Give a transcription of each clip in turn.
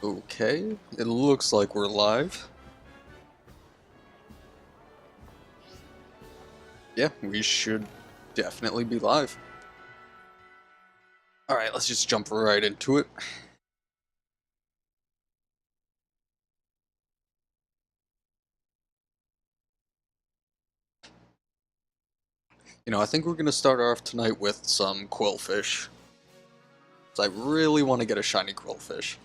Okay, it looks like we're live. Yeah, we should definitely be live. Alright, let's just jump right into it. I think we're gonna start off tonight with some Qwilfish. So I really want to get a shiny Qwilfish.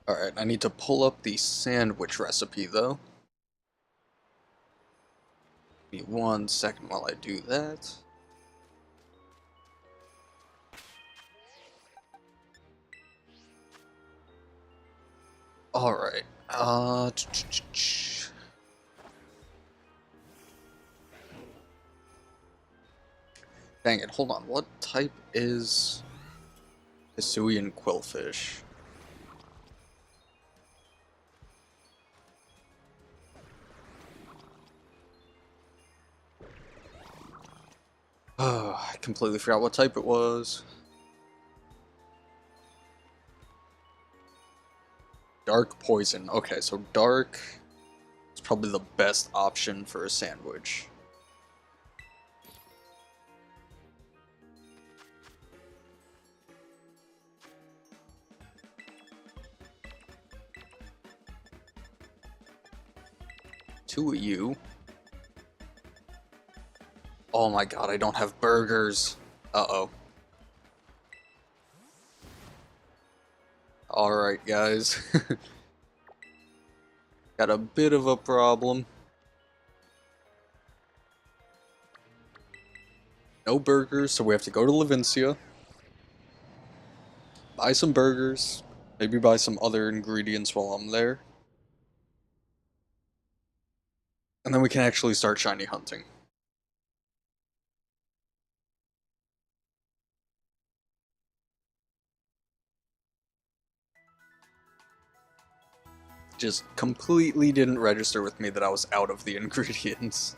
Alright, I need to pull up the sandwich recipe though. Give me 1 second while I do that. Alright, dang it, hold on, what type is Hisuian Qwilfish? Oh, I completely forgot what type it was. Dark poison. Okay, so dark is probably the best option for a sandwich. Two of you. Oh my god, I don't have burgers. Uh-oh. Alright, guys. Got a bit of a problem. No burgers, so we have to go to Levincia. Buy some burgers. Maybe buy some other ingredients while I'm there. And then we can actually start shiny hunting. Just completely didn't register with me that I was out of the ingredients.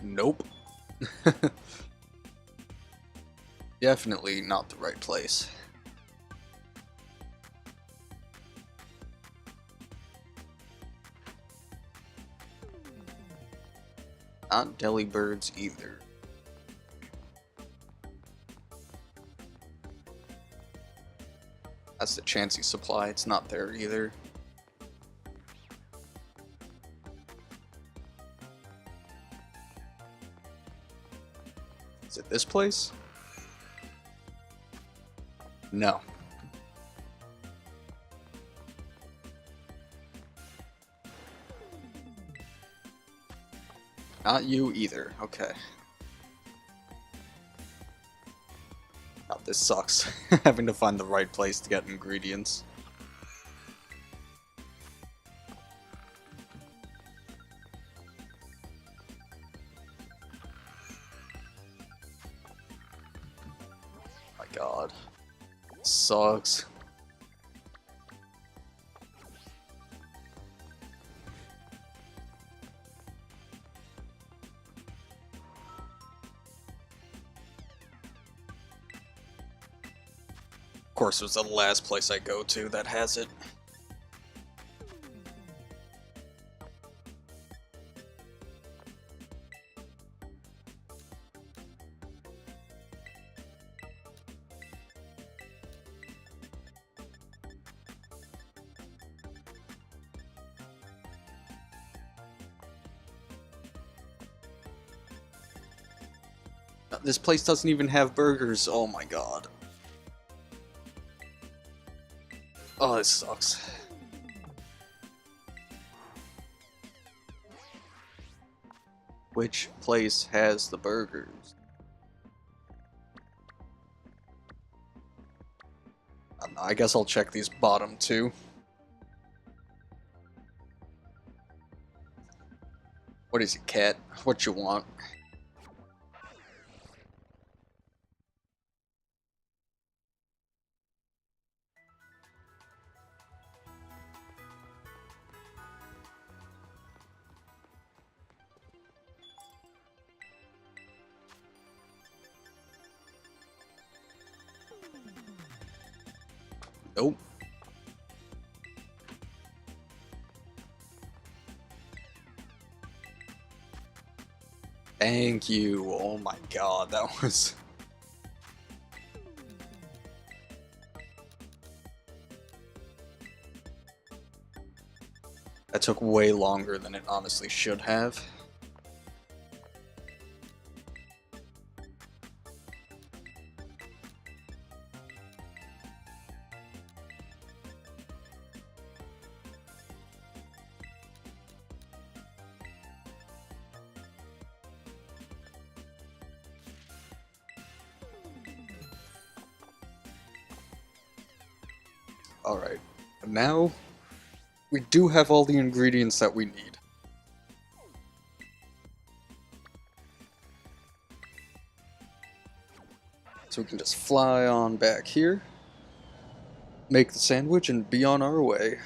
Nope. Definitely not the right place. Not deli birds either. That's the Chansey supply, it's not there either. Is it this place? No. Not you either, okay. God, this sucks. Having to find the right place to get ingredients. Oh my god. Sucks. Of course, it was the last place I go to that has it. This place doesn't even have burgers, oh my god. Oh, this sucks. Which place has the burgers? I don't know, I guess I'll check these bottom two. What is it, cat? What you want? Nope. Thank you. Oh my god, that was... That took way longer than it honestly should have. Alright, now we do have all the ingredients that we need. So we can just fly on back here, make the sandwich, and be on our way.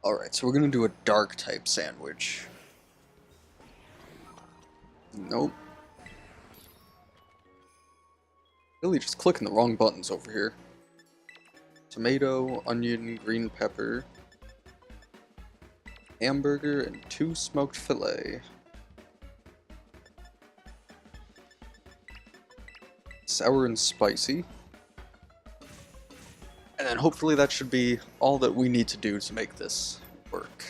Alright, so we're gonna do a dark type sandwich. Nope. Really just clicking the wrong buttons over here. Tomato, onion, green pepper, hamburger, and 2 smoked filet. Sour and spicy. And then hopefully that should be all that we need to do to make this work.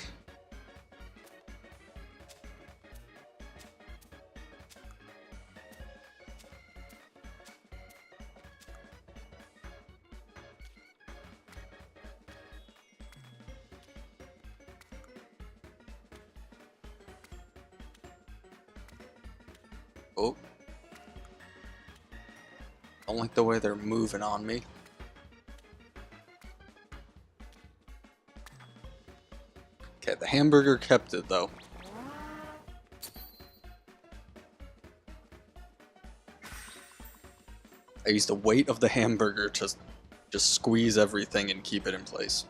Oh. Don't like the way they're moving on me. Okay, the hamburger kept it though. I used the weight of the hamburger to just squeeze everything and keep it in place.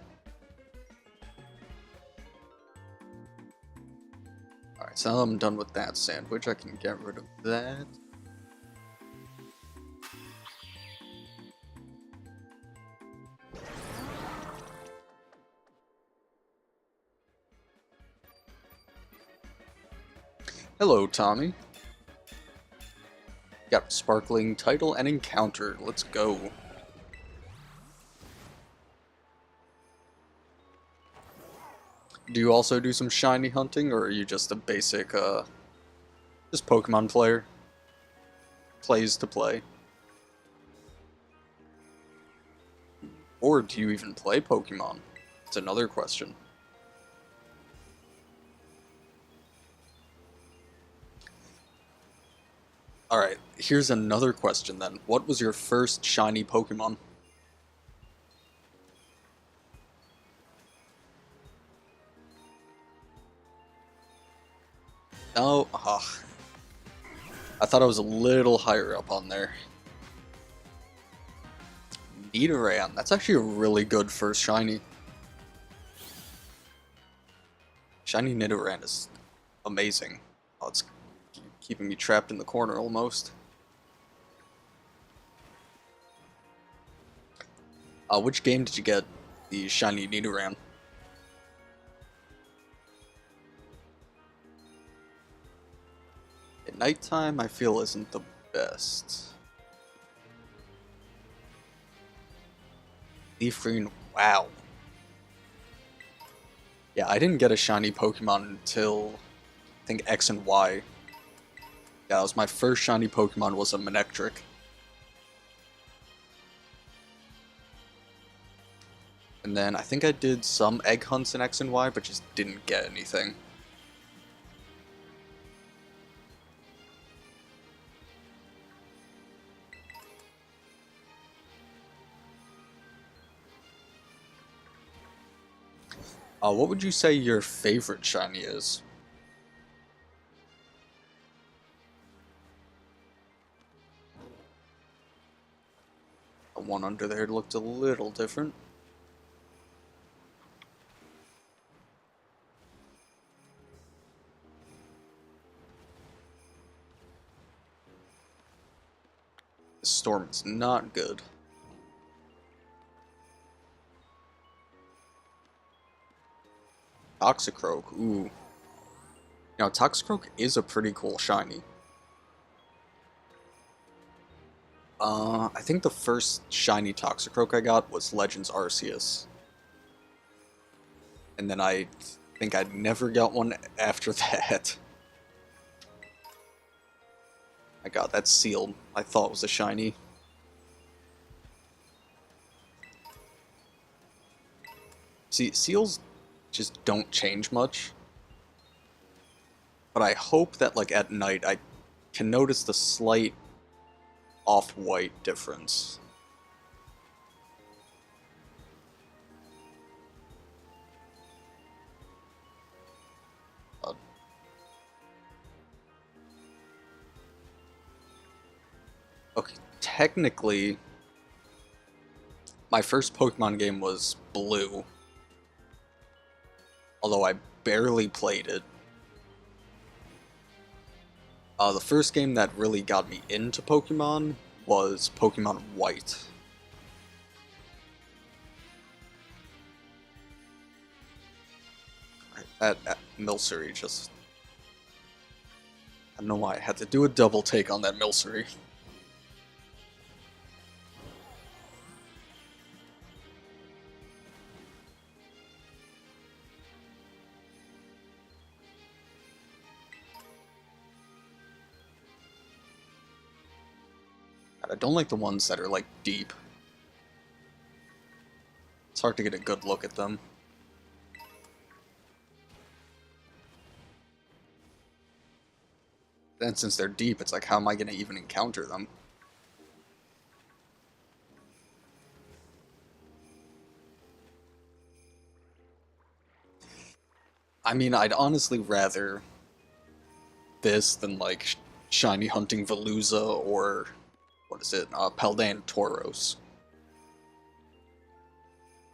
Alright, so now I'm done with that sandwich. I can get rid of that. Hello, Tommy. Got a sparkling title and encounter. Let's go. Do you also do some shiny hunting, or are you just a basic, just Pokemon player? Plays to play? Or do you even play Pokemon? It's another question. Alright, here's another question then. What was your first shiny Pokemon? Oh, I thought I was a little higher up on there. Nidoran, that's actually a really good first shiny. Shiny Nidoran is amazing. Oh, it's keeping me trapped in the corner almost. Which game did you get the shiny Nidoran? At nighttime, I feel isn't the best. Leaf Green, wow. Yeah, I didn't get a shiny Pokemon until, I think, X and Y. Yeah, that was my first shiny Pokemon was a Manectric. And then I think I did some egg hunts in X and Y, but just didn't get anything. What would you say your favorite shiny is? The one under there looked a little different. The storm is not good. Toxicroak, ooh. Now, Toxicroak is a pretty cool shiny. I think the first shiny Toxicroak I got was Legends Arceus. And then I think I never got one after that. My god, that's sealed. I thought it was a shiny. See, seals just don't change much. But I hope that, like, at night I can notice the slight off-white difference. Okay, technically, my first Pokemon game was Blue. Although I barely played it. The first game that really got me into Pokemon was Pokemon White. That Milcery just... I don't know why I had to do a double take on that Milcery. I don't like the ones that are, like, deep. It's hard to get a good look at them. Then since they're deep, it's like, how am I going to even encounter them? I mean, I'd honestly rather this than, like, shiny hunting Veluza or... what is it? Paldean Tauros.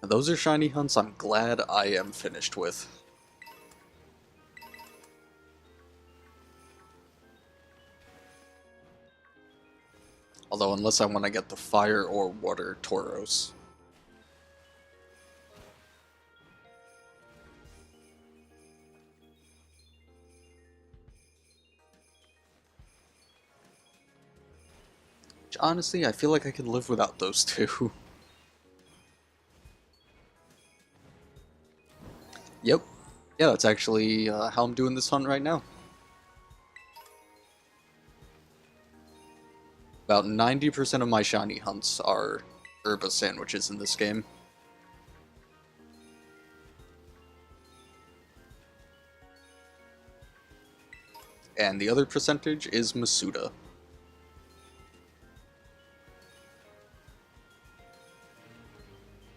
Now, those are shiny hunts I'm glad I am finished with. Although, unless I want to get the fire or water Tauros. Which, honestly, I feel like I could live without those two. Yep. Yeah, that's actually how I'm doing this hunt right now. About 90% of my shiny hunts are herba sandwiches in this game. And the other percentage is Masuda.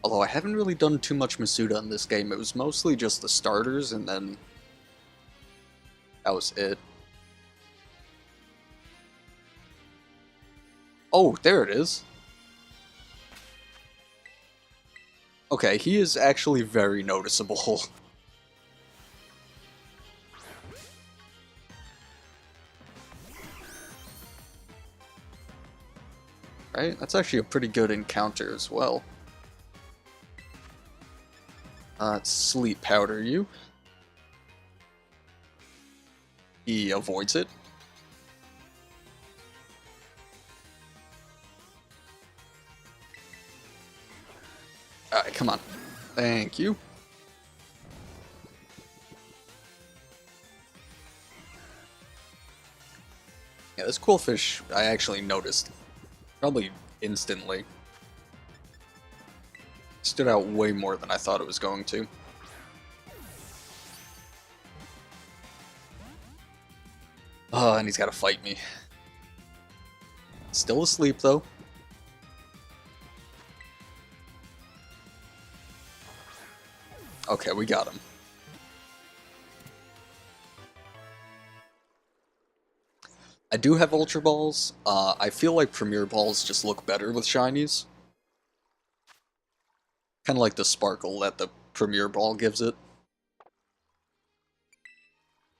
Although I haven't really done too much Masuda in this game, it was mostly just the starters, and then that was it. Oh, there it is. Okay, he is actually very noticeable. Right? That's actually a pretty good encounter as well. Sleep powder you. He avoids it. Alright, come on. Thank you. Yeah, this Qwilfish I actually noticed. Probably instantly. Stood out way more than I thought it was going to. And he's gotta fight me. Still asleep though. Okay, we got him. I do have Ultra Balls. I feel like Premier Balls just look better with shinies. Kind of like the sparkle that the Premier Ball gives it.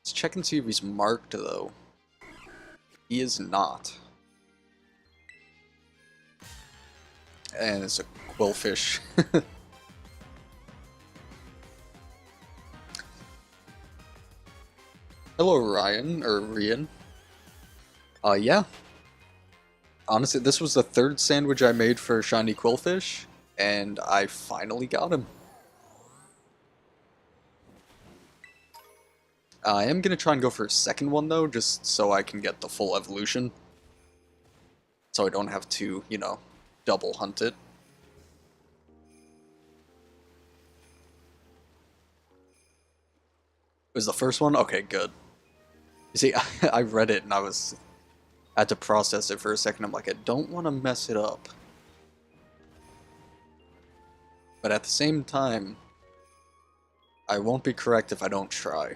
Let's check and see if he's marked, though. He is not. And it's a Qwilfish. Hello, Ryan, or Rian. Yeah. Honestly, this was the third sandwich I made for Shiny Qwilfish, and I finally got him. I am going to try and go for a second one, though, just so I can get the full evolution. So I don't have to, you know, double hunt it. It was the first one? Okay, good. You see, I read it and I had to process it for a second. I'm like, I don't want to mess it up. But at the same time, I won't be correct if I don't try.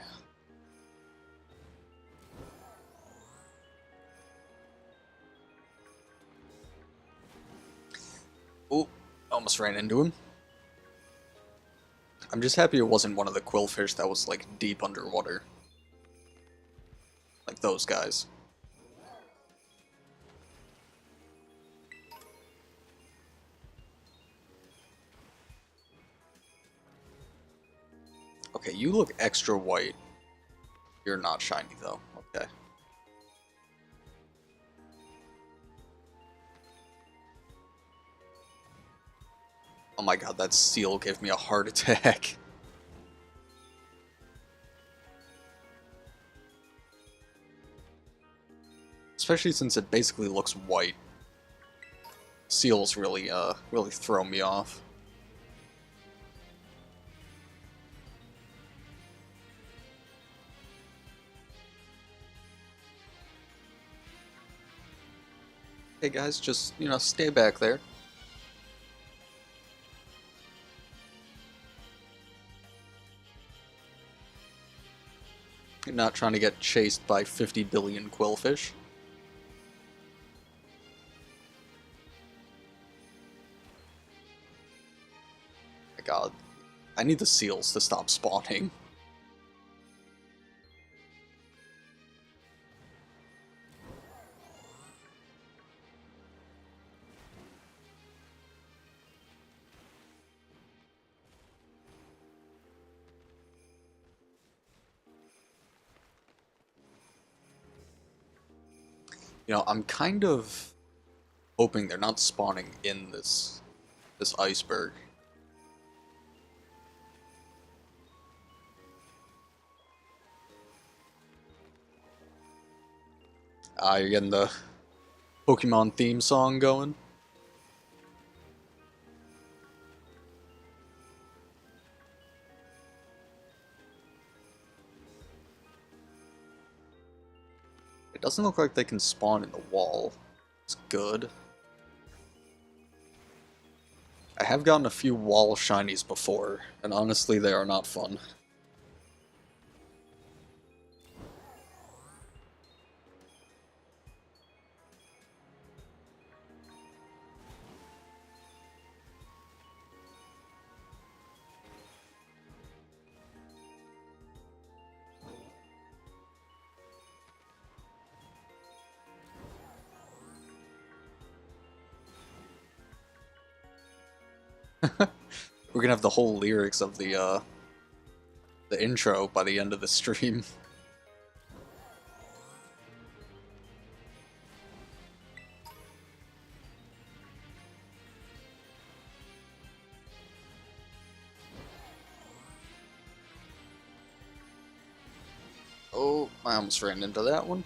Oh, almost ran into him. I'm just happy it wasn't one of the Qwilfish that was, like, deep underwater. Like those guys. Okay, you look extra white. You're not shiny, though. Okay. Oh my god, that seal gave me a heart attack. Especially since it basically looks white. Seals really, really throw me off. Hey guys, just, you know, stay back there. You're not trying to get chased by 50 billion Qwilfish. My god. I need the seals to stop spawning. You know, I'm kind of hoping they're not spawning in this iceberg. You're getting the Pokemon theme song going. It doesn't look like they can spawn in the wall. It's good. I have gotten a few wall shinies before, and honestly they are not fun. We're gonna have the whole lyrics of the intro by the end of the stream. Oh, I almost ran into that one.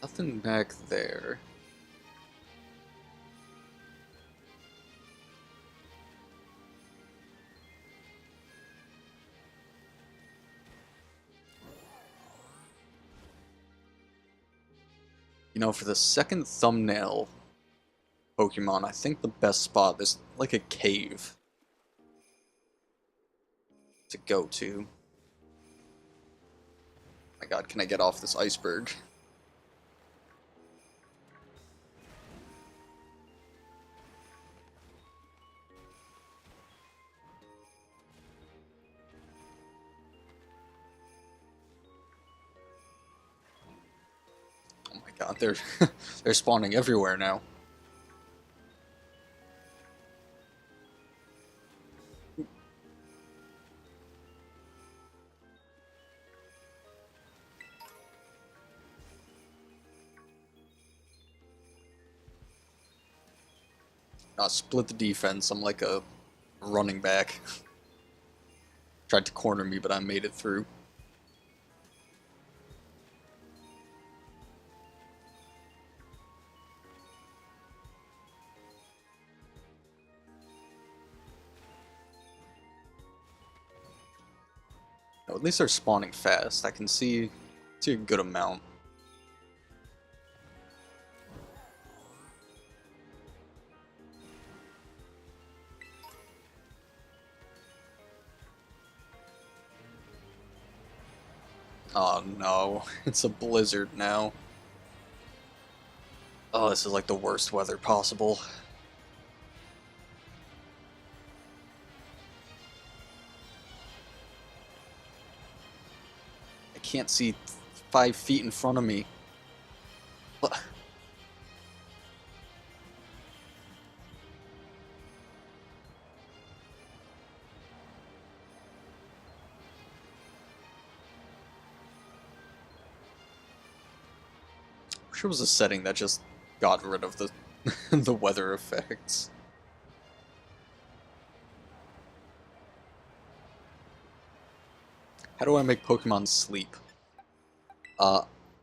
Nothing back there. You know, for the second thumbnail Pokemon, I think the best spot is like a cave. to go to. My god, can I get off this iceberg? Oh my god, they're they're spawning everywhere now. Split the defense. I'm like a running back. Tried to corner me, but I made it through. At least they're spawning fast. I can see a good amount. Oh no, it's a blizzard now. Oh, this is like the worst weather possible. I can't see 5 feet in front of me. What? Wish it was a setting that just got rid of the the weather effects. How do I make Pokemon sleep?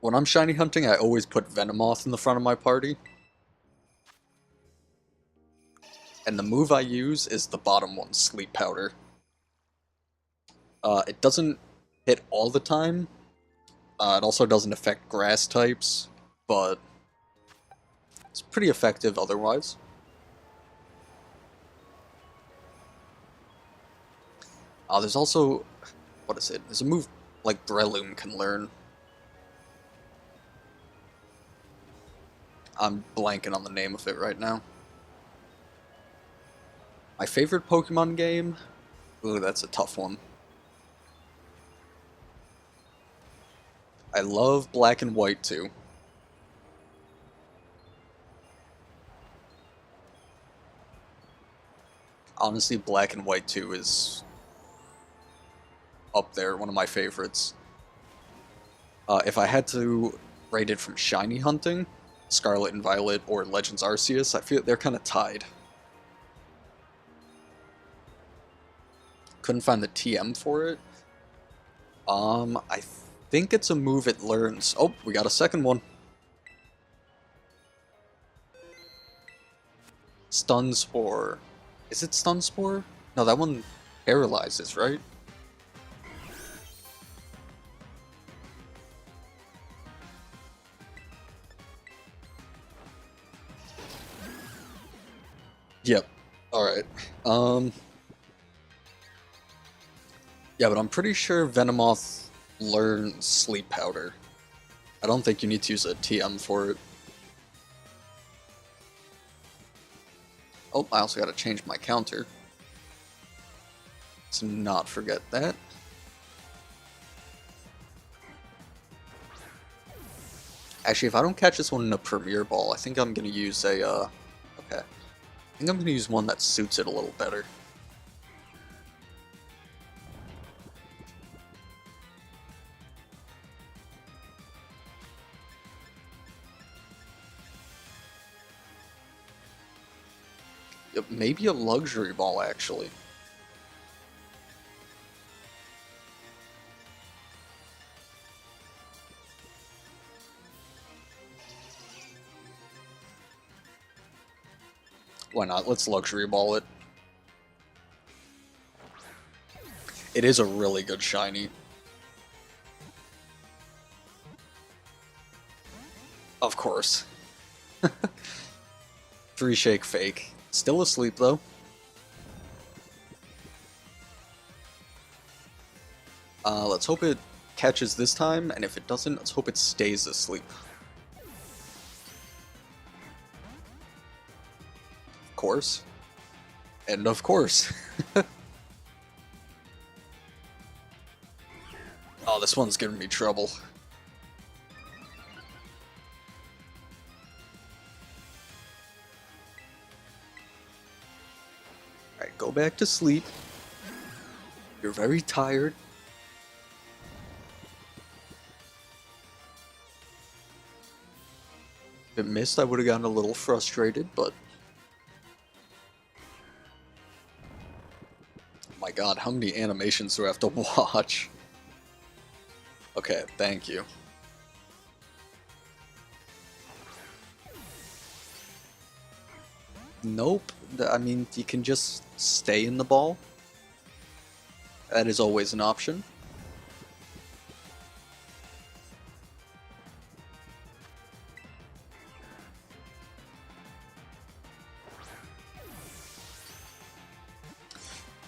When I'm shiny hunting, I always put Venomoth in the front of my party. And the move I use is the bottom one, Sleep Powder. It doesn't hit all the time. It also doesn't affect grass types, but it's pretty effective otherwise. There's also, what is it? There's a move like Breloom can learn. I'm blanking on the name of it right now. My favorite Pokemon game? Ooh, that's a tough one. I love Black and White too. Honestly, Black and White 2 is up there, one of my favorites. If I had to rate it from shiny hunting, Scarlet and Violet or Legends Arceus, I feel they're kind of tied. Couldn't find the TM for it. I think it's a move it learns. Oh, we got a second one. Stun Spore. Is it Stun Spore? No, that one paralyzes, right? Yep. Alright. Yeah, but I'm pretty sure Venomoth learns Sleep Powder. I don't think you need to use a TM for it. Oh, I also gotta change my counter. Let's not forget that. Actually, if I don't catch this one in a Premier Ball, I think I'm gonna use a, okay. I think I'm gonna use one that suits it a little better. Maybe a Luxury Ball, actually. Why not? Let's Luxury Ball it. It is a really good shiny. Of course. 3 Shake Fake. Still asleep, though. Let's hope it catches this time, and if it doesn't, let's hope it stays asleep. Of course. And of course. Oh, this one's giving me trouble. Alright, go back to sleep. You're very tired. If it missed, I would have gotten a little frustrated, but... Oh my god, how many animations do I have to watch? Okay, thank you. Nope. I mean, you can just stay in the ball. That is always an option.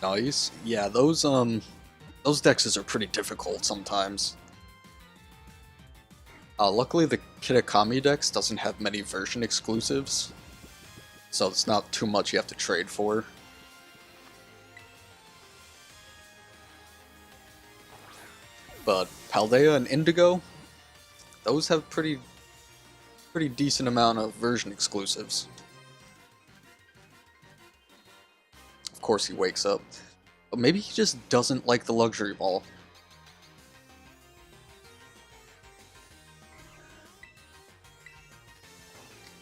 Nice. Yeah, those dexes are pretty difficult sometimes. Luckily the Kitakami dex doesn't have many version exclusives, so it's not too much you have to trade for. But Paldea and Indigo, those have pretty decent amount of version exclusives. Of course he wakes up. But maybe he just doesn't like the luxury ball.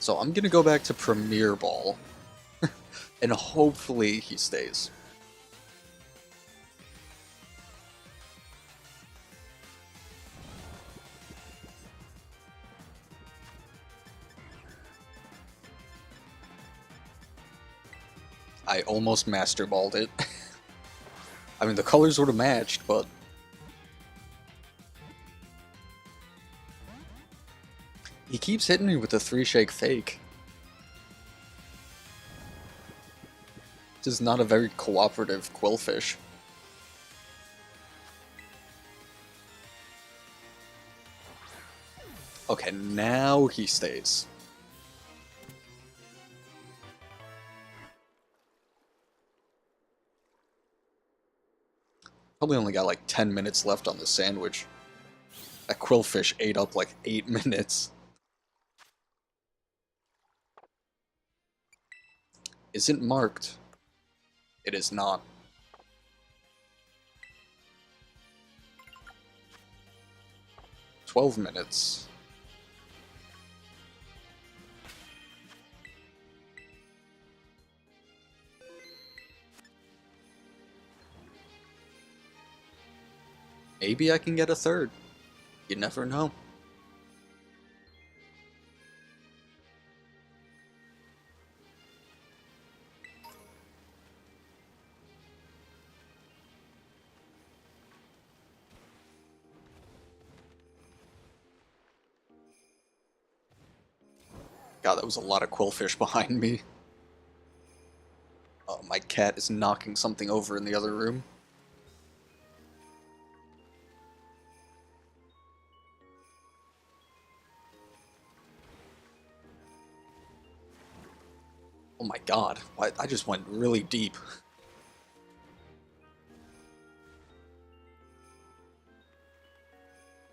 So I'm gonna go back to Premier Ball. And hopefully he stays. I almost Master Balled it. I mean, the colors would have matched, but... He keeps hitting me with the 3-shake fake. This is not a very cooperative Qwilfish. Okay, now he stays. Probably only got like 10 minutes left on the sandwich. That Qwilfish ate up like 8 minutes. Isn't marked. It is not. "12 minutes. Maybe I can get a third. You never know. God, that was a lot of Qwilfish behind me. Oh, my cat is knocking something over in the other room. Oh my god, I just went really deep.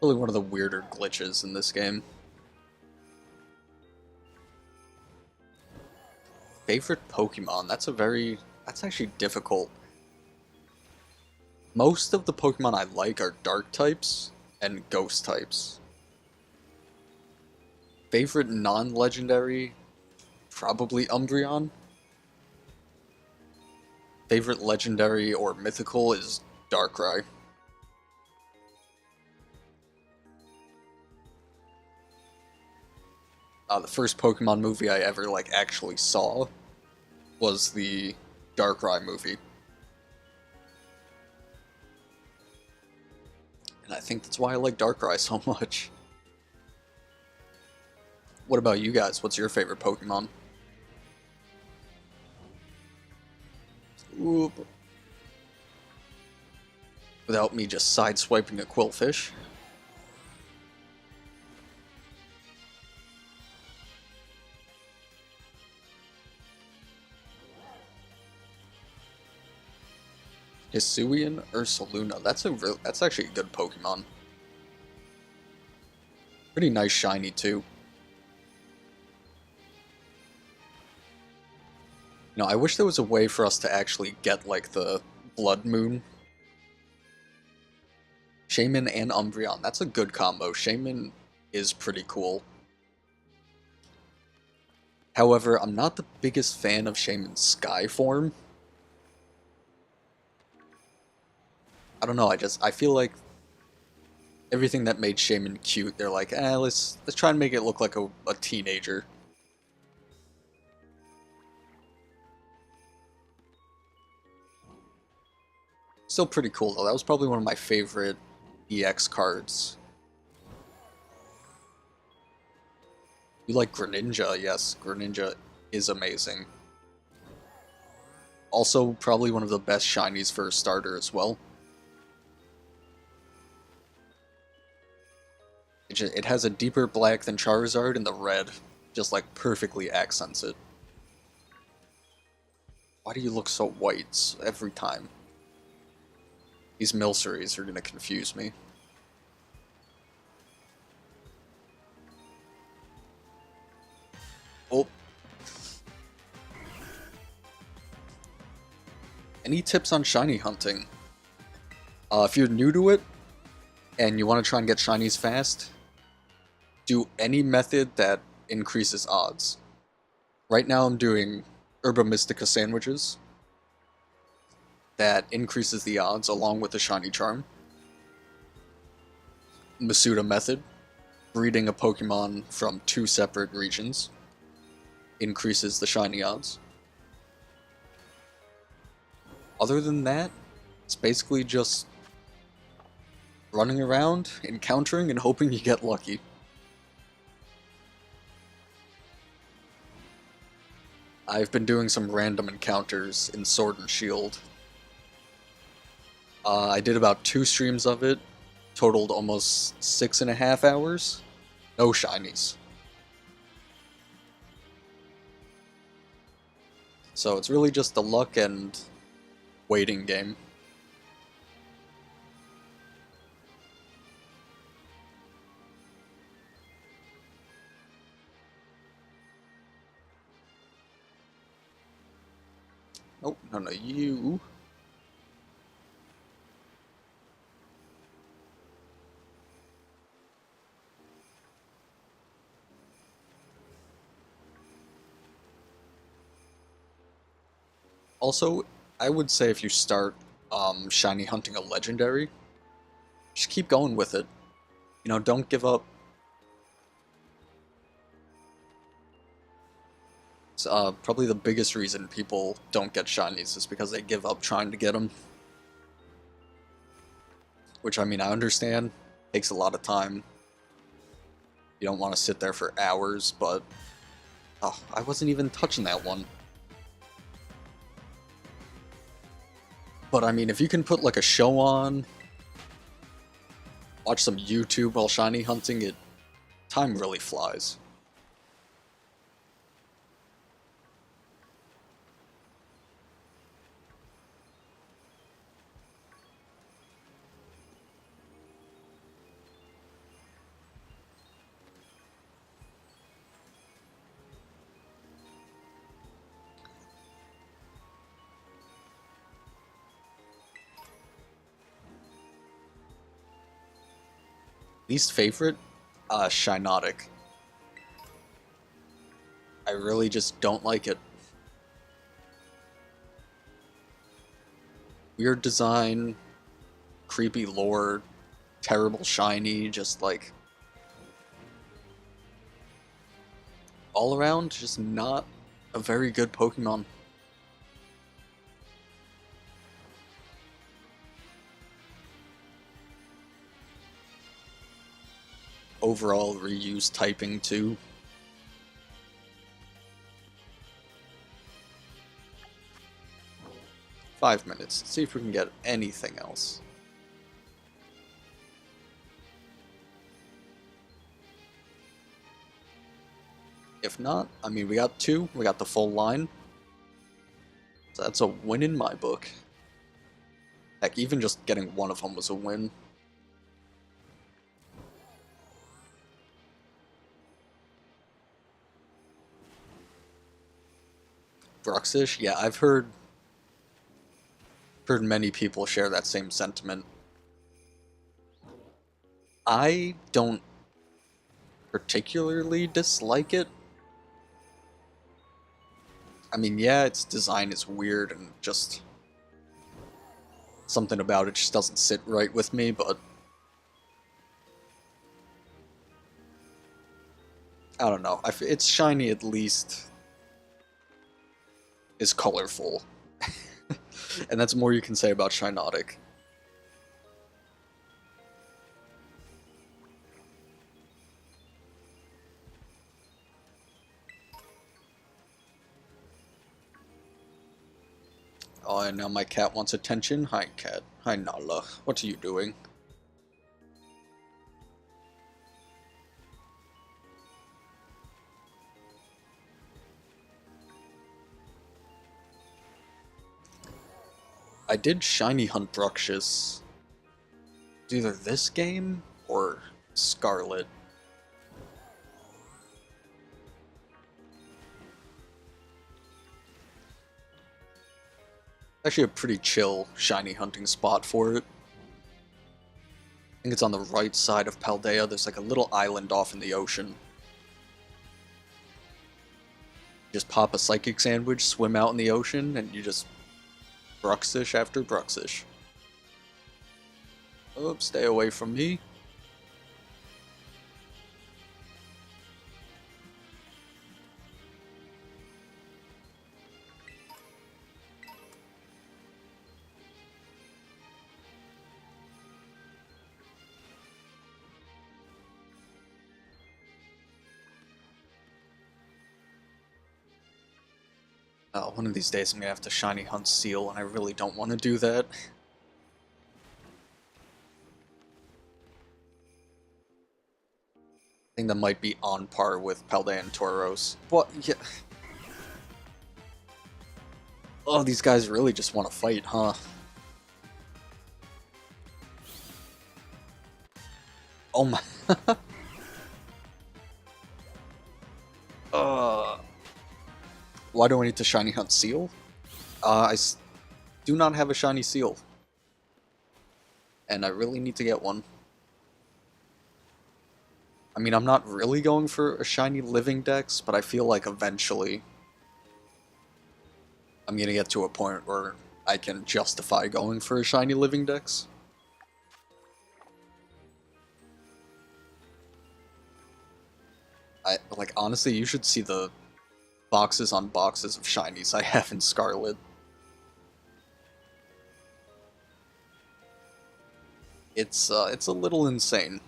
Really one of the weirder glitches in this game. Favorite Pokemon? That's actually difficult. Most of the Pokemon I like are Dark types and Ghost types. Favorite non-legendary? Probably Umbreon. Favorite legendary or mythical is Darkrai. The first Pokemon movie I ever actually saw was the Darkrai movie. And I think that's why I like Darkrai so much. What about you guys? What's your favorite Pokemon? Oop. without me just sideswiping a Qwilfish. Hisuian Ursaluna. That's actually a good Pokemon. Pretty nice shiny too. You know, I wish there was a way for us to actually get like the Blood Moon. Shaman and Umbreon. That's a good combo. Shaman is pretty cool. However, I'm not the biggest fan of Shaman's Sky form. I don't know, I feel like everything that made Shaman cute, they're like, let's try and make it look like a teenager. Still pretty cool though. That was probably one of my favorite EX cards. You like Greninja? Yes, Greninja is amazing. Also, probably one of the best shinies for a starter as well. It has a deeper black than Charizard, and the red just like perfectly accents it. Why do you look so white every time? These Milceries are gonna confuse me. Oh. Any tips on shiny hunting? If you're new to it, and you want to try and get shinies fast, do any method that increases odds. Right now I'm doing Herba Mystica sandwiches. That increases the odds along with the shiny charm. Masuda method, breeding a Pokemon from 2 separate regions, increases the shiny odds. Other than that, it's basically just running around, encountering, and hoping you get lucky. I've been doing some random encounters in Sword and Shield. I did about 2 streams of it, totaled almost 6.5 hours. No shinies. So it's really just the luck and waiting game. Oh, no, you. Also, I would say if you start shiny hunting a legendary, just keep going with it. You know, don't give up. It's probably the biggest reason people don't get shinies is because they give up trying to get them. Which, I mean, I understand. Takes a lot of time. You don't want to sit there for hours, but... Oh, I wasn't even touching that one. But, I mean, if you can put, like, a show on... Watch some YouTube while shiny hunting, time really flies. Least favorite? Shinotic. I really just don't like it. Weird design, creepy lore, terrible shiny, just like... all around, just not a very good Pokemon. Overall reuse typing too. "5 minutes. Let's see if we can get anything else." If not, I mean, we got two. We got the full line. So that's a win in my book. Heck, even just getting one of them was a win. Bruxish? Yeah, I've heard many people share that same sentiment. I don't particularly dislike it. I mean, yeah, its design is weird and just something about it just doesn't sit right with me, but I don't know. It's shiny at least is colorful. And that's more you can say about Shinotic. Oh, and now my cat wants attention. Hi, cat. Hi, Nala. What are you doing? I did shiny hunt Bruxish either this game or Scarlet. Actually a pretty chill shiny hunting spot for it. I think it's on the right side of Paldea. There's like a little island off in the ocean. Just pop a psychic sandwich, swim out in the ocean, and you just Bruxish after Bruxish. Oops, stay away from me. One of these days I'm gonna have to shiny hunt Seal, and I really don't want to do that. I think that might be on par with Paldea and Tauros. What? Yeah. Oh, these guys really just want to fight, huh? Oh my. Why do I need to shiny hunt Seal? Do not have a shiny Seal. And I really need to get one. I mean, I'm not really going for a shiny living dex, but I feel like eventually I'm gonna get to a point where I can justify going for a shiny living dex. Like, honestly, you should see the boxes on boxes of shinies I have in Scarlet. It's a little insane.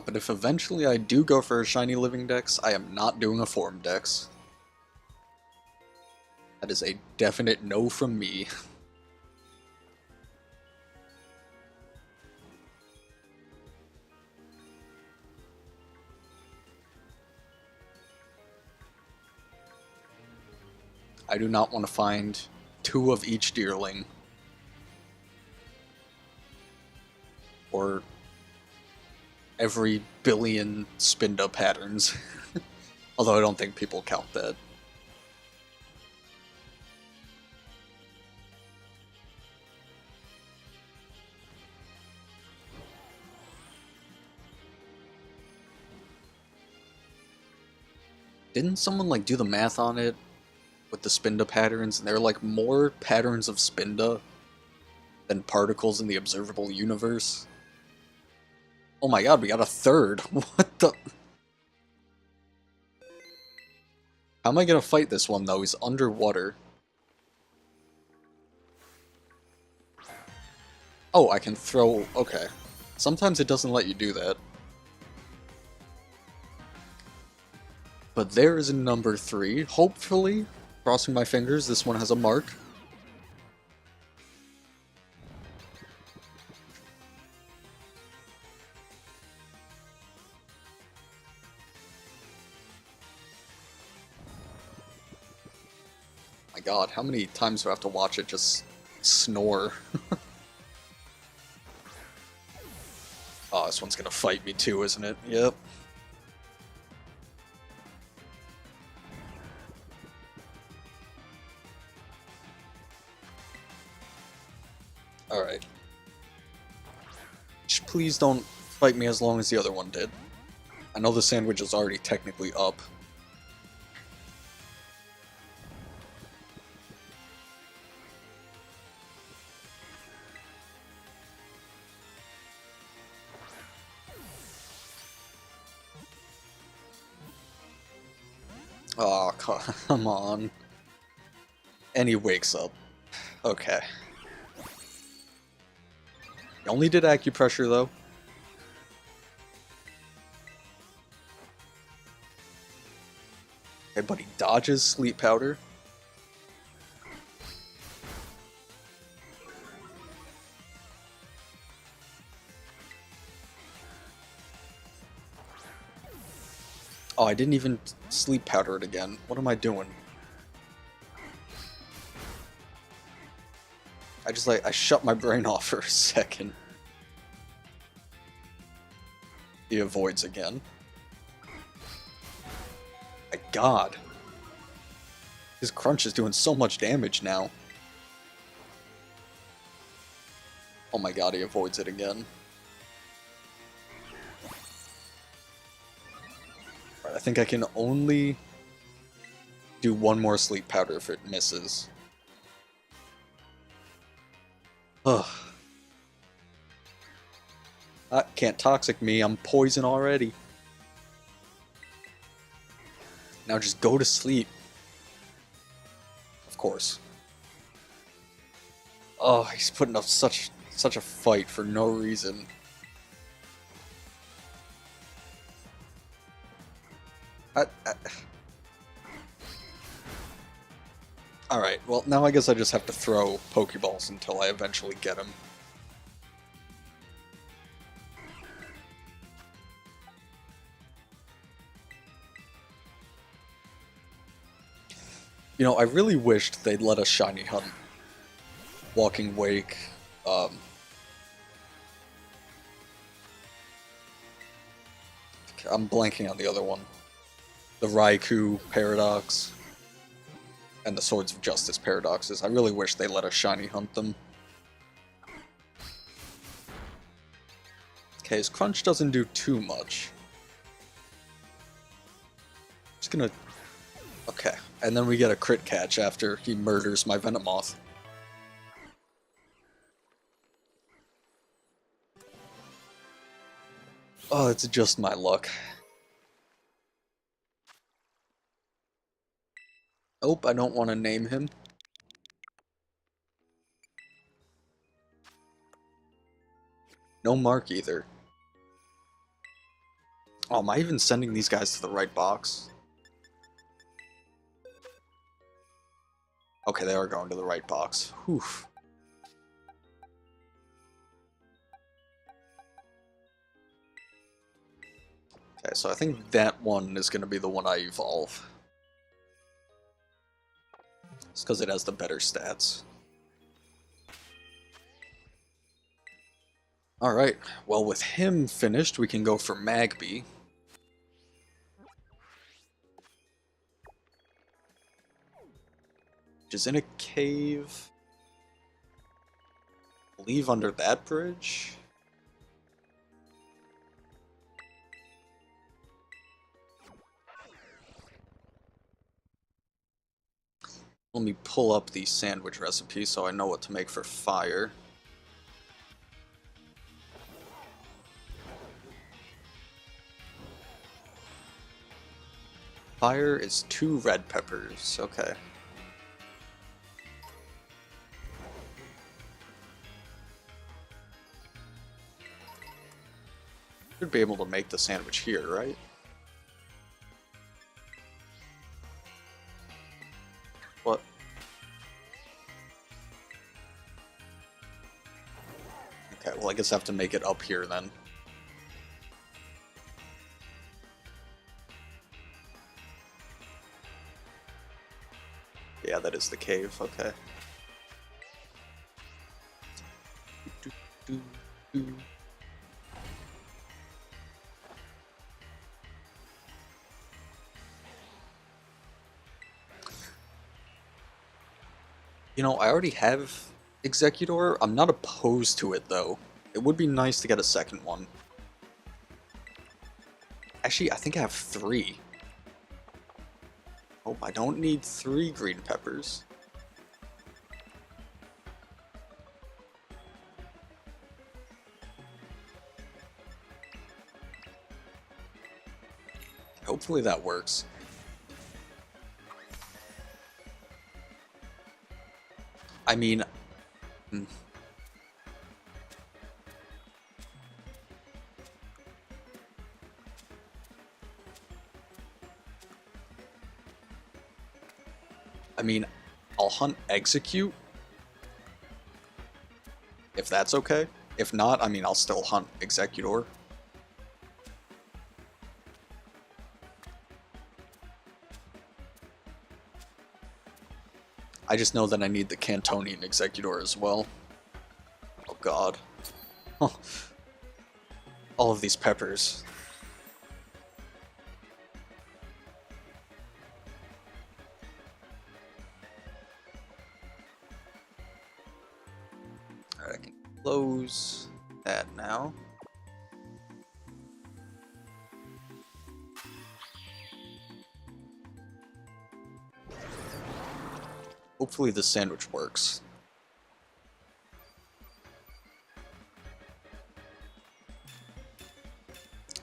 But if eventually I do go for a shiny living dex, I am not doing a form dex. That is a definite no from me. I do not want to find 2 of each deerling. Or every billion Spinda patterns. Although I don't think people count that. Didn't someone like do the math on it with the Spinda patterns, and there are like more patterns of Spinda than particles in the observable universe? Oh my god, we got a third. What the? How am I gonna fight this one though? He's underwater. Oh, I can throw... Okay. Sometimes it doesn't let you do that. But there is number 3. Hopefully, crossing my fingers, this one has a mark. My god, how many times do I have to watch it just snore? Oh, this one's gonna fight me too, isn't it? Yep. Alright. Just please don't fight me as long as the other one did. I know the sandwich is already technically up. Oh, come on. And he wakes up. Okay. He only did acupressure, though. Okay, but he dodges sleep powder. Oh, I didn't even sleep powder it again. What am I doing? I shut my brain off for a second. He avoids again. My god. His crunch is doing so much damage now. Oh my god, he avoids it again. I think I can only do one more sleep powder if it misses. Ugh. Can't toxic me, I'm poison already. Now just go to sleep. Of course. Oh, he's putting up such a fight for no reason. Alright, well, now I guess I just have to throw Pokeballs until I eventually get him. You know, I really wished they'd let us shiny hunt Walking Wake. I'm blanking on the other one. The Raikou Paradox. And the Swords of Justice Paradoxes. I really wish they let us shiny hunt them. Okay, his crunch doesn't do too much. Just gonna... Okay, and then we get a crit catch after he murders my Venomoth. Oh, it's just my luck. Oh, I don't want to name him. No mark either. Oh, am I even sending these guys to the right box? Okay, they are going to the right box. Whew. Okay, so I think that one is going to be the one I evolve. It's because it has the better stats. Alright, well with him finished, we can go for Magby. Which is in a cave. Leave under that bridge? Let me pull up the sandwich recipe so I know what to make for fire. Fire is 2 red peppers, okay. Should be able to make the sandwich here, right? well, I guess I have to make it up here then. Yeah, that is the cave, okay. You know, I already have Executor. I'm not opposed to it, though. It would be nice to get a second one. Actually, I think I have 3. Oh, I don't need 3 green peppers. Hopefully that works. I mean... I'll hunt Execute. If that's okay. If not, I'll still hunt Executor. I just know that I need the Cantonian Executor as well. Oh god. Oh. All of these peppers. Alright, I can close that now. Hopefully the sandwich works.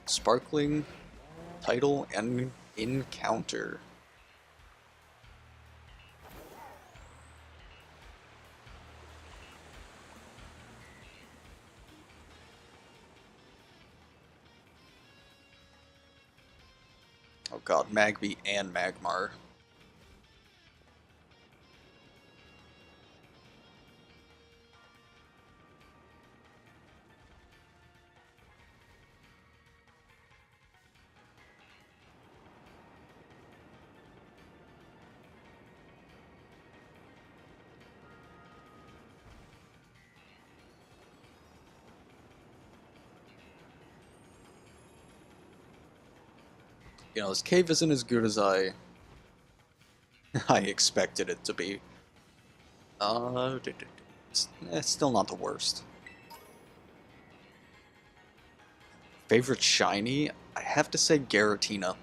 Sparkling, title, and encounter. Oh god, Magby and Magmar. You know, this cave isn't as good as I expected it to be. It's still not the worst. Favorite shiny? I have to say Garatina.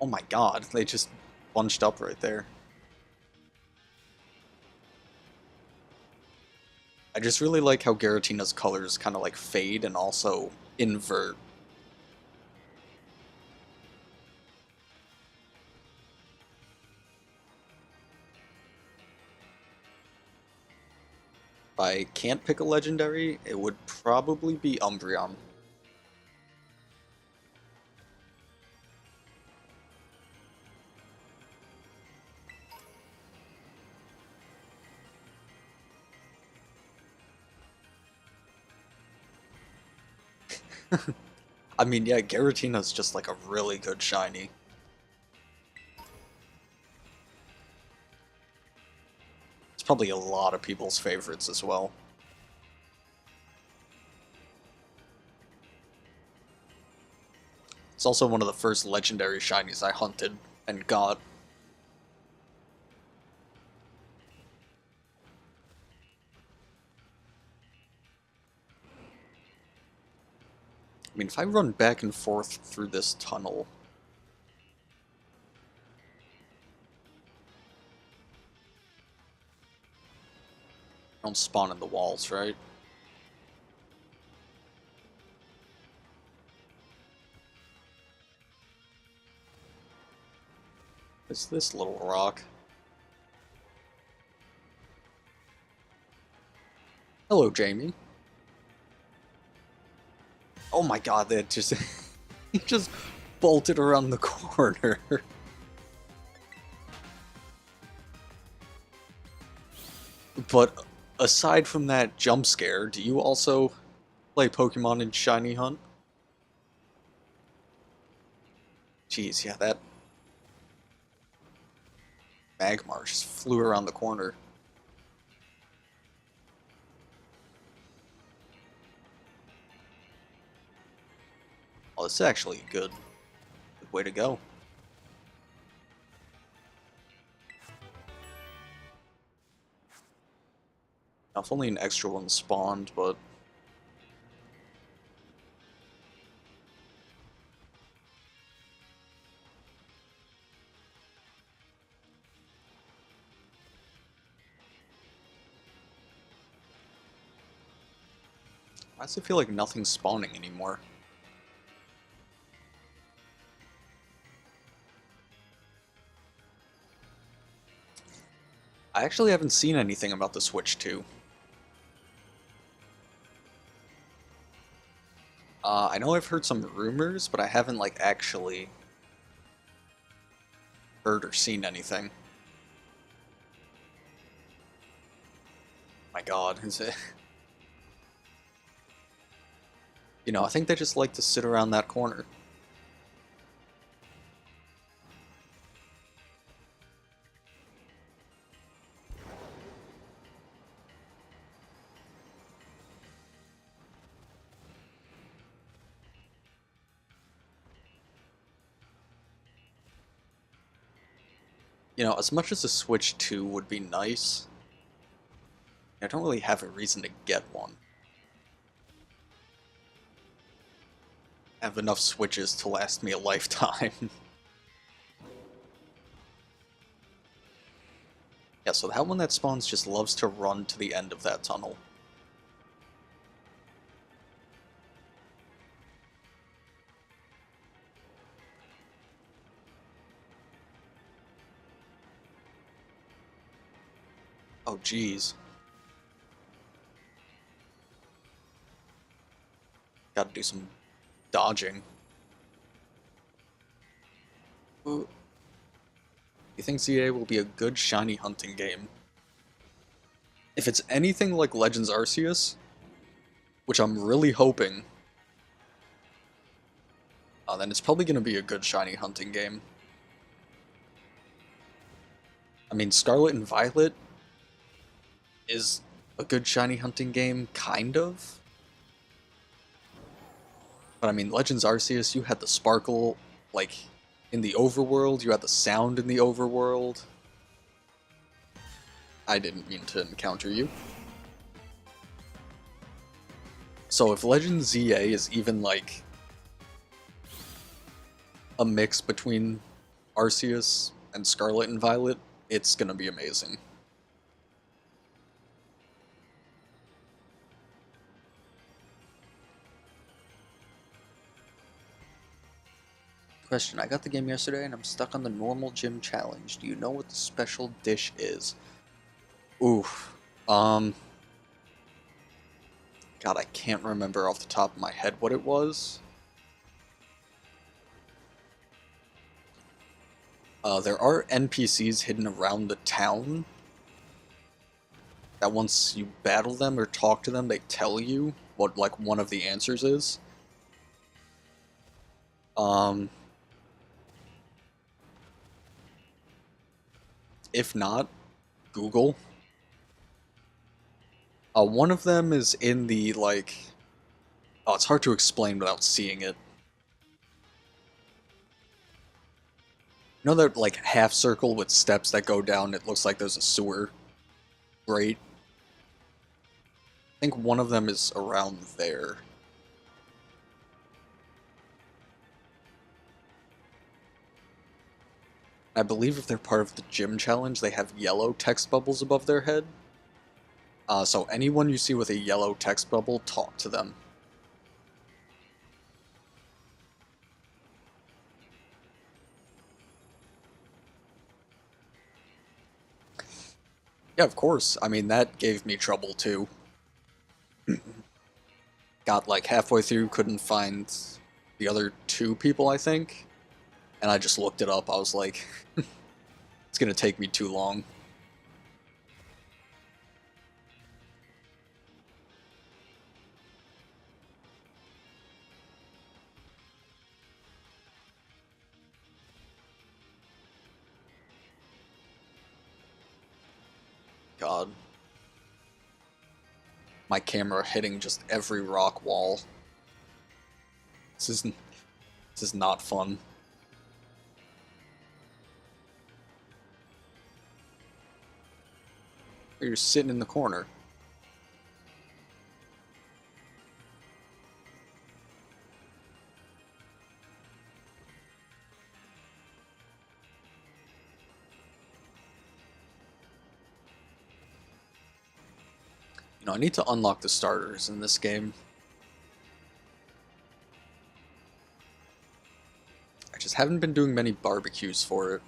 Oh my god, they just bunched up right there. I just really like how Garatina's colors kind of like fade and also invert. If I can't pick a legendary, it would probably be Umbreon. Yeah, Garatina's just like a really good shiny. It's probably a lot of people's favorites as well. It's also one of the first legendary shinies I hunted and got. If I run back and forth through this tunnel... Don't spawn in the walls, right? What's this little rock? Hello, Jamie. Oh my god, that just... he just bolted around the corner. But aside from that jump scare, do you also play Pokemon in Shiny Hunt? Jeez, yeah, that Magmar just flew around the corner. Oh, this is actually a good way to go. Now, if only an extra one spawned, but why does it feel like nothing's spawning anymore? I actually haven't seen anything about the Switch 2. I know I've heard some rumors, but I haven't, like, actually heard or seen anything. My god, is it... You know, I think they just like to sit around that corner. You know, as much as a Switch 2 would be nice, I don't really have a reason to get one. I have enough Switches to last me a lifetime. Yeah, so that one that spawns just loves to run to the end of that tunnel. Oh, jeez. Gotta do some dodging. Ooh. You think ZA will be a good shiny hunting game? If it's anything like Legends Arceus, which I'm really hoping, then it's probably going to be a good shiny hunting game. I mean, Scarlet and Violet is a good shiny hunting game, kind of. But I mean, Legends Arceus, you had the sparkle, like, in the overworld, you had the sound in the overworld. I didn't mean to encounter you. So if Legends ZA is even, like, a mix between Arceus and Scarlet and Violet, it's gonna be amazing. Question, I got the game yesterday and I'm stuck on the normal gym challenge. Do you know what the special dish is? Oof. God, I can't remember off the top of my head what it was. There are NPCs hidden around the town that once you battle them or talk to them, they tell you what, like, one of the answers is. If not, Google. One of them is in the, like... Oh, it's hard to explain without seeing it. You know that, like, half circle with steps that go down, it looks like there's a sewer grate? I think one of them is around there. I believe if they're part of the gym challenge, they have yellow text bubbles above their head. So anyone you see with a yellow text bubble, talk to them. Yeah, of course. I mean, that gave me trouble too. Got like halfway through, couldn't find the other two people, I think. And I just looked it up. I was like, it's gonna take me too long. god. My camera hitting just every rock wall. This is not fun. You're sitting in the corner. You know, I need to unlock the starters in this game. I just haven't been doing many barbecues for it.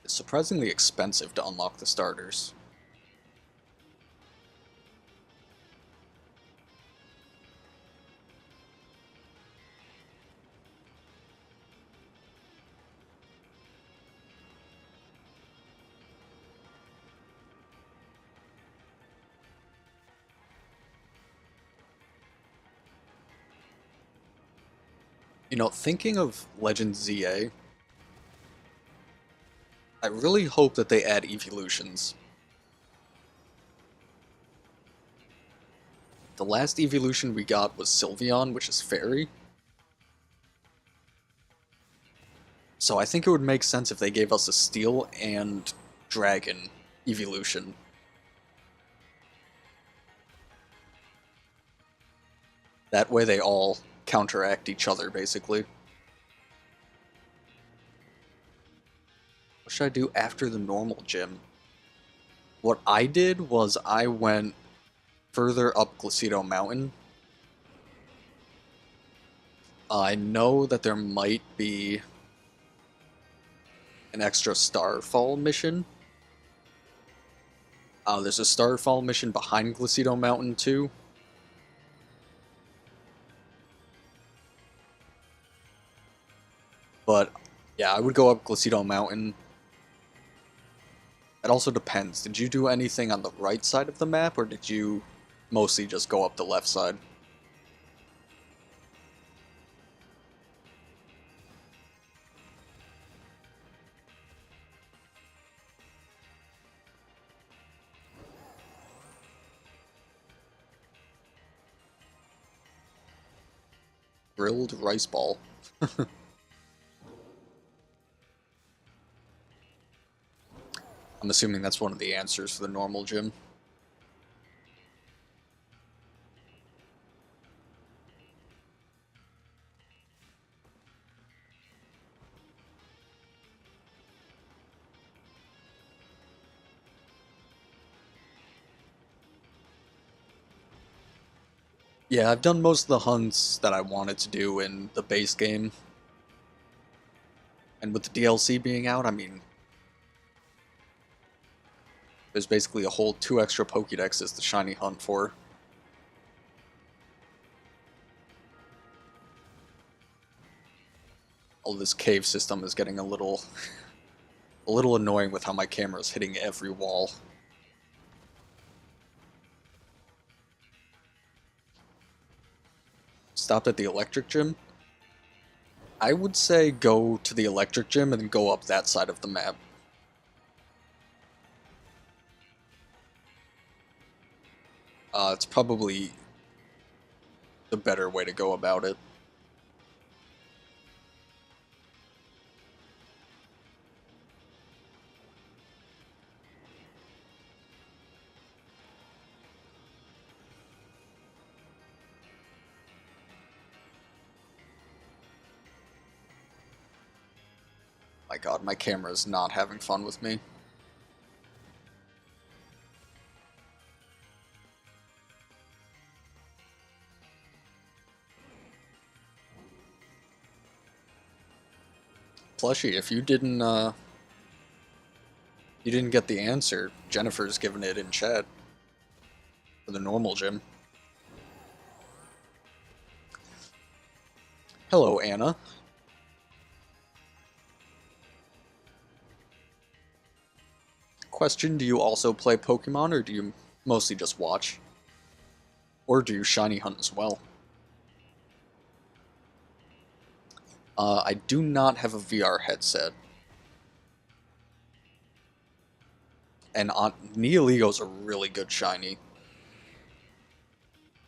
It's surprisingly expensive to unlock the starters. You know, thinking of Legend ZA, I really hope that they add evolutions. The last evolution we got was Sylveon, which is Fairy. So I think it would make sense if they gave us a Steel and Dragon evolution. That way they all counteract each other, basically. What should I do after the normal gym? What I did was I went further up Glacido Mountain. I know that there might be an extra Starfall mission. There's a Starfall mission behind Glacido Mountain too. But yeah, I would go up Glacido Mountain. It also depends. Did you do anything on the right side of the map, or did you mostly just go up the left side? Grilled rice ball. I'm assuming that's one of the answers for the normal gym. Yeah, I've done most of the hunts that I wanted to do in the base game. And with the DLC being out, I mean, there's basically a whole 2 extra Pokédexes to shiny hunt for. All this cave system is getting a little annoying with how my camera is hitting every wall. Stopped at the electric gym. I would say go to the electric gym and then go up that side of the map. It's probably the better way to go about it. My god, my camera is not having fun with me. Plushy, if you didn't get the answer, Jennifer's given it in chat for the normal gym. Hello, Anna. Question, do you also play Pokemon, or do you mostly just watch? Or do you shiny hunt as well? I do not have a VR headset. And Neoligo's a really good shiny.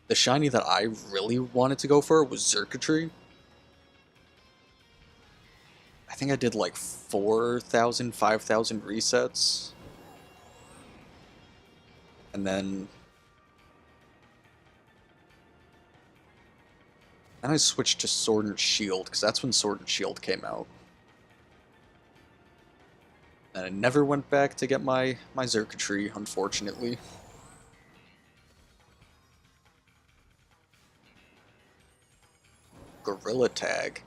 The shiny that I really wanted to go for was Xurkitree. I think I did like 4,000, 5,000 resets. And then I switched to Sword and Shield, because that's when Sword and Shield came out. And I never went back to get my Xurkitree, unfortunately. Gorilla Tag.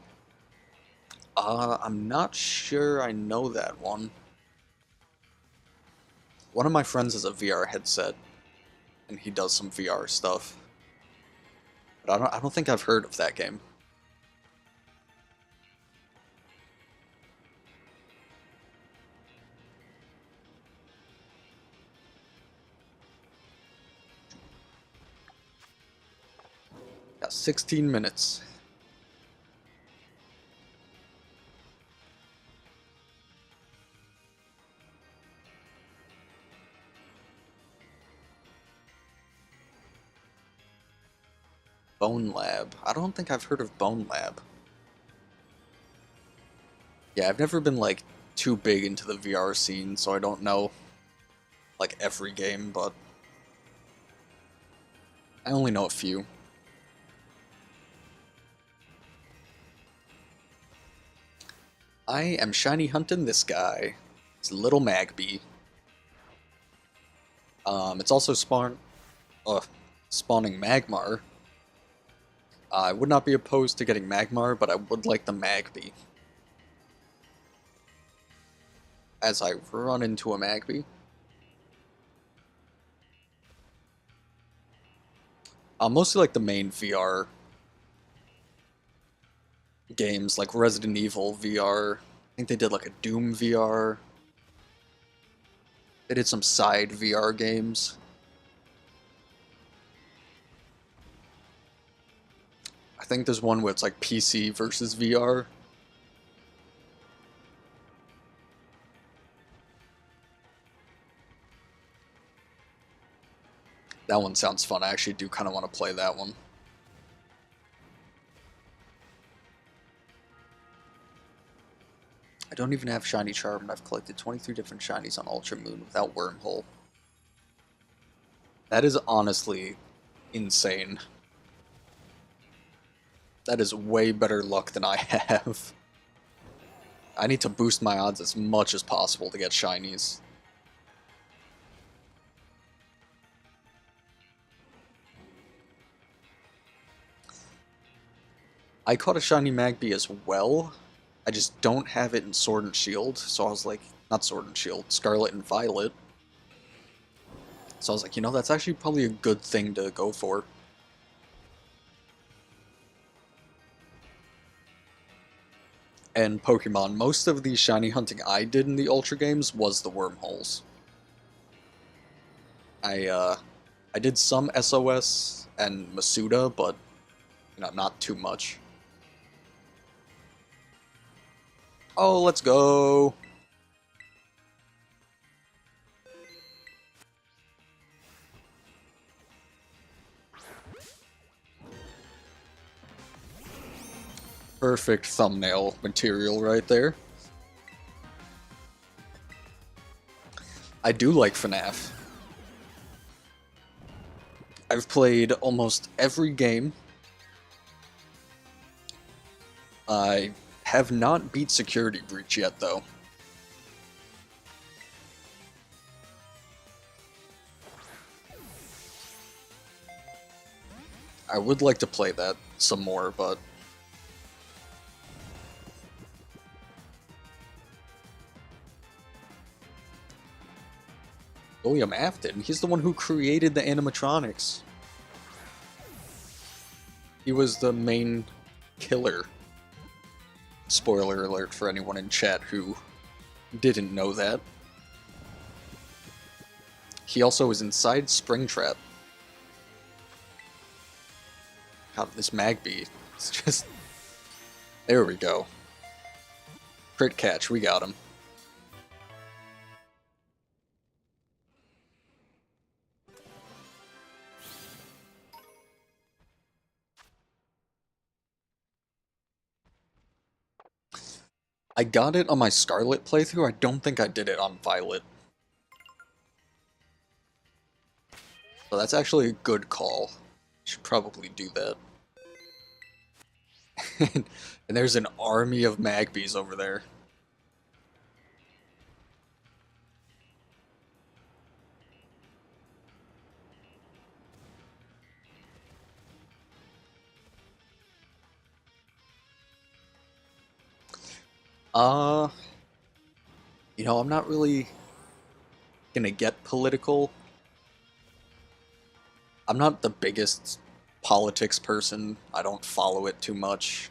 I'm not sure I know that one. One of my friends has a VR headset, and he does some VR stuff. But I don't think I've heard of that game. Got 16 minutes. Bone Lab. I don't think I've heard of Bone Lab. Yeah, I've never been like too big into the VR scene, so I don't know like every game, but I only know a few. I am shiny hunting this guy. It's a little Magby. It's also spawning Magmar. I would not be opposed to getting Magmar, but I would like the Magby. As I run into a Magby. Mostly like the main VR games, like Resident Evil VR. I think they did like a Doom VR. They did some side VR games. I think there's one where it's like PC versus VR. That one sounds fun. I actually do kind of want to play that one. I don't even have Shiny Charm, and I've collected 23 different shinies on Ultra Moon without Wormhole. That is honestly insane. That is way better luck than I have. I need to boost my odds as much as possible to get shinies. I caught a shiny Magby as well. I just don't have it in Sword and Shield, so I was like, not Sword and Shield, Scarlet and Violet. So I was like, you know, that's actually probably a good thing to go for. And Pokemon, most of the shiny hunting I did in the Ultra games was the wormholes. I did some SOS and Masuda, but you know, not too much. Oh, let's go! Perfect thumbnail material right there. I do like FNAF. I've played almost every game. I have not beat Security Breach yet, though. I would like to play that some more, but... William Afton, he's the one who created the animatronics. He was the main killer. Spoiler alert for anyone in chat who didn't know that. He also is inside Springtrap. God, this Magby. It's just... There we go. Crit catch, we got him. I got it on my Scarlet playthrough, I don't think I did it on Violet. So that's actually a good call. Should probably do that. And there's an army of Magpies over there. Uh, I'm not really gonna get political. I'm not the biggest politics person. I don't follow it too much.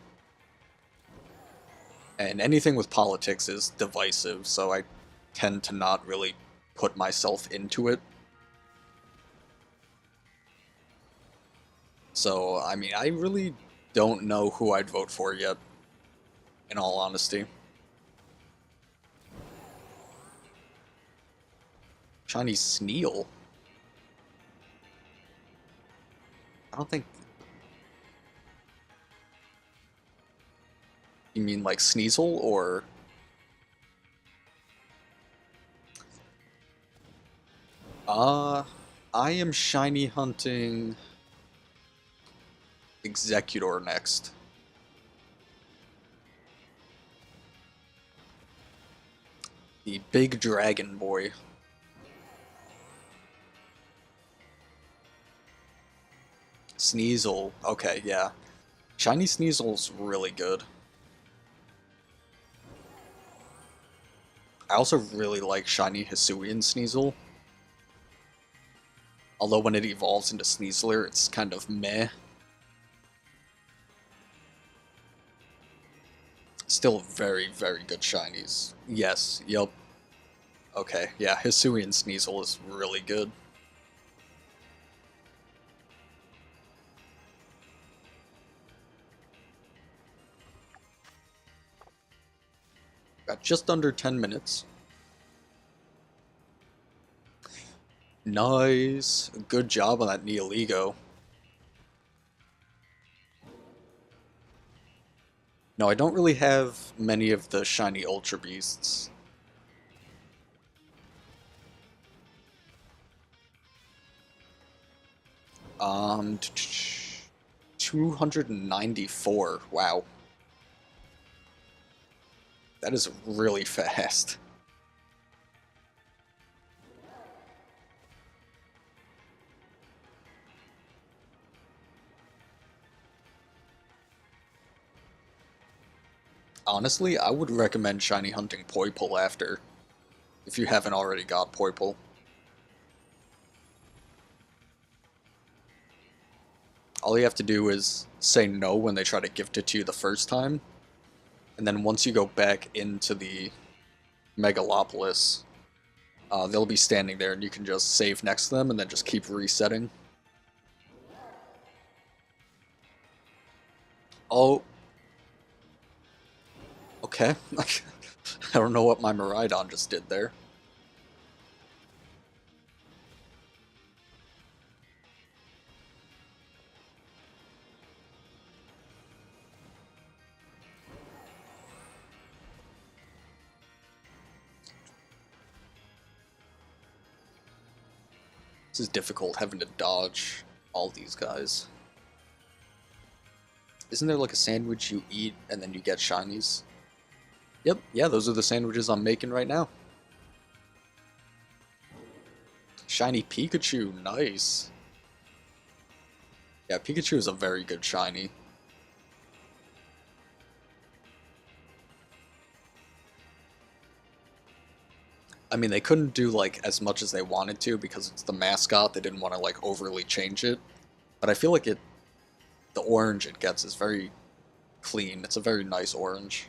And anything with politics is divisive, so I tend to not really put myself into it. So, I mean, I really don't know who I'd vote for yet, in all honesty. Chinese Sneal? I don't think... You mean like Sneasel, or... I am shiny hunting Executor next. The big dragon boy. Sneasel. Okay, yeah. Shiny Sneasel's really good. I also really like shiny Hisuian Sneasel. Although when it evolves into Sneasler, it's kind of meh. Still very, very good shinies. Yes, yep. Okay, yeah, Hisuian Sneasel is really good. Got just under 10 minutes. Nice. Good job on that Neoligo. No, I don't really have many of the shiny Ultra Beasts. Um, 294. Wow. That is really fast. Honestly, I would recommend shiny hunting Poipole after, if you haven't already got Poipole. All you have to do is say no when they try to gift it to you the first time, and then once you go back into the Megalopolis, they'll be standing there and you can just save next to them and then just keep resetting. Oh. Okay. I don't know what my Miraidon just did there. This is difficult having to dodge all these guys. Isn't there like a sandwich you eat and then you get shinies? Yep, yeah, those are the sandwiches I'm making right now. Shiny Pikachu, nice. Yeah, Pikachu is a very good shiny. I mean, they couldn't do like as much as they wanted to because it's the mascot. They didn't want to like overly change it. But I feel like the orange it gets is very clean. It's a very nice orange.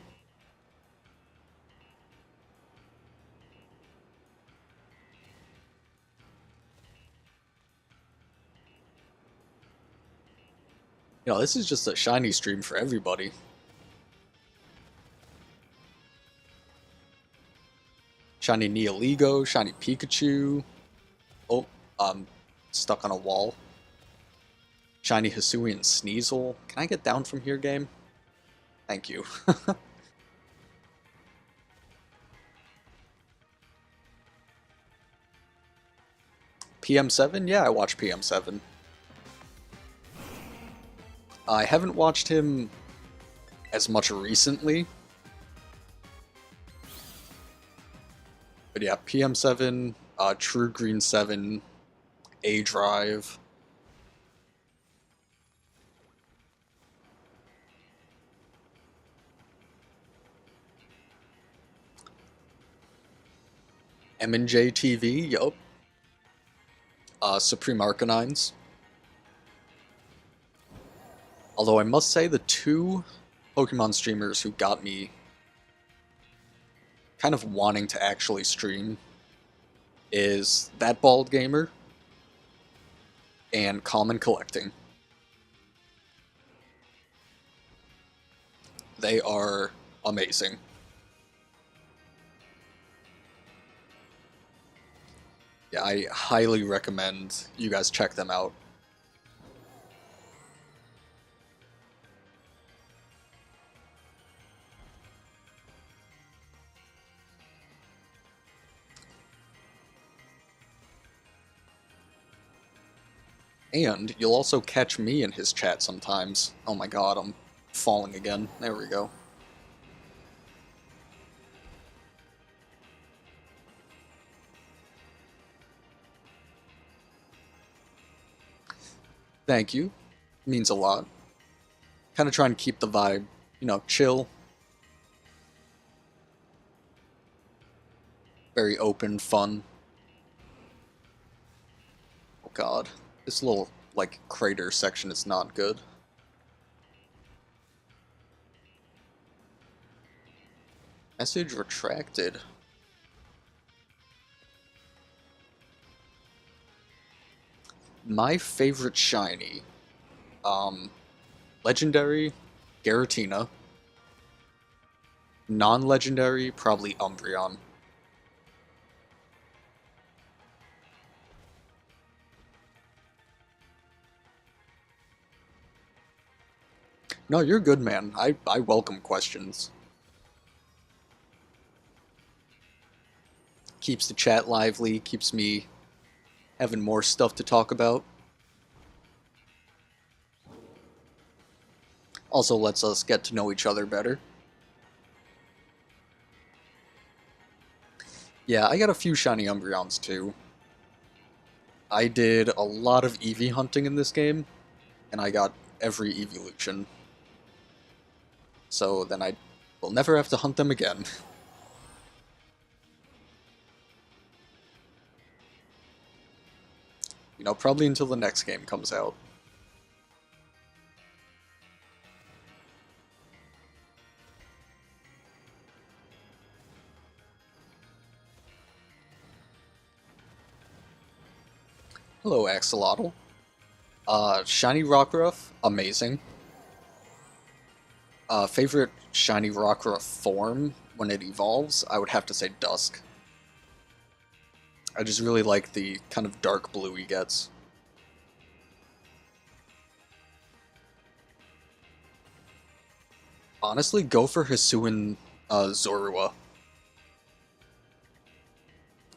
You know, this is just a shiny stream for everybody. Shiny Neoligo, shiny Pikachu. Oh, I'm stuck on a wall. Shiny Hisuian Sneasel. Can I get down from here, game? Thank you. PM7? Yeah, I watch PM7. I haven't watched him as much recently. But yeah, PM7, True Green 7, A Drive. M&J TV, yup. Supreme Arcanines. Although I must say the two Pokemon streamers who got me kind of wanting to actually stream is That Bald Gamer and Common Collecting. They are amazing. Yeah, I highly recommend you guys check them out. And you'll also catch me in his chat sometimes. Oh my god, I'm falling again. There we go. Thank you. Means a lot. Kind of trying to keep the vibe, you know, chill. Very open, fun. Oh god. This little, like, crater section is not good. Message retracted. My favorite shiny. Legendary, Garatina. Non-legendary, probably Umbreon. No, you're good, man. I welcome questions. Keeps the chat lively, keeps me having more stuff to talk about. Also lets us get to know each other better. Yeah, I got a few shiny Umbreons too. I did a lot of Eevee hunting in this game, and I got every evolution. So then I will never have to hunt them again. You know, probably until the next game comes out. Hello, Axolotl. Shiny Rockruff, amazing. Favorite shiny Rockruff form when it evolves, I would have to say Dusk. I just really like the kind of dark blue he gets. Honestly, go for Hisuian Zorua.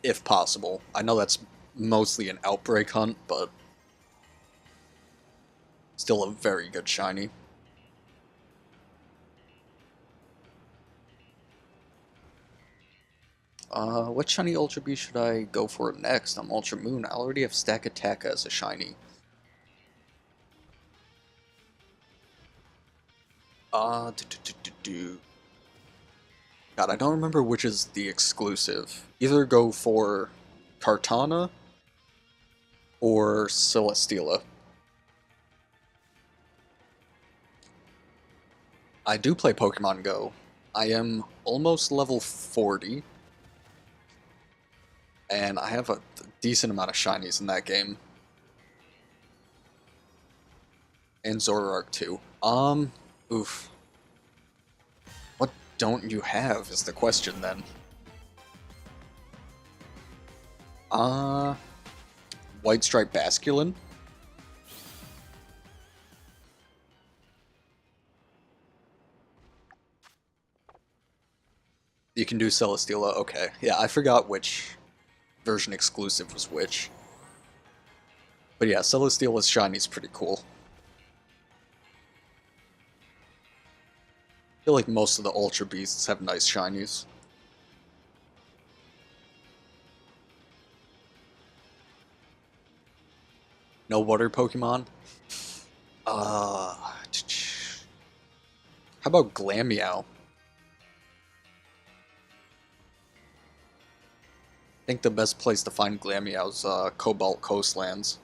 If possible. I know that's mostly an outbreak hunt, but still a very good shiny. What shiny Ultra Beast should I go for next? I'm Ultra Moon. I already have Stack Attack as a shiny. Uh, do, do, do, do. God, I don't remember which is the exclusive. Either go for Kartana or Celesteela. I do play Pokemon Go. I am almost level 40. And I have a decent amount of shinies in that game. And Zoroark too. Oof. What don't you have is the question then. Uh, White Stripe Basculin? You can do Celesteela, okay. Yeah, I forgot which version exclusive was which. But yeah, Celesteela's Shiny's pretty cool. I feel like most of the Ultra Beasts have nice Shinies. No water Pokemon? How about Glameow? I think the best place to find Glameow's Cobalt Coastlands.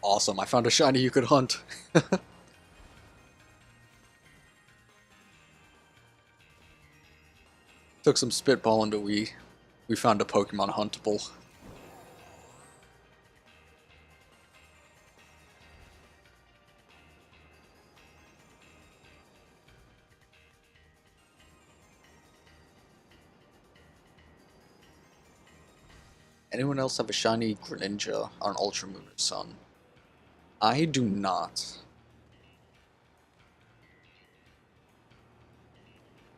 Awesome, I found a shiny you could hunt. Took some spitball until we found a Pokemon huntable. Anyone else have a shiny Greninja on Ultra Moon or Sun? I do not.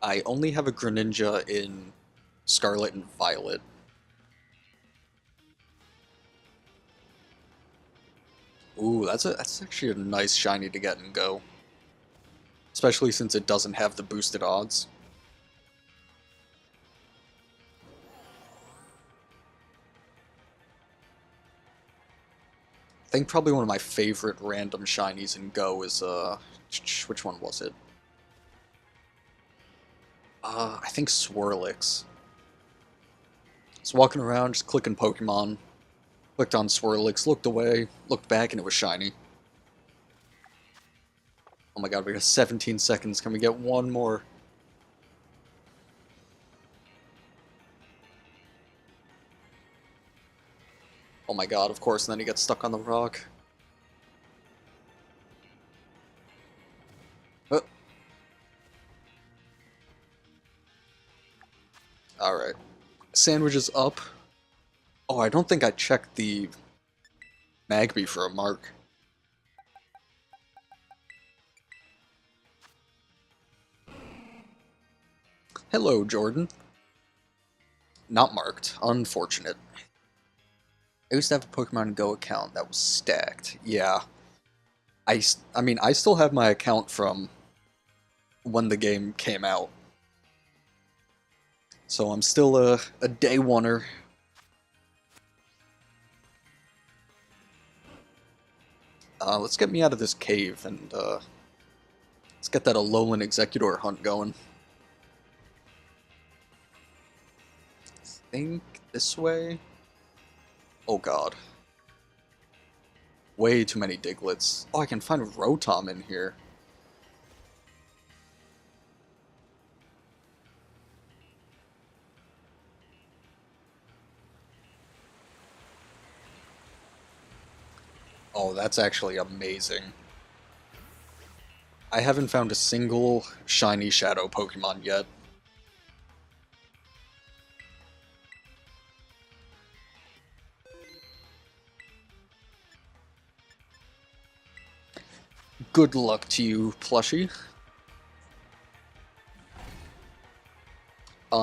I only have a Greninja in Scarlet and Violet. Ooh, that's actually a nice shiny to get and go. Especially since it doesn't have the boosted odds. I think probably one of my favorite random shinies in Go is, which one was it? I think Swirlix. I was walking around, just clicking Pokemon. Clicked on Swirlix, looked away, looked back, and it was shiny. Oh my god, we got 17 seconds. Can we get one more? Oh my god, of course, and then he gets stuck on the rock. Alright. Sandwich is up. Oh, I don't think I checked the Magby for a mark. Hello, Jordan. Not marked. Unfortunate. I used to have a Pokemon Go account that was stacked. Yeah. I mean, I still have my account from when the game came out. So I'm still a day oneer. Let's get me out of this cave and let's get that Alolan Executor hunt going. I think this way? Oh god. Way too many Diglets. Oh, I can find Rotom in here. Oh, that's actually amazing. I haven't found a single shiny Shadow Pokemon yet. Good luck to you, plushie.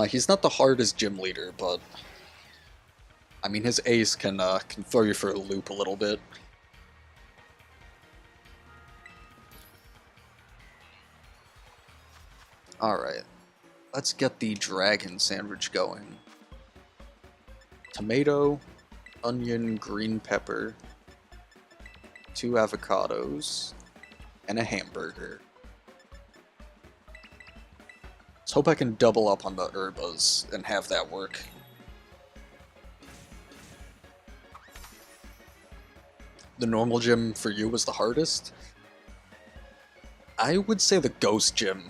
He's not the hardest gym leader, but I mean his ace can throw you for a loop a little bit. Alright, let's get the dragon sandwich going. Tomato, onion, green pepper, 2 avocados, and a hamburger. Let's hope I can double up on the herbas and have that work. The normal gym for you was the hardest? I would say the ghost gym.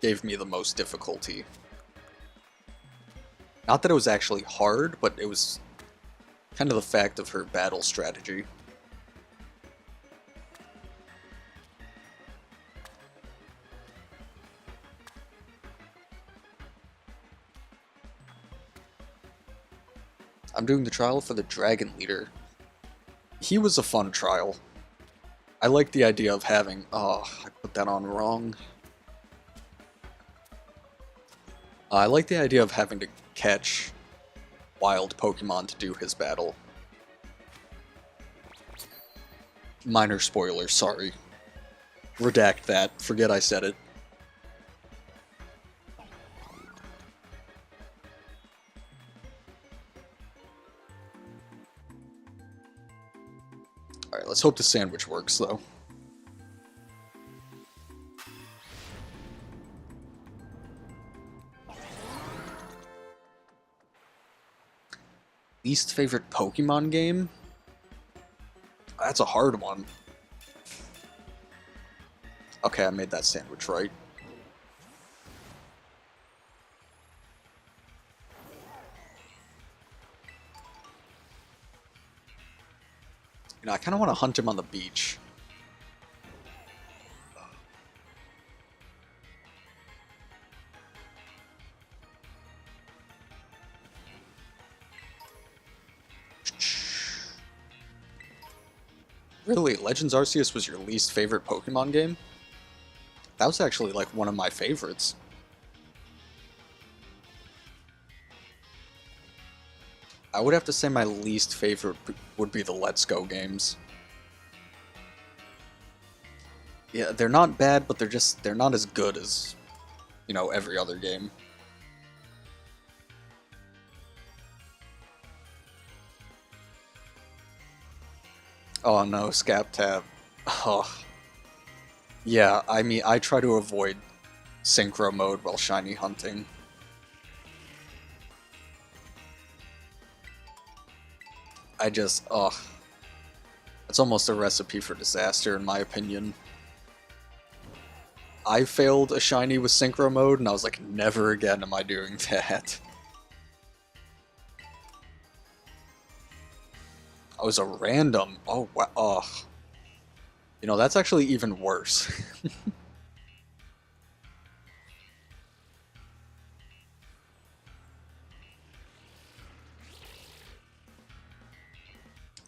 gave me the most difficulty. Not that it was actually hard, but it was kind of the fact of her battle strategy. I'm doing the trial for the Dragon Leader. He was a fun trial. I like the idea of having... Oh, I put that on wrong. I like the idea of having to catch wild Pokemon to do his battle. Minor spoiler, sorry. Redact that. Forget I said it. Alright, let's hope the sandwich works, though. Least favorite Pokemon game? That's a hard one. Okay, I made that sandwich right. You know, I kind of want to hunt him on the beach. Really, Legends Arceus was your least favorite Pokemon game? That was actually like one of my favorites. I would have to say my least favorite would be the Let's Go games. Yeah, they're not bad, but they're not as good as, you know, every other game. Oh no, Scap Tab. Oh. Yeah, I mean, I try to avoid synchro mode while shiny hunting. I just, ugh. It's almost a recipe for disaster, in my opinion. I failed a shiny with synchro mode, and I was like, never again am I doing that. I was a random. Oh, wow. Ugh. You know, that's actually even worse.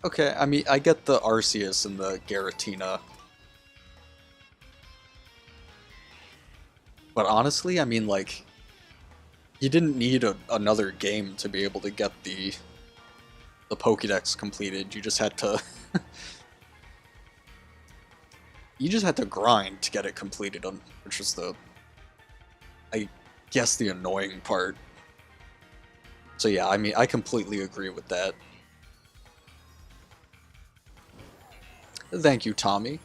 Okay, I mean, I get the Arceus and the Giratina. But honestly, I mean, like, you didn't need another game to be able to get the Pokédex completed. You just had to... you just had to grind to get it completed, which was the... I guess the annoying part. So yeah, I mean, I completely agree with that. Thank you, Tommy.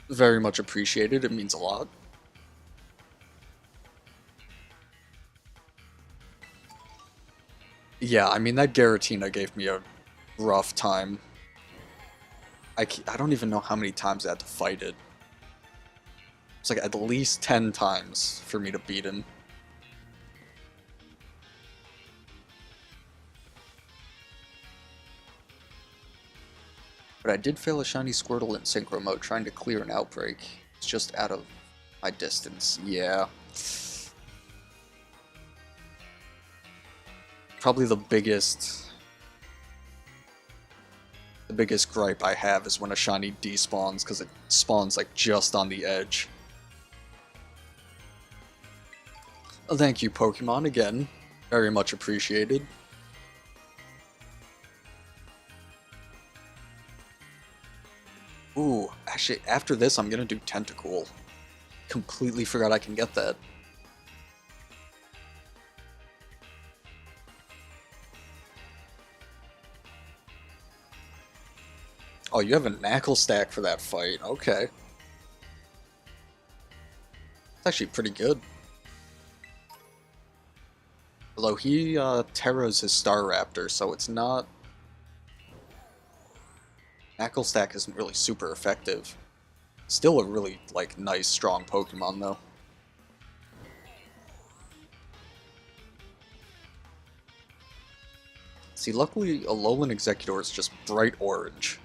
Very much appreciated. It means a lot. Yeah, I mean, that Giratina gave me a rough time. I don't even know how many times I had to fight it. It's like at least 10 times for me to beat him. But I did fail a shiny Squirtle in Synchro mode trying to clear an outbreak. It's just out of my distance. Yeah. Probably the biggest gripe I have is when a shiny despawns, because it spawns like just on the edge. Thank you, Pokemon, again. Very much appreciated. Ooh, actually, after this, I'm gonna do Tentacool. Completely forgot I can get that. Oh, you have a Knackle stack for that fight. Okay. It's actually pretty good. Although he Terras his Staraptor, so it's not... Knackle stack isn't really super effective. Still a really, like, nice, strong Pokemon, though. See, luckily, Alolan Executor is just bright orange.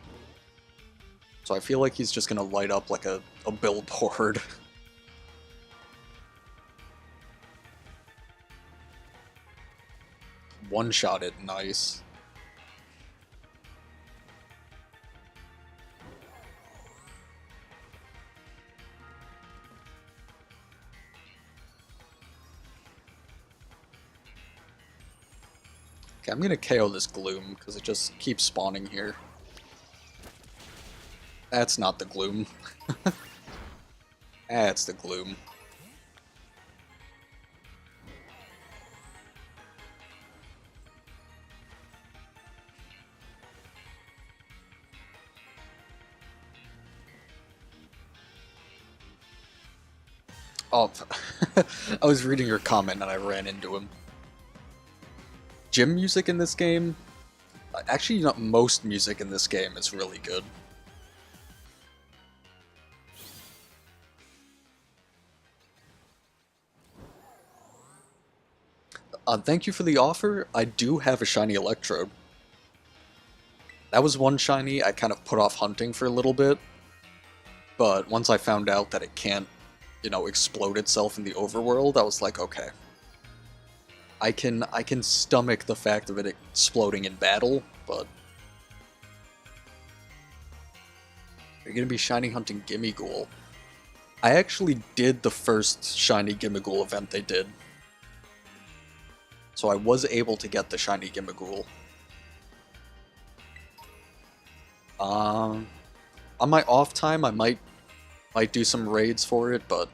So I feel like he's just gonna light up like a billboard. One-shot it, nice. Okay, I'm gonna KO this Gloom, because it just keeps spawning here. That's not the Gloom. That's the Gloom. Oh, I was reading your comment and I ran into him. Gym music in this game? Actually, not most music in this game is really good. Thank you for the offer. I do have a shiny Electrode. That was one shiny I kind of put off hunting for a little bit, but once I found out that it can't, you know, explode itself in the overworld, I was like, okay. I can stomach the fact of it exploding in battle, but you're gonna be shiny hunting Gimmighoul. I actually did the first shiny Gimmighoul event they did. So I was able to get the shiny Gimmighoul. On my off time, I might do some raids for it, but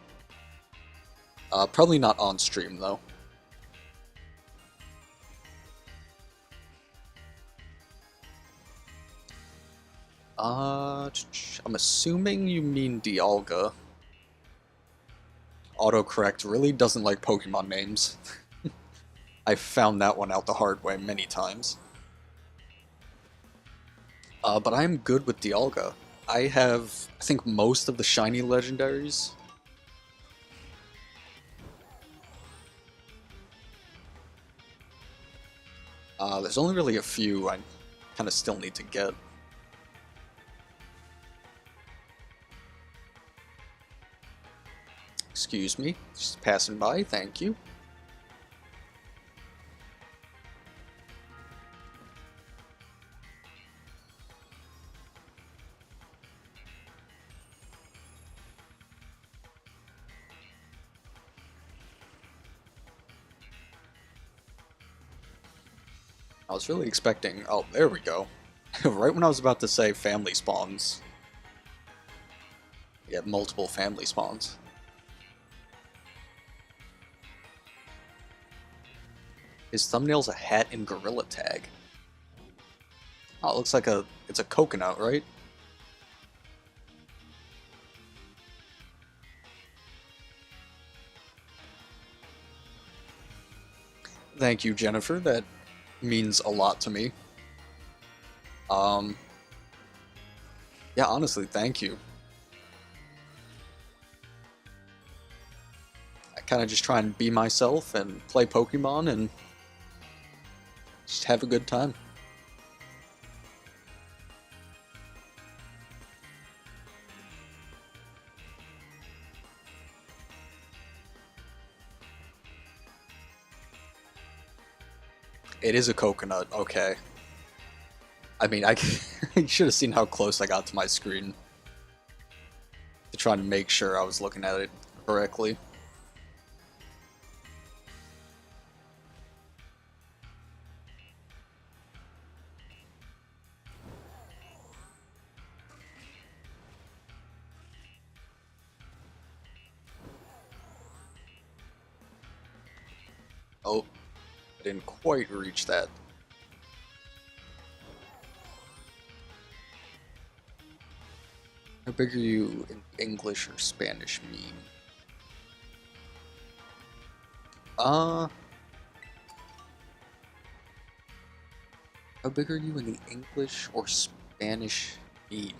probably not on stream though. I'm assuming you mean Dialga. Autocorrect really doesn't like Pokemon names. I found that one out the hard way many times. But I'm good with Dialga. I have, I think, most of the shiny legendaries. There's only really a few I kind of still need to get. Excuse me, just passing by, thank you. I was really expecting, oh, there we go. Right when I was about to say family spawns. You get multiple family spawns. His thumbnail's a hat and gorilla tag. Oh, it looks like it's a coconut, right? Thank you, Jennifer. That means a lot to me. Yeah, honestly, thank you. I kind of just try and be myself and play Pokemon and just have a good time. It is a coconut, okay. I mean, I should have seen how close I got to my screen to try and make sure I was looking at it correctly. Oh, I didn't quite reach that. How big are you in English or Spanish meme? How big are you in the English or Spanish meme?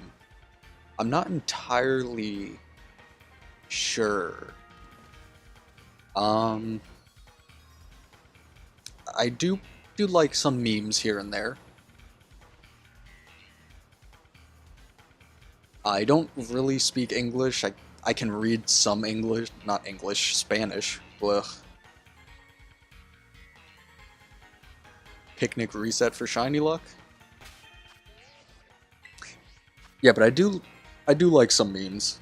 I'm not entirely sure. I do do like some memes here and there. I don't really speak English. I can read some English, not English, Spanish. Ugh. Picnic reset for shiny luck. Yeah, but I do like some memes.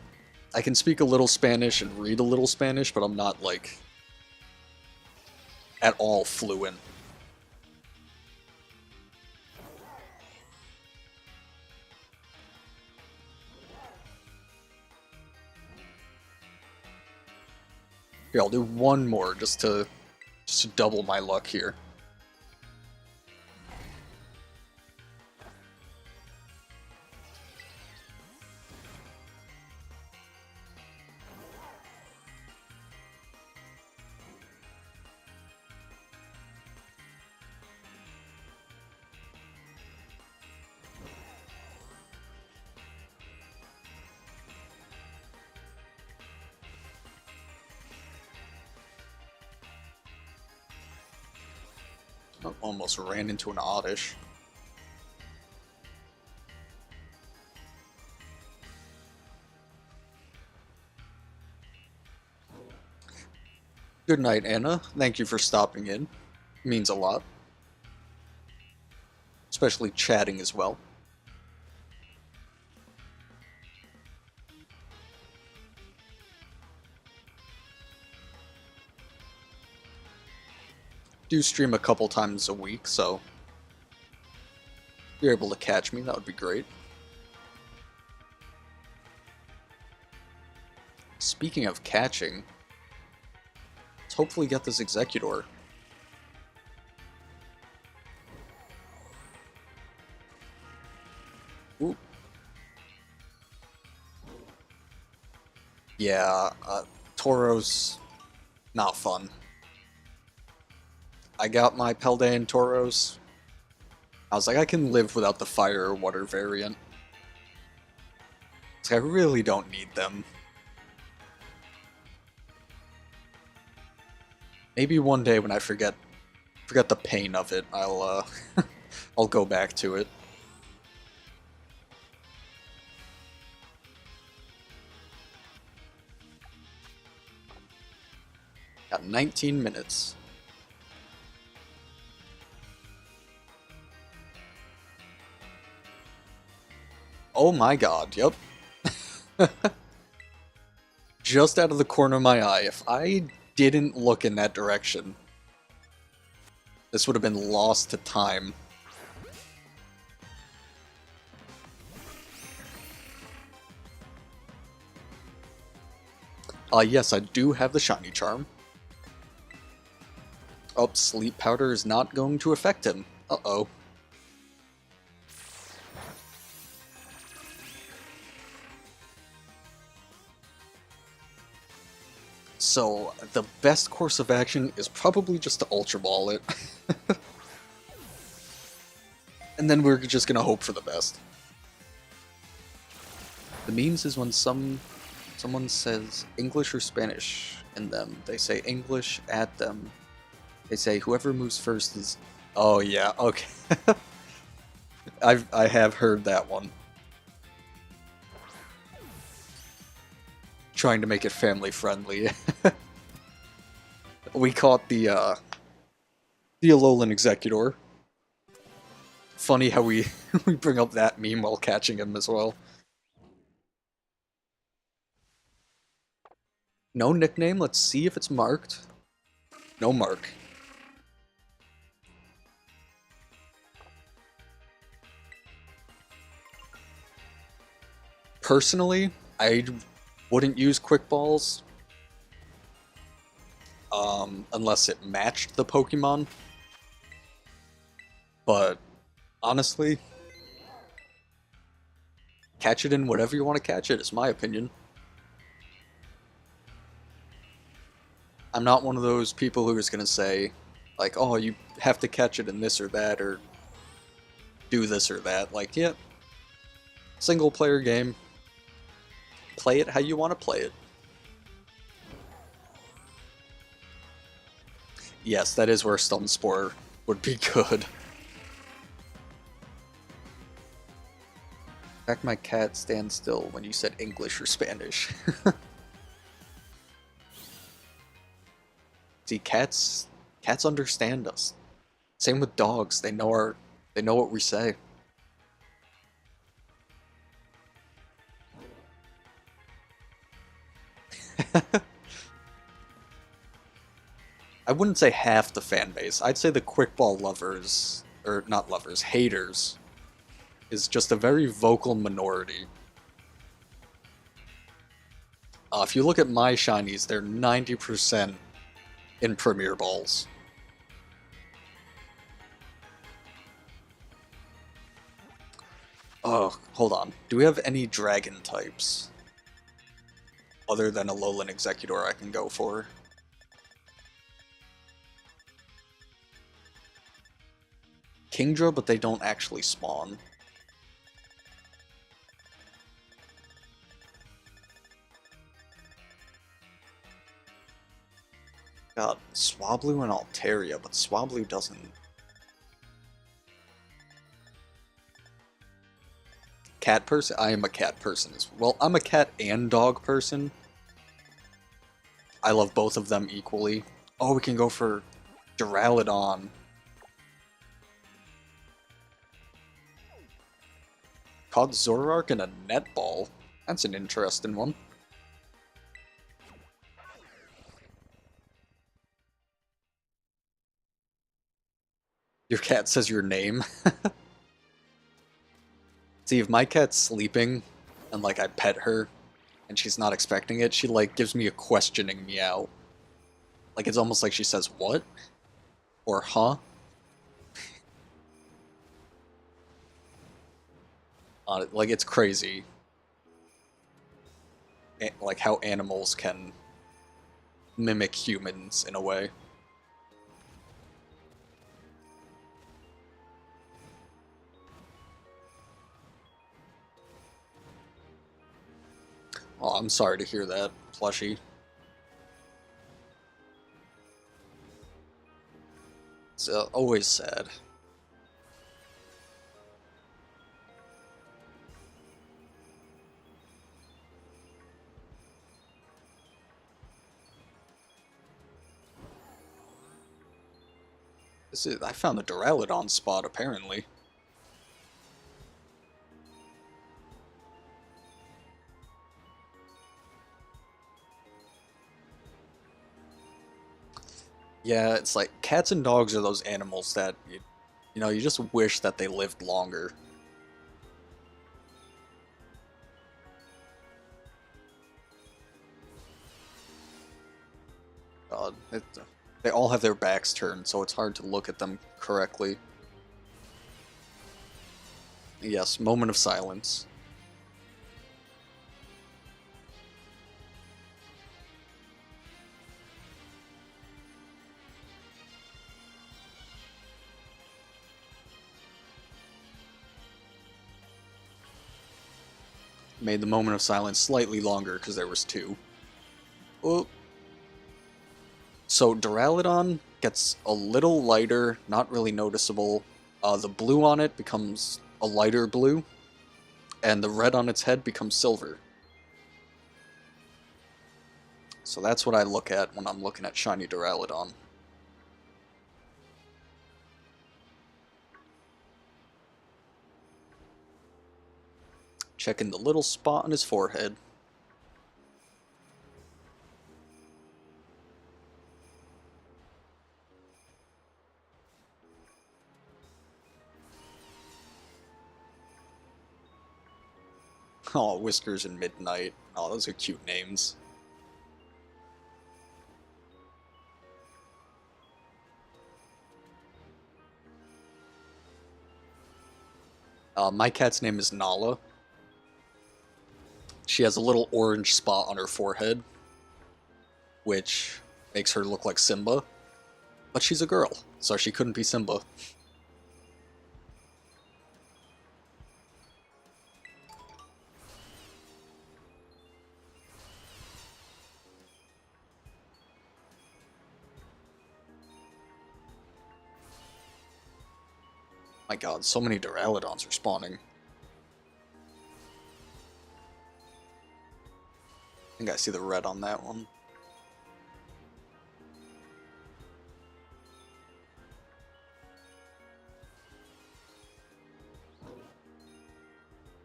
I can speak a little Spanish and read a little Spanish, but I'm not like at all fluent. Here, I'll do one more just to double my luck here. Oh, almost ran into an oddish. Good night, Anna. Thank you for stopping in. Means a lot. Especially chatting as well. Do stream a couple times a week, so if you're able to catch me, that would be great. Speaking of catching, let's hopefully get this Executor. Ooh. Yeah, Tauros, not fun. I got my Paldean Tauros. I was like, I can live without the fire or water variant. So I really don't need them. Maybe one day when I forget the pain of it, I'll I'll go back to it. Got 19 minutes. Oh my god, yep. Just out of the corner of my eye, if I didn't look in that direction, this would have been lost to time. Yes, I do have the shiny charm. Oh, sleep powder is not going to affect him. Uh-oh. So, the best course of action is probably just to Ultra Ball it. And then we're just gonna hope for the best. The memes is when someone says English or Spanish in them. They say English at them. They say whoever moves first is... Oh yeah, okay. I have heard that one. Trying to make it family friendly. We caught the Alolan Executor. Funny how we we bring up that meme while catching him as well. No nickname, let's see if it's marked. No mark. Personally, I wouldn't use Quick Balls unless it matched the Pokemon. But honestly, catch it in whatever you want to catch it, is my opinion. I'm not one of those people who is going to say, like, oh, you have to catch it in this or that, or do this or that. Like, yeah, single player game. Play it how you want to play it. Yes, that is where Stone Spore would be good. In fact, my cat stands still when you said English or Spanish. See, cats understand us. Same with dogs. They know what we say. I wouldn't say half the fan base. I'd say the quickball lovers, or not lovers, haters, is just a very vocal minority. If you look at my shinies, they're 90% in Premier Balls. Oh, hold on. Do we have any dragon types? Other than a Alolan Executor I can go for? Kingdra, but they don't actually spawn. God, Swablu and Altaria, but Swablu doesn't... Cat person? I am a cat person as well. I'm a cat and dog person. I love both of them equally. Oh, we can go for Duraludon. Caught Zoroark in a netball. That's an interesting one. Your cat says your name. See, if my cat's sleeping and like I pet her and she's not expecting it, she like gives me a questioning meow. Like it's almost like she says, "What?" Or "Huh?" Like it's crazy. Like how animals can mimic humans in a way. Oh, I'm sorry to hear that, Plushie. It's always sad. I found a Duraludon spot, apparently. Yeah, it's like cats and dogs are those animals that you know, you just wish that they lived longer. God, they all have their backs turned, so it's hard to look at them correctly. Yes, moment of silence. Made the moment of silence slightly longer because there was two. Oh. So Duraludon gets a little lighter, not really noticeable. The blue on it becomes a lighter blue, and the red on its head becomes silver. So that's what I look at when I'm looking at shiny Duraludon. Checking the little spot on his forehead. Oh, Whiskers and Midnight. Oh, those are cute names. My cat's name is Nala. She has a little orange spot on her forehead, which makes her look like Simba. But she's a girl, so she couldn't be Simba. My god, so many Duraludons are spawning. I think I see the red on that one.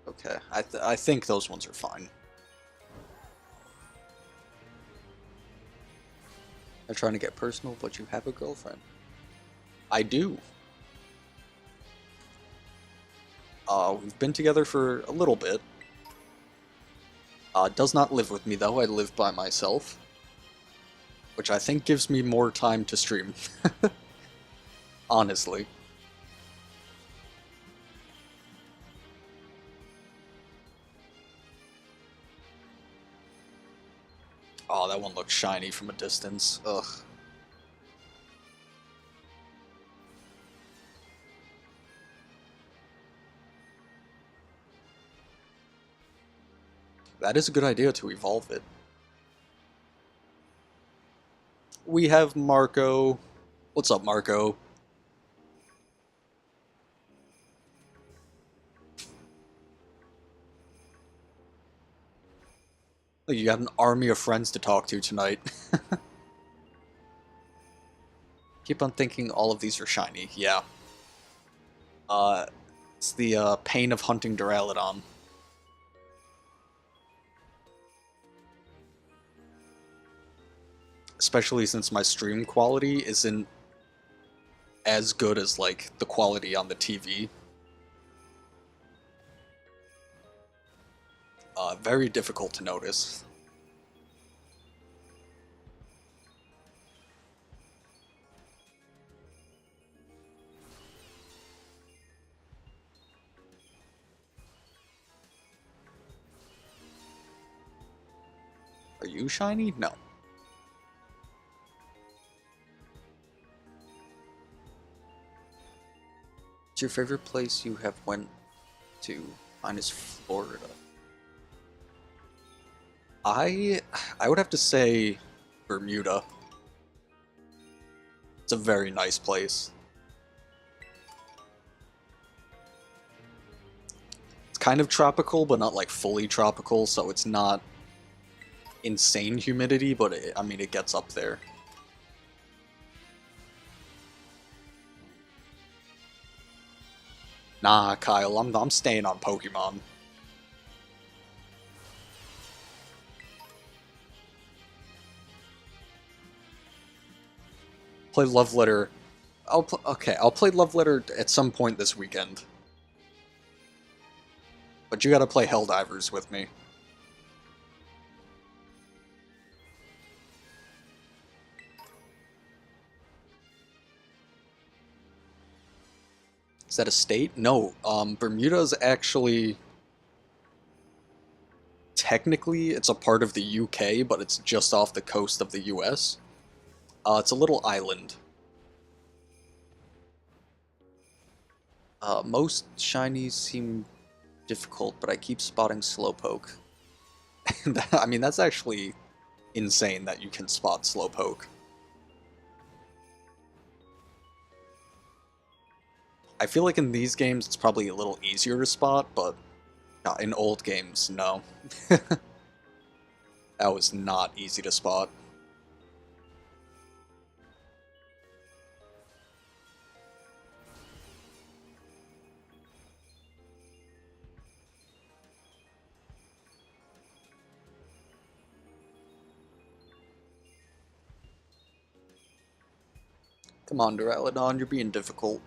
Okay, I think those ones are fine. I'm trying to get personal, but you have a girlfriend. I do. We've been together for a little bit. Does not live with me though, I live by myself. Which I think gives me more time to stream. Honestly. Oh, that one looks shiny from a distance. Ugh. That is a good idea to evolve it. We have Marco. What's up, Marco? Look, you got an army of friends to talk to tonight. Keep on thinking all of these are shiny. Yeah. It's the pain of hunting Duraludon. Especially since my stream quality isn't as good as, like, the quality on the TV. Very difficult to notice. Are you shiny? No. What's your favorite place you have went to? Mine is Florida. I would have to say Bermuda. It's a very nice place. It's kind of tropical, but not like fully tropical, so it's not insane humidity, but I mean, it gets up there. Nah, Kyle, I'm staying on Pokemon. Play Love Letter. I'll play Love Letter at some point this weekend. But you gotta play Helldivers with me. Is that a state? No, Bermuda's actually... Technically, it's a part of the UK, but it's just off the coast of the US. It's a little island. Most shinies seem difficult, but I keep spotting Slowpoke. I mean, that's actually insane that you can spot Slowpoke. I feel like in these games it's probably a little easier to spot, but in old games, no. That was not easy to spot. Come on, Duraludon, you're being difficult.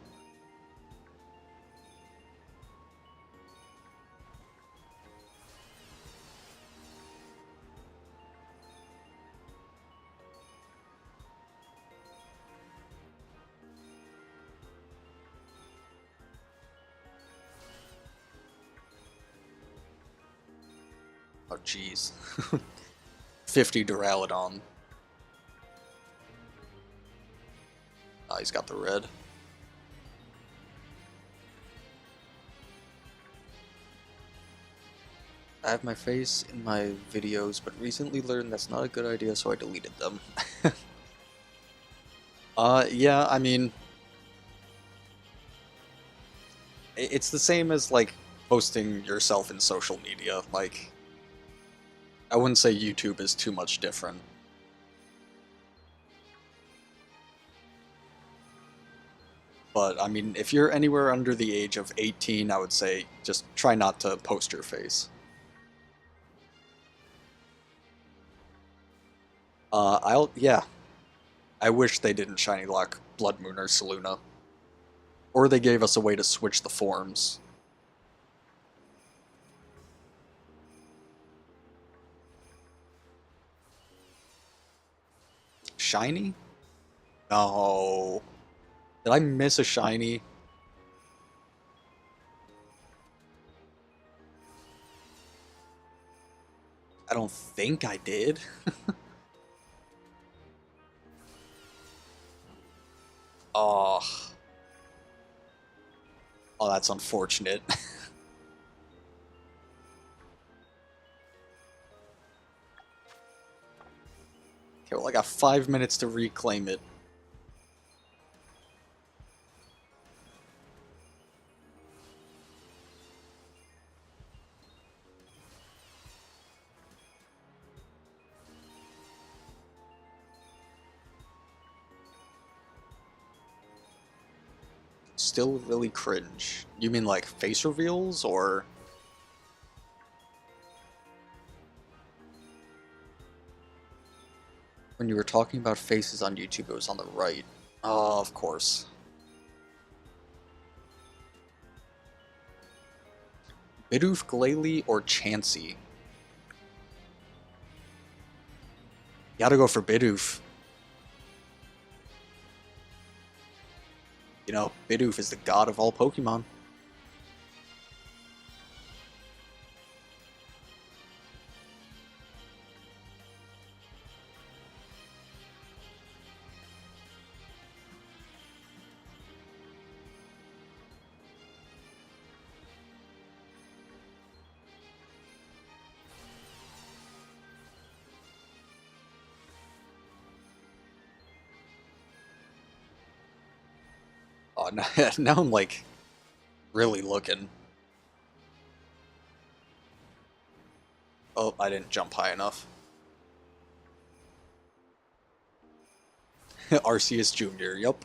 Oh, jeez. 50 Duraludon. Oh, he's got the red. I have my face in my videos, but recently learned that's not a good idea, so I deleted them. Yeah, I mean... It's the same as, like, posting yourself in social media. Like, I wouldn't say YouTube is too much different. But, I mean, if you're anywhere under the age of 18, I would say just try not to post your face. Yeah. I wish they didn't shiny lock Blood Moon or Saluna. Or they gave us a way to switch the forms. Shiny? No. Did I miss a shiny? I don't think I did. Oh. Oh, that's unfortunate. Okay, well, I got 5 minutes to reclaim it. Still really cringe. You mean like face reveals, or... When you were talking about faces on YouTube, it was on the right. Oh, of course. Bidoof, Glalie, or Chansey? Gotta go for Bidoof. You know, Bidoof is the god of all Pokemon. Oh, now I'm like really looking. Oh, I didn't jump high enough. Arceus Jr., yup.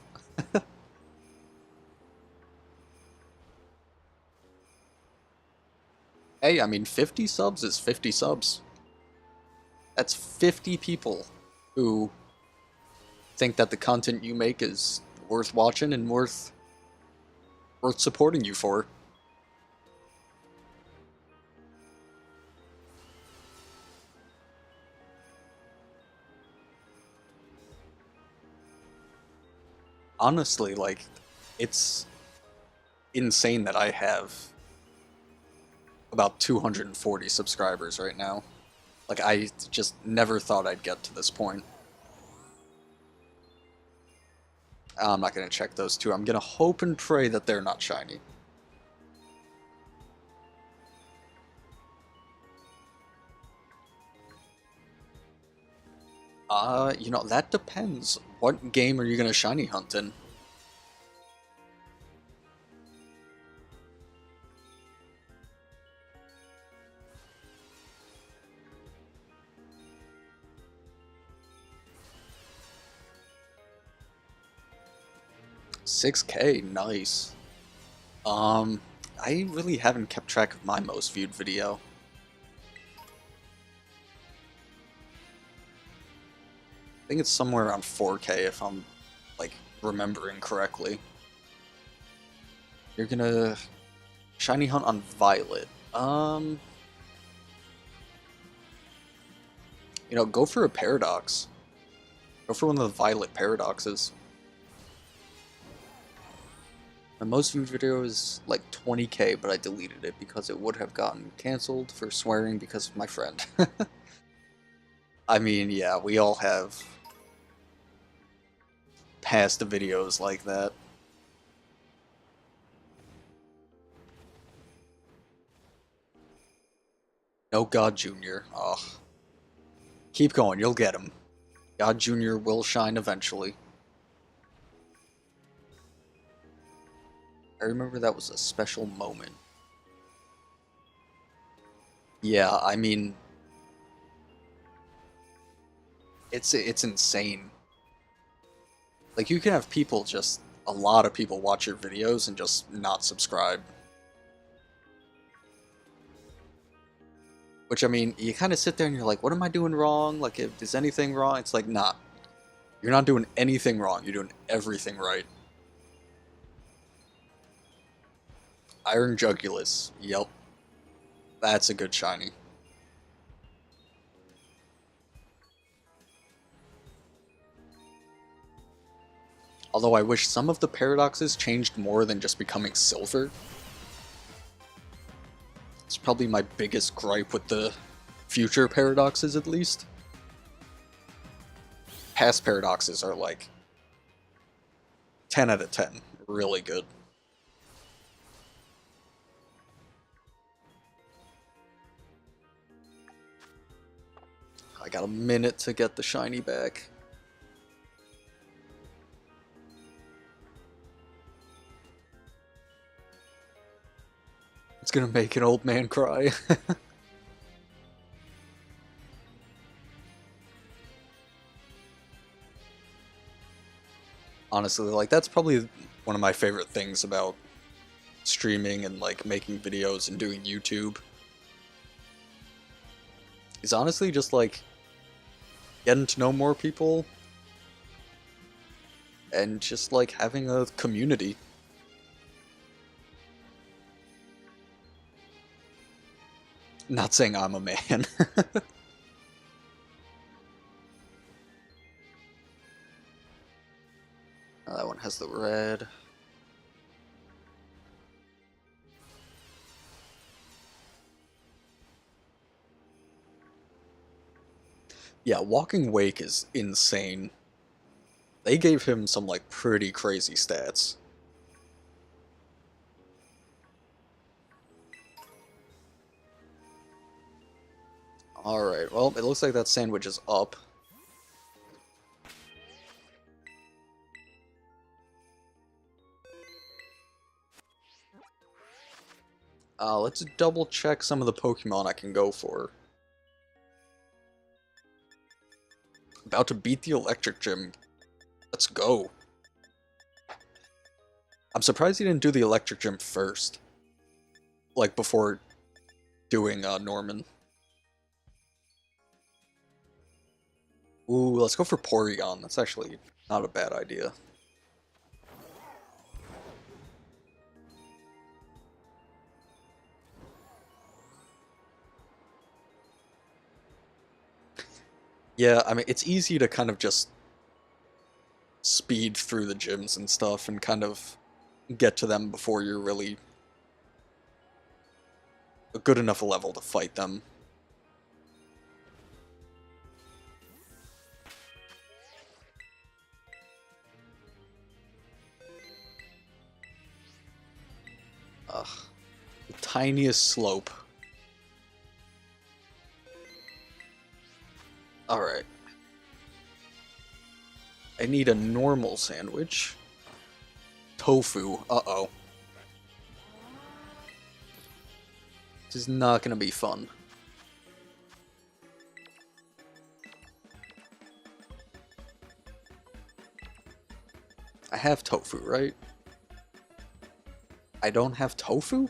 Hey, I mean, 50 subs is 50 subs. That's 50 people who think that the content you make is worth watching and worth supporting you for. Honestly, like, it's insane that I have about 240 subscribers right now. Like, I just never thought I'd get to this point. I'm not gonna check those two. I'm gonna hope and pray that they're not shiny. You know, that depends. What game are you gonna shiny hunt in? $6K, nice. I really haven't kept track of my most viewed video. I think it's somewhere around 4K if I'm, like, remembering correctly. You're gonna shiny hunt on Violet. You know, go for a Paradox. Go for one of the Violet Paradoxes. My most viewed video is like 20K, but I deleted it because it would have gotten cancelled for swearing because of my friend. I mean, yeah, we all have past videos like that. No God Jr. Ugh. Keep going, you'll get him. God Jr. will shine eventually. I remember that was a special moment. Yeah, I mean, it's insane. Like, you can have people just, a lot of people watch your videos and just not subscribe. Which, I mean, you kind of sit there and you're like, what am I doing wrong? Like, if there's anything wrong, it's like, nah. You're not doing anything wrong. You're doing everything right. Iron Jugulus. Yep. That's a good shiny. Although I wish some of the paradoxes changed more than just becoming silver. It's probably my biggest gripe with the future paradoxes, at least. Past paradoxes are like 10 out of 10. Really good. I got a minute to get the shiny back. It's gonna make an old man cry. Honestly, like, that's probably one of my favorite things about streaming and, like, making videos and doing YouTube. Is honestly just, like, getting to know more people and just, like, having a community. Not saying I'm a man. That one has the red. Yeah, Walking Wake is insane. They gave him some, like, pretty crazy stats. Alright, well, it looks like that sandwich is up. Let's double check some of the Pokemon I can go for. About to beat the Electric Gym. Let's go. I'm surprised he didn't do the Electric Gym first. Like, before doing Norman. Ooh, let's go for Porygon. That's actually not a bad idea. Yeah, I mean, it's easy to kind of just speed through the gyms and stuff and kind of get to them before you're really a good enough level to fight them. Ugh. The tiniest slope. Alright. I need a normal sandwich. Tofu. Uh-oh. This is not gonna be fun. I have tofu, right? I don't have tofu?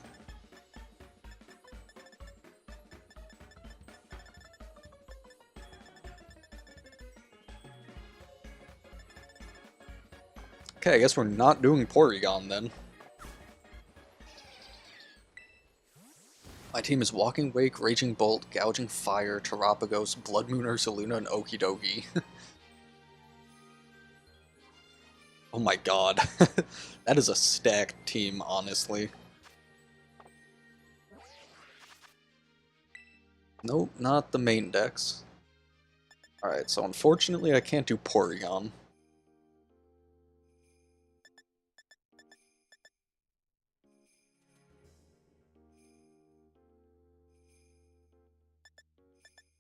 Okay, I guess we're not doing Porygon then. My team is Walking Wake, Raging Bolt, Gouging Fire, Terapagos, Blood Moon, Ursaluna, and Okidogi. Oh my god. That is a stacked team, honestly. Nope, not the main decks. Alright, so unfortunately I can't do Porygon.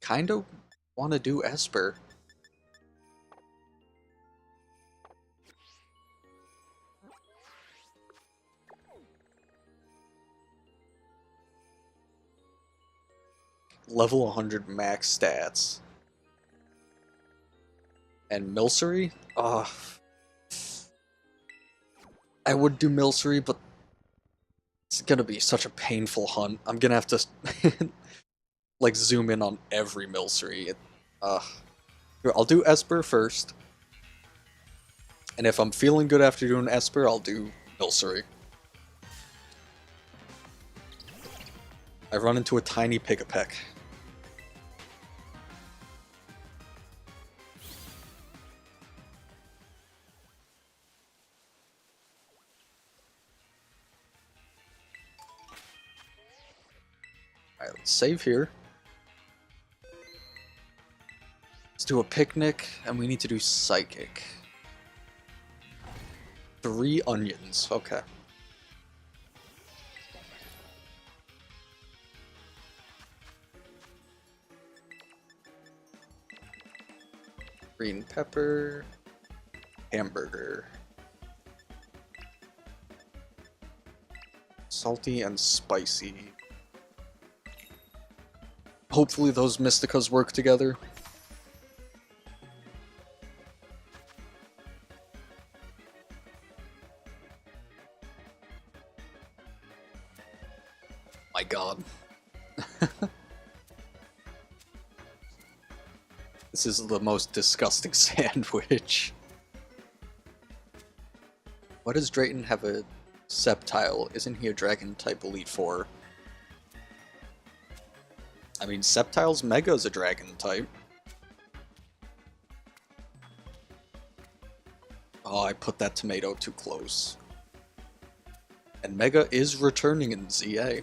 Kinda want to do Esper. level 100 max stats. And Milcery? I would do Milcery, but it's gonna be such a painful hunt. I'm gonna have to like zoom in on every Milcery. Here, I'll do Esper first. And if I'm feeling good after doing Esper, I'll do Milcery. I run into a tiny Pigapeck. Alright, let's save here. Let's do a picnic, and we need to do Psychic. 3 onions, okay. Green pepper, hamburger. Salty and spicy. Hopefully those Mysticas work together. My god. This is the most disgusting sandwich. Why does Drayton have a Sceptile? Isn't he a Dragon type Elite Four? I mean, Sceptile's Mega is a Dragon type. Oh, I put that tomato too close. And Mega is returning in ZA.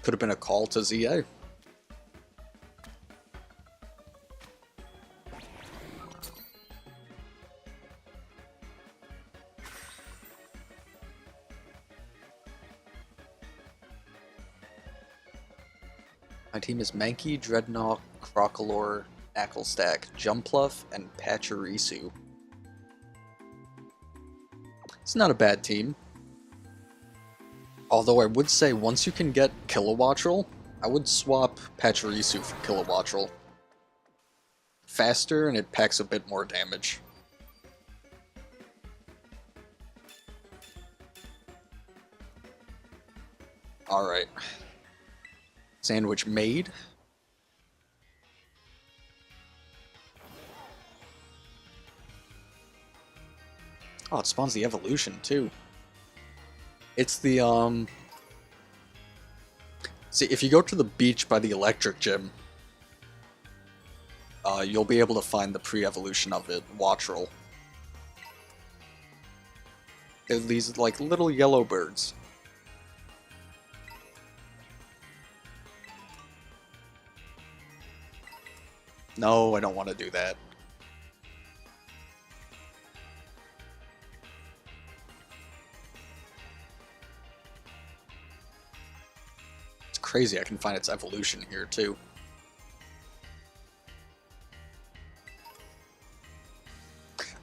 Could have been a call to ZA. My team is Mankey, Dreadnought, Crocolore, Acklestack, Jumpluff, and Pachirisu. It's not a bad team. Although I would say once you can get Kilowattrel, I would swap Pachirisu for Kilowattrel. Faster and it packs a bit more damage. Alright. Sandwich made. Oh, it spawns the evolution too. It's the see, if you go to the beach by the electric gym, you'll be able to find the pre-evolution of it, Wattrel. They're these like little yellow birds. No, I don't want to do that. It's crazy I can find its evolution here too.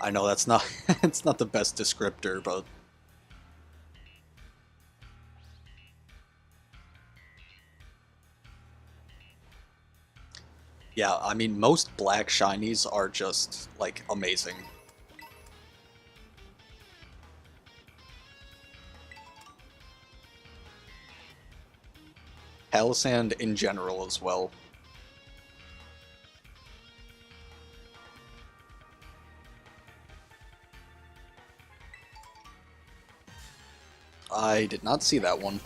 I know that's not it's not the best descriptor, but yeah, I mean most black shinies are just like amazing. Palisand in general as well. I did not see that one.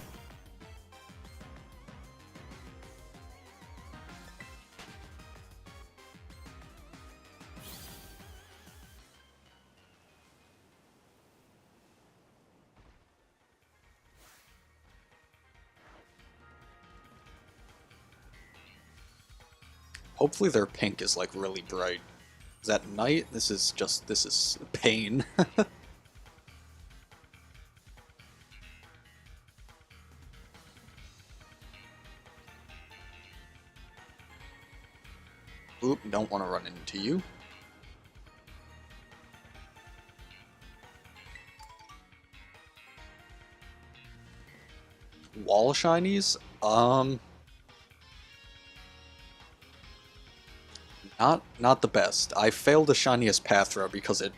Hopefully their pink is like really bright. Is that night? This is pain. Oop, don't want to run into you. Wall shinies? Not the best. I failed the shiniest Pathra because it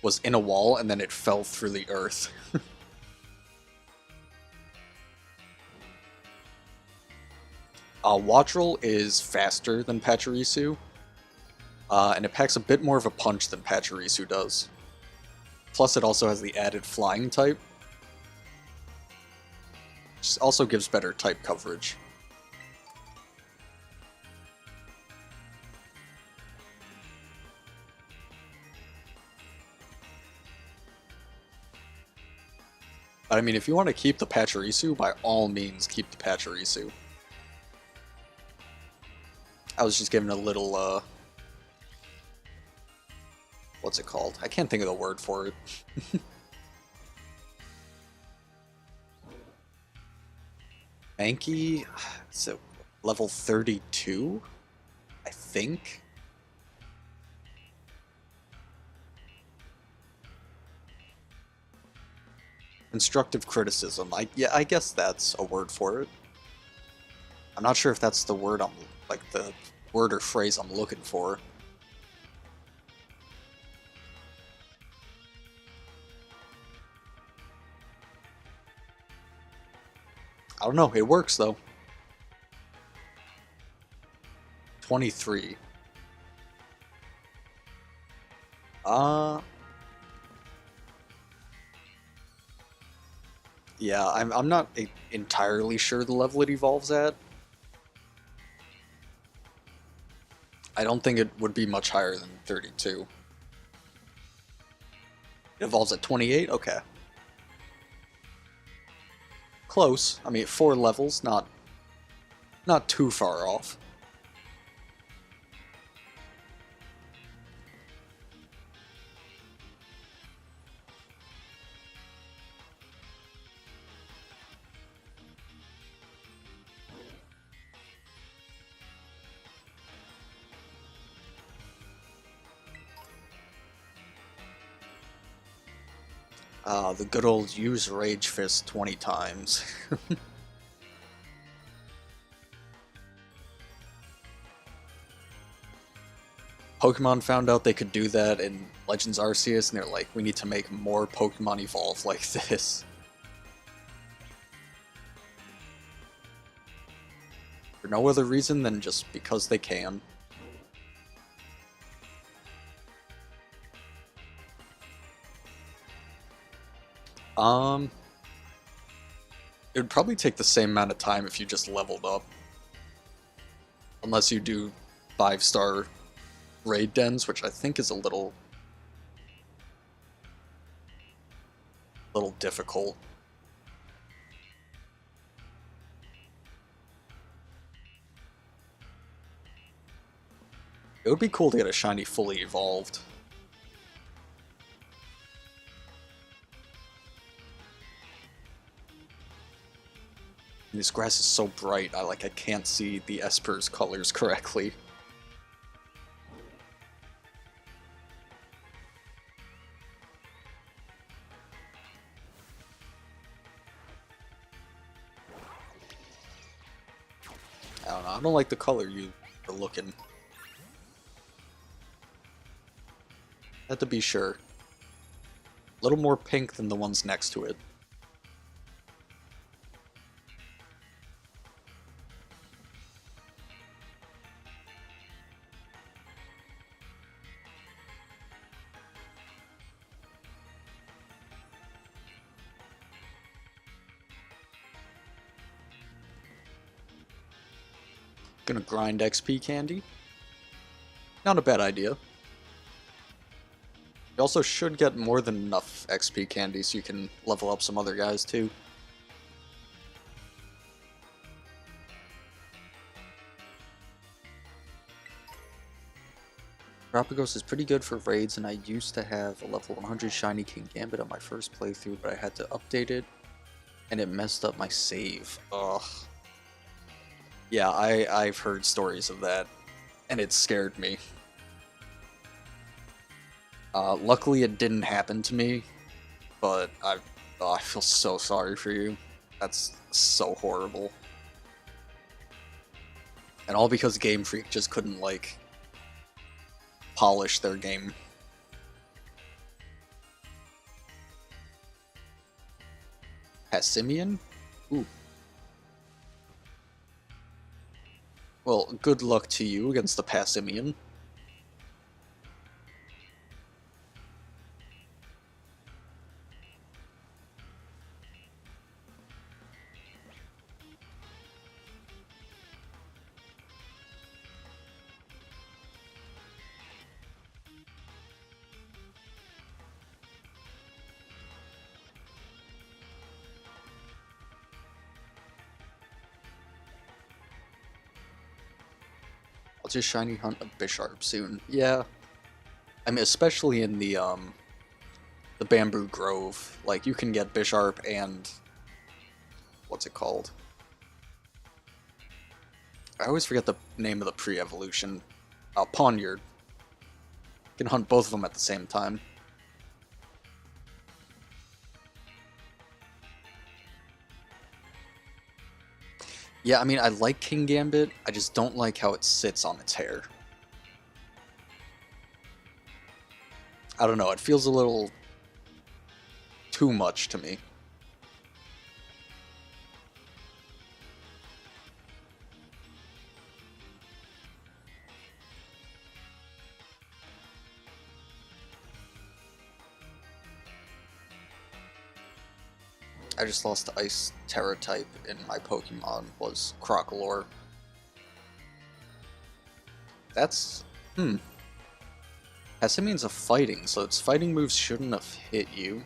was in a wall and then it fell through the earth. Wattrel is faster than Pachirisu, and it packs a bit more of a punch than Pachirisu does. Plus it also has the added flying type, which also gives better type coverage. But I mean, if you want to keep the Pachirisu, by all means keep the Pachirisu. I was just giving a little, what's it called? I can't think of the word for it. Mankey, so level 32, I think. Constructive criticism. I guess that's a word for it. I'm not sure if that's the word like the word or phrase I'm looking for. I don't know, it works though. 23. Yeah, I'm not entirely sure the level it evolves at. I don't think it would be much higher than 32. It evolves at 28? Okay. Close. I mean, 4 levels, not too far off. The good old use Rage Fist 20 times. Pokemon found out they could do that in Legends Arceus, and they're like, we need to make more Pokemon evolve like this. For no other reason than just because they can. It would probably take the same amount of time if you just leveled up. Unless you do 5-star raid dens, which I think is a little difficult. It would be cool to get a shiny fully evolved. And this grass is so bright, I can't see the Esper's colors correctly. I don't know, I don't like the color you are looking. Had to be sure. A little more pink than the ones next to it. Gonna grind XP candy. Not a bad idea. You also should get more than enough XP candy so you can level up some other guys too. Tropicos is pretty good for raids, and I used to have a level 100 shiny King Gambit on my first playthrough, but I had to update it, and it messed up my save. Ugh. Yeah, I've heard stories of that, and it scared me. Luckily it didn't happen to me, but I feel so sorry for you. That's so horrible. And all because Game Freak just couldn't, polish their game. Passimian? Ooh. Well, good luck to you against the Passimian. I'll just shiny hunt a Bisharp soon. Yeah. I mean, especially in the Bamboo Grove. Like, you can get Bisharp and... what's it called? I always forget the name of the pre-evolution. Pawniard. You can hunt both of them at the same time. Yeah, I mean, I like King Gambit, I just don't like how it sits on its hair. I don't know, it feels a little too much to me. I just lost the Ice Terra type in my Pokemon was Crocolore. That's... Passimian's a fighting, so its fighting moves shouldn't have hit you.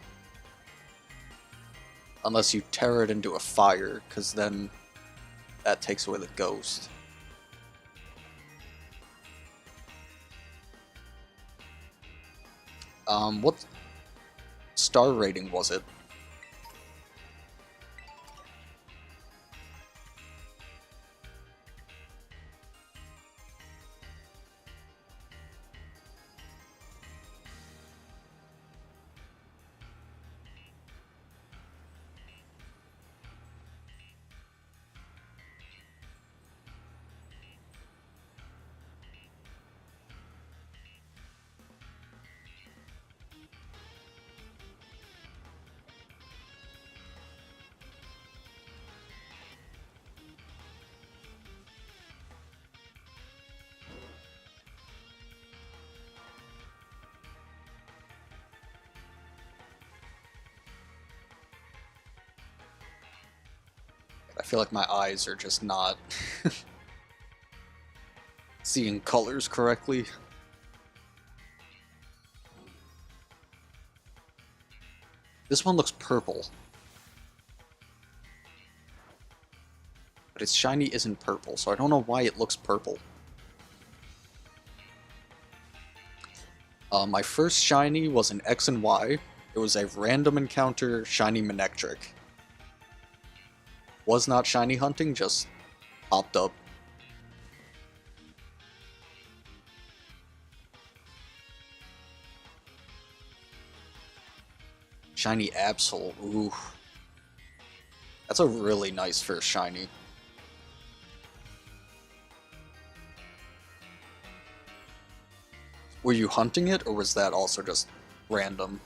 Unless you tear it into a fire, because then that takes away the ghost. What star rating was it? I feel like my eyes are just not seeing colors correctly. This one looks purple. But its shiny isn't purple, so I don't know why it looks purple. My first shiny was an X and Y. It was a random encounter shiny Manectric. Was not shiny hunting, just popped up. Shiny Absol, ooh. That's a really nice first shiny. Were you hunting it, or was that also just random?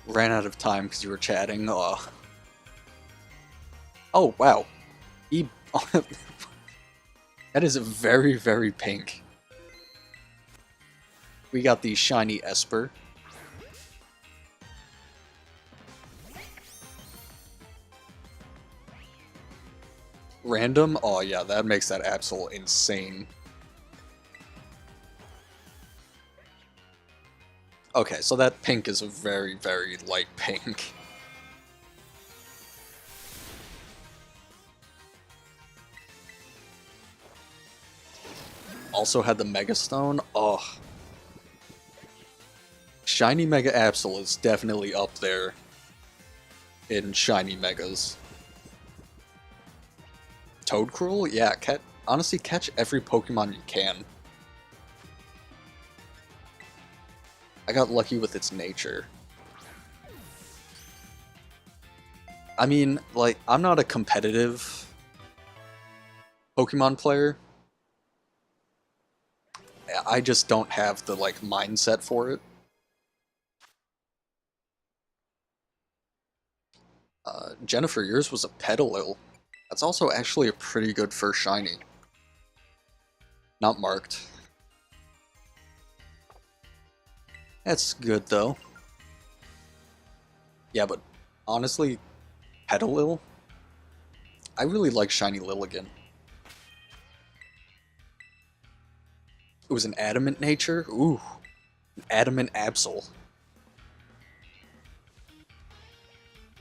Ran out of time because you were chatting. Oh, wow. That is very, very pink. We got the shiny Esper. Random? Oh yeah, that makes that Absol insane. Okay, so that pink is a very, very light pink. Also had the Mega Stone. Oh. Shiny Mega Absol is definitely up there in shiny Megas. Toadcruel? Yeah, honestly, catch every Pokemon you can. I got lucky with its nature. I mean, like, I'm not a competitive Pokemon player, I just don't have the like mindset for it. Jennifer, yours was a Petalil. That's also actually a pretty good first shiny. Not marked. That's good though. Yeah, but honestly, Petalil, I really like Shiny Lilligant. It was an adamant nature? Ooh, an adamant Absol.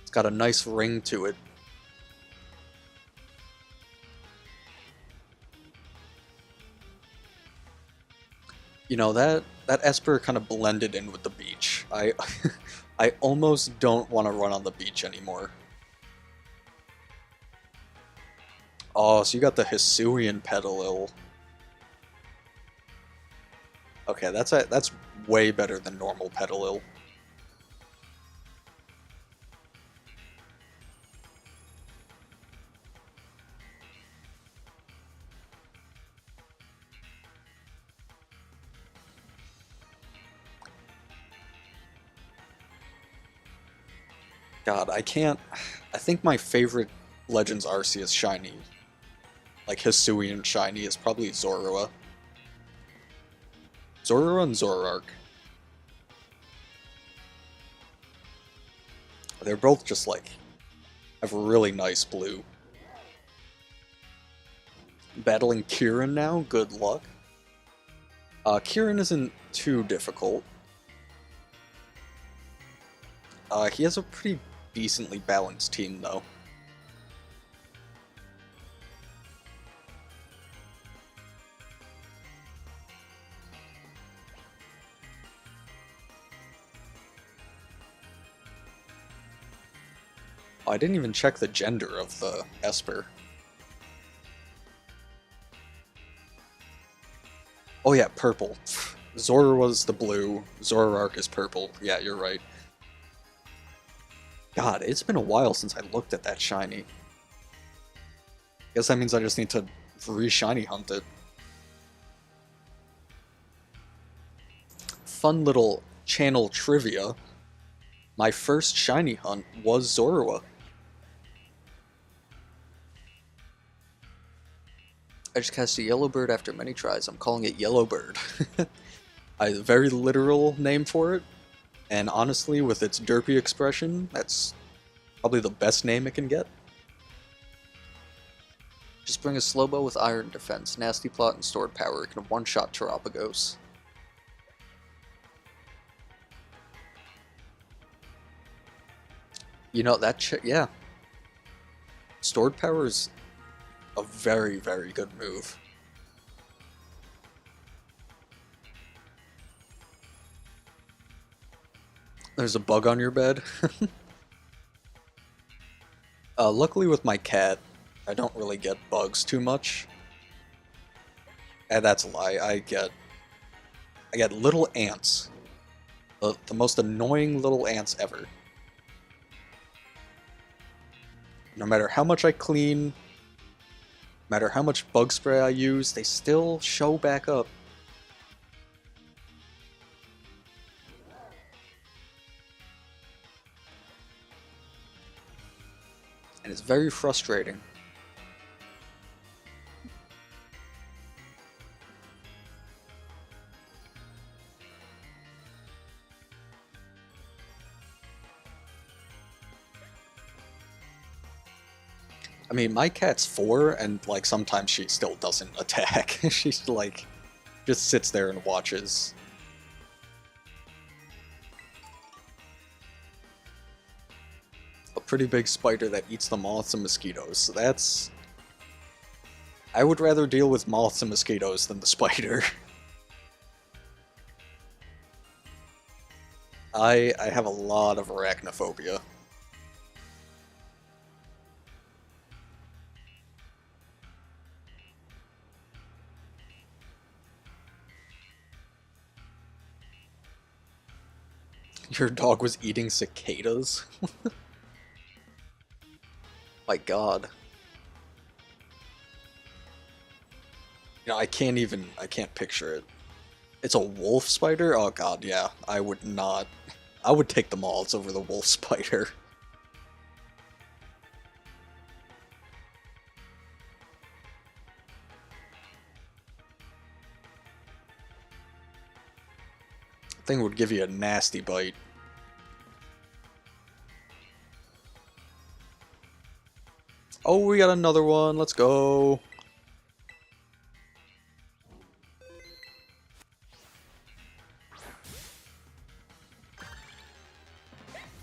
It's got a nice ring to it. You know, that Esper kind of blended in with the beach. I I almost don't want to run on the beach anymore. Oh, so you got the Hisuian Petalil. Okay, that's way better than normal Petalil. God, I can't. I think my favorite Legends Arceus shiny, like Hisuian shiny, is probably Zorua. Zorua and Zoroark. They're both just like have really nice blue. Battling Kieran now, good luck. Kieran isn't too difficult. He has a pretty decently balanced team though. Oh, I didn't even check the gender of the Esper. Oh yeah, purple. Zora was the blue, Zoroark is purple. Yeah, you're right. God, it's been a while since I looked at that shiny. Guess that means I just need to re-shiny hunt it. Fun little channel trivia. My first shiny hunt was Zorua. I just cast a Yellowbird after many tries. I'm calling it Yellowbird. A very literal name for it. And honestly, with its derpy expression, that's probably the best name it can get. Just bring a Slowbo with Iron Defense, Nasty Plot, and Stored Power. It can one-shot Terapagos. You know, yeah. Stored Power is a very, very good move. There's a bug on your bed. Luckily with my cat, I don't really get bugs too much. And that's a lie. I get little ants. The most annoying little ants ever. No matter how much I clean, no matter how much bug spray I use, they still show back up. And it's very frustrating. I mean, my cat's 4, and like sometimes she still doesn't attack. She's like, just sits there and watches. A pretty big spider that eats the moths and mosquitoes. So that's... I would rather deal with moths and mosquitoes than the spider. I have a lot of arachnophobia. Your dog was eating cicadas? My god. You know, I can't picture it. It's a wolf spider? Oh god, yeah. I would not. I would take the moths over the wolf spider. Thing would give you a nasty bite. Oh, we got another one. Let's go.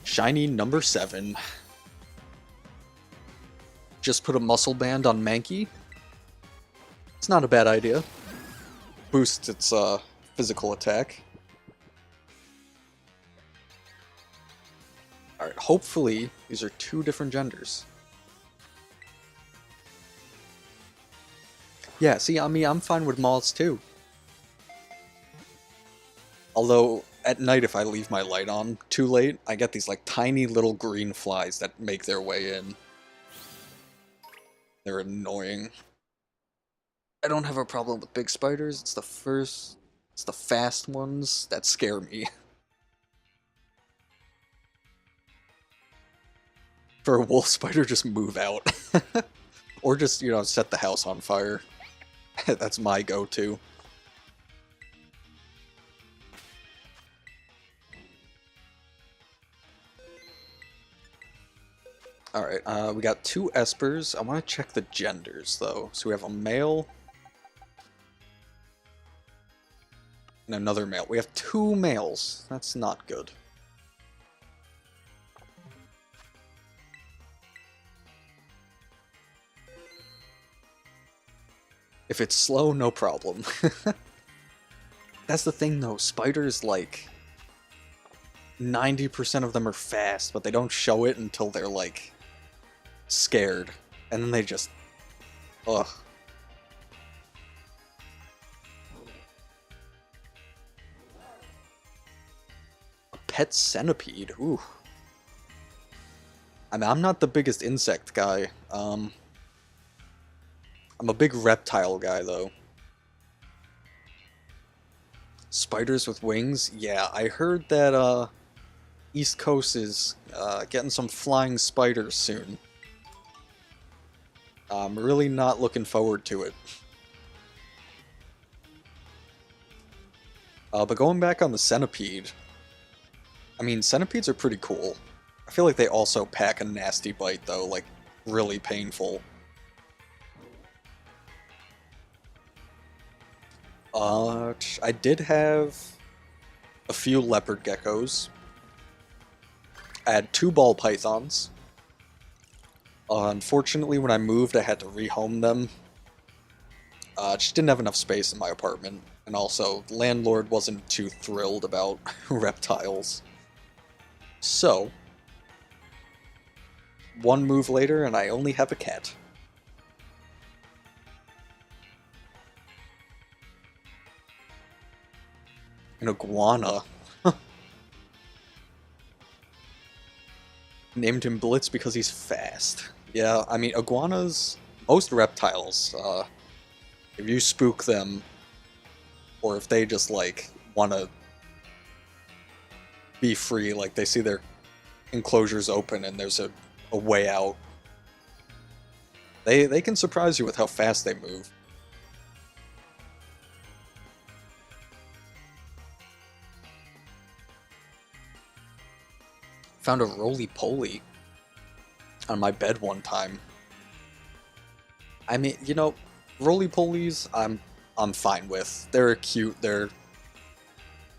Shiny number 7. Just put a muscle band on Mankey. It's not a bad idea. Boosts its physical attack. Alright, hopefully these are 2 different genders. Yeah, see, I mean, I'm fine with moths too. Although, at night if I leave my light on too late, I get these like tiny little green flies that make their way in. They're annoying. I don't have a problem with big spiders, it's the fast ones that scare me. For a wolf spider, just move out. Or just, you know, set the house on fire. That's my go-to. Alright, we got 2 espers. I want to check the genders, though. So we have a male and another male. We have 2 males. That's not good. If it's slow, no problem. That's the thing, though. Spiders, like, 90% of them are fast, but they don't show it until they're, like, scared. And then they just... Ugh. A pet centipede? Ooh. I mean, I'm not the biggest insect guy. I'm a big reptile guy, though. Spiders with wings? Yeah, I heard that, East Coast is, getting some flying spiders soon. I'm really not looking forward to it. But going back on the centipede, I mean, centipedes are pretty cool. I feel like they also pack a nasty bite, though, like, really painful. I did have a few leopard geckos. I had 2 ball pythons. Unfortunately, when I moved, I had to rehome them. Just didn't have enough space in my apartment. And also, the landlord wasn't too thrilled about reptiles. So, 1 move later, and I only have a cat. An iguana. Named him Blitz because he's fast. Yeah, I mean, iguanas, most reptiles, if you spook them, or if they just, like, want to be free, like, they see their enclosures open and there's a way out, they can surprise you with how fast they move. Found a roly-poly on my bed one time. I mean, you know, roly-polies I'm fine with. They're cute, they're,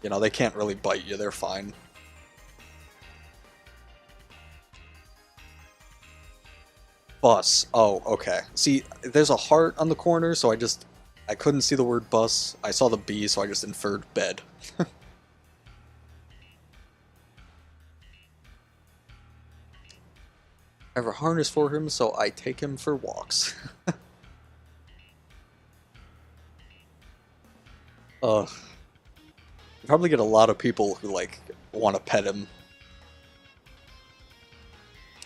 you know, they can't really bite you, they're fine. Bus. Oh, okay. See, there's a heart on the corner, so I couldn't see the word bus. I saw the B, so I just inferred bed. I have a harness for him, so I take him for walks. Ugh. You probably get a lot of people who, like, want to pet him.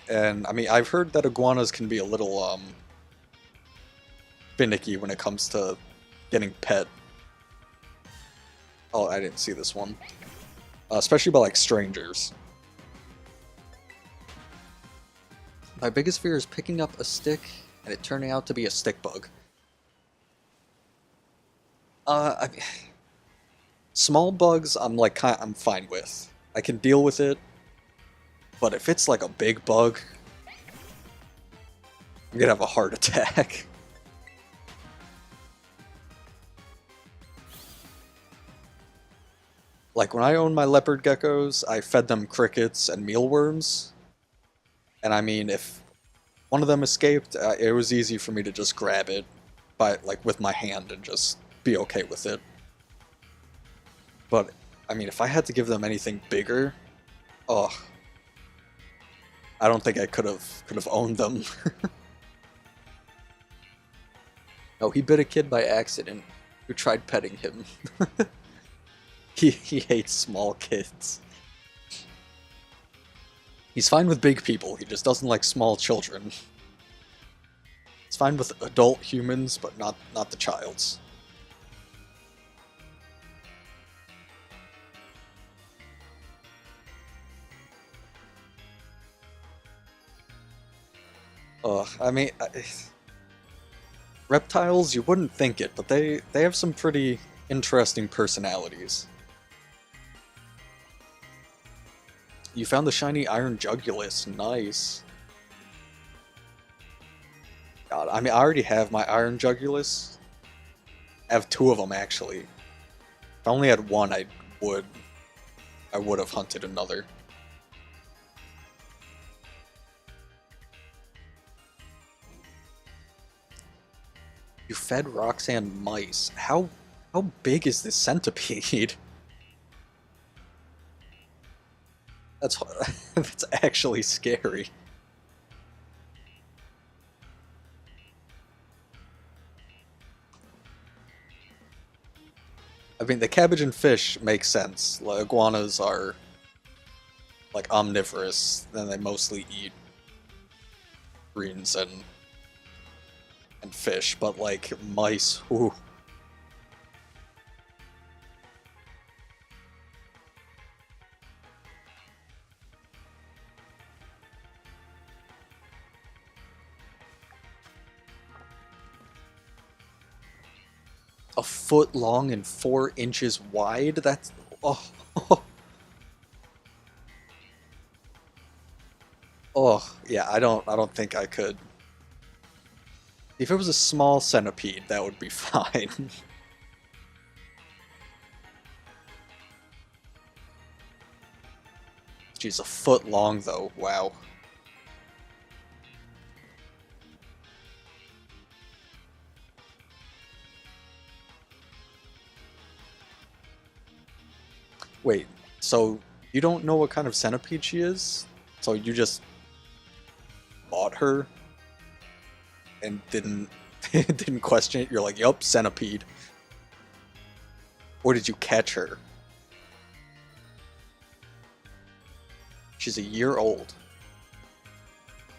And, I mean, I've heard that iguanas can be a little, finicky when it comes to getting pet. Oh, I didn't see this one. Especially by, like, strangers. My biggest fear is picking up a stick and it turning out to be a stick bug. Small bugs, I'm fine with. I can deal with it. But if it's like a big bug, I'm gonna have a heart attack. Like, when I owned my leopard geckos, I fed them crickets and mealworms. And I mean, if one of them escaped, it was easy for me to just grab it with my hand and just be okay with it. But, I mean, if I had to give them anything bigger, oh, I don't think I could have owned them. No, he bit a kid by accident who tried petting him. He hates small kids. He's fine with big people, he just doesn't like small children. He's fine with adult humans, but not the child's. I mean, reptiles, you wouldn't think it, but they have some pretty interesting personalities. You found the shiny iron jugulus, nice. God, I mean, I already have my iron jugulus. I have 2 of them, actually. If I only had 1, I would have hunted another. You fed Roxanne mice. How big is this centipede? That's actually scary. I mean, the cabbage and fish make sense. Like, iguanas are like omnivorous, and they mostly eat greens and fish, but like mice, ooh. A foot long and 4 inches wide? That's... oh. Oh, yeah, I don't think I could. If it was a small centipede, that would be fine. Jeez, a foot long though, wow. Wait, so you don't know what kind of centipede she is? So you just bought her and didn't didn't question it? You're like, yup, centipede. Or did you catch her? She's a year old.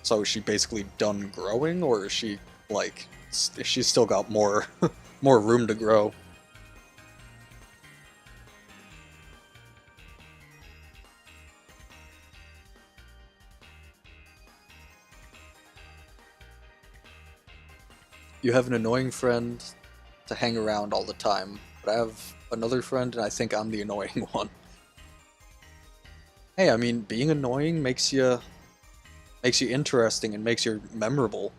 So is she basically done growing, or is she, like, she's still got more more room to grow? You have an annoying friend to hang around all the time, but I have another friend and I think I'm the annoying one. Hey, I mean, being annoying makes you interesting and makes you memorable.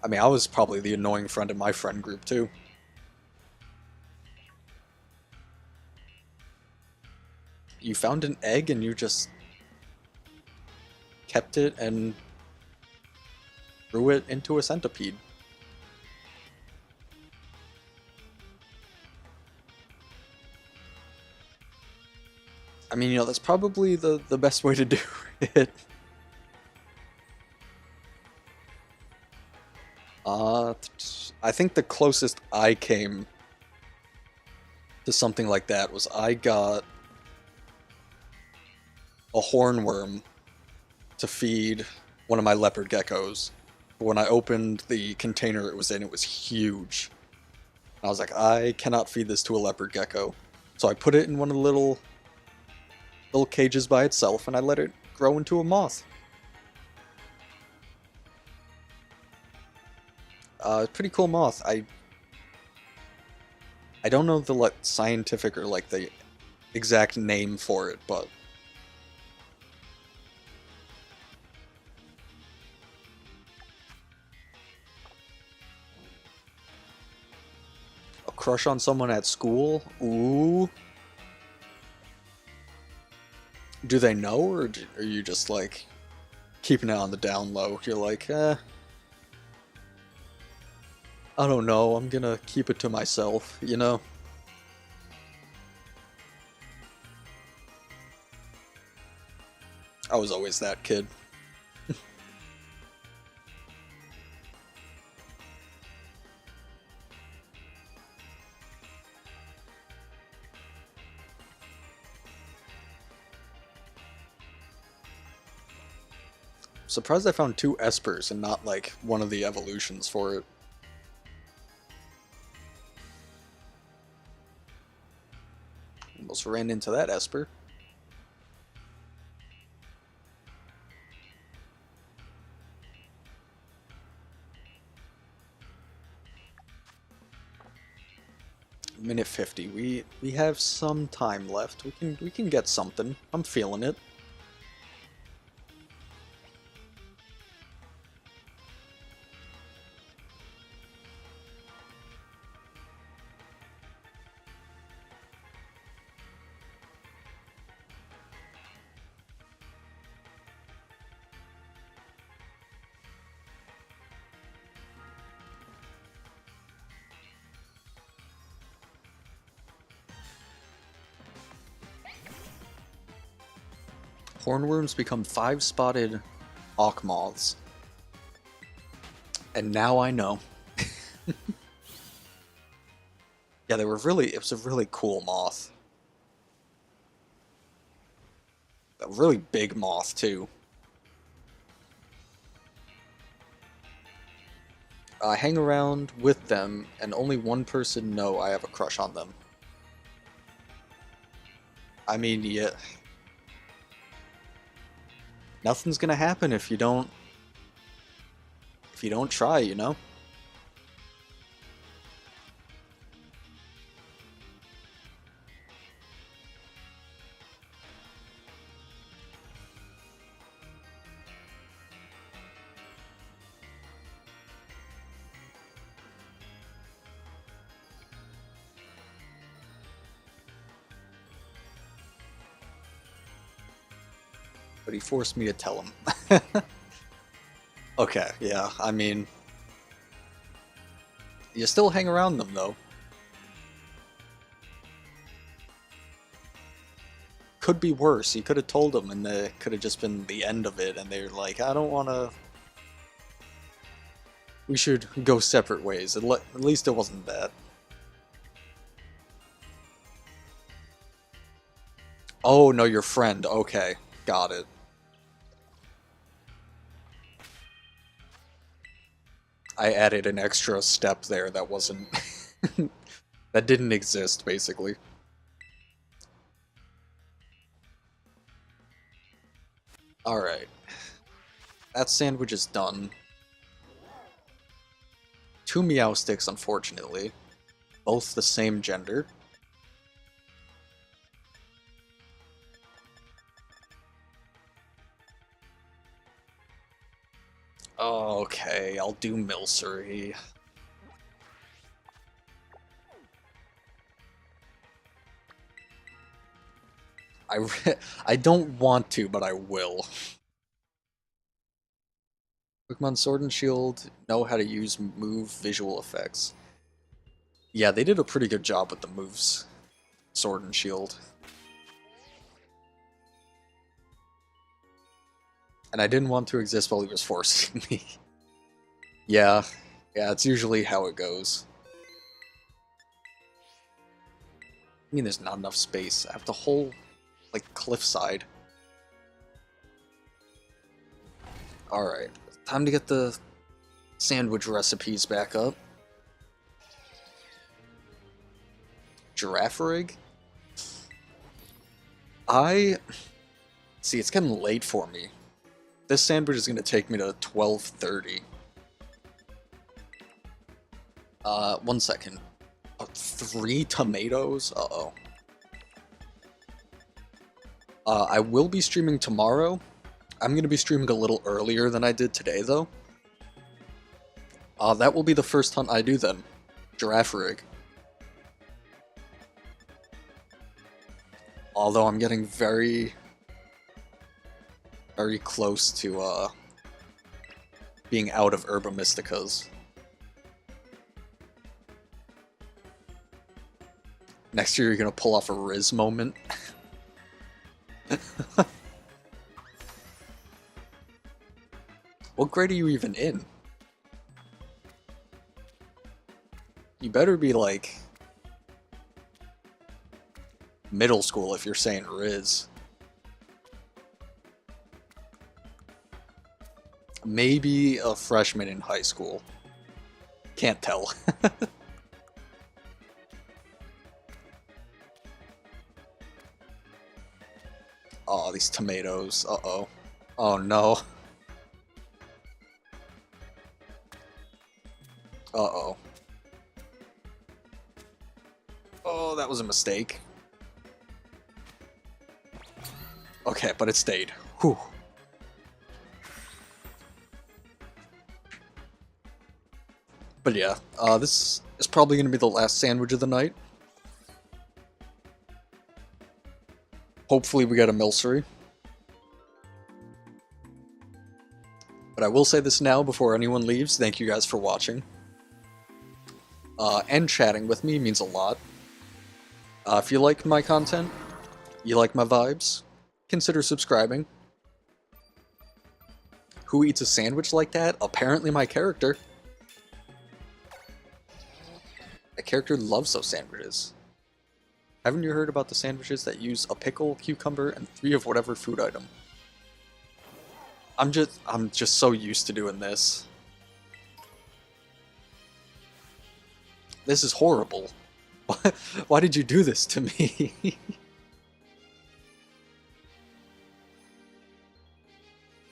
I mean, I was probably the annoying friend in my friend group too. You found an egg and you just kept it and grew it into a centipede. I mean, you know, that's probably the best way to do it. I think the closest I came to something like that was I got a hornworm to feed one of my leopard geckos When I opened the container it was in, it was huge. I was like, I cannot feed this to a leopard gecko. So I put it in one of the little cages by itself, and I let it grow into a moth. Pretty cool moth. I don't know the like scientific or like the exact name for it, but a crush on someone at school? Ooh. Do they know, or are you just like keeping it on the down low? You're like, I don't know, I'm gonna keep it to myself, you know? I was always that kid. Surprised I found 2 espers and not like one of the evolutions for it. Almost ran into that esper. Minute 50. We have some time left. We can get something. I'm feeling it. Hornworms become 5-spotted hawk moths. And now I know. Yeah, it was a really cool moth. A really big moth, too. I hang around with them, and only one person know I have a crush on them. I mean, yeah. Nothing's gonna happen if you don't try, you know? But he forced me to tell him. Okay, yeah, I mean, you still hang around them, though. Could be worse. You could have told them, and it could have just been the end of it, and they're like, I don't want to... We should go separate ways. At least it wasn't that. Oh, no, your friend. Okay, got it. I added an extra step there that wasn't... that didn't exist, basically. Alright. That sandwich is done. 2 meow sticks, unfortunately. Both the same gender. Okay, I'll do Milcery. I don't want to, but I will. Pokemon Sword and Shield know how to use move visual effects. Yeah, they did a pretty good job with the moves. Sword and Shield. And I didn't want to exist while he was forcing me. Yeah, it's usually how it goes. I mean, there's not enough space. I have the whole, like, cliffside. Alright, time to get the Sandwich recipes back up. Giraffe rig? See, it's getting late for me. This sandwich is going to take me to 12:30. 1 second. 3 tomatoes? Uh-oh. I will be streaming tomorrow. I'm going to be streaming a little earlier than I did today, though. That will be the first hunt I do then. Giraffe rig. Although I'm getting very close to, being out of Herba Mysticas. Next year you're gonna pull off a Riz moment. What grade are you even in? You better be like middle school if you're saying Riz. Maybe a freshman in high school. Can't tell. Oh, these tomatoes. Uh-oh. Oh, no. Uh-oh. Oh, that was a mistake. Okay, but it stayed. Whew. But yeah, this is probably going to be the last sandwich of the night. Hopefully we get a Milcery. But I will say this now before anyone leaves. Thank you guys for watching. And chatting with me means a lot. If you like my content, you like my vibes, consider subscribing. Who eats a sandwich like that? Apparently my character. My character loves those sandwiches. Haven't you heard about the sandwiches that use a pickle, cucumber, and 3 of whatever food item? I'm just so used to doing this. This is horrible. Why did you do this to me?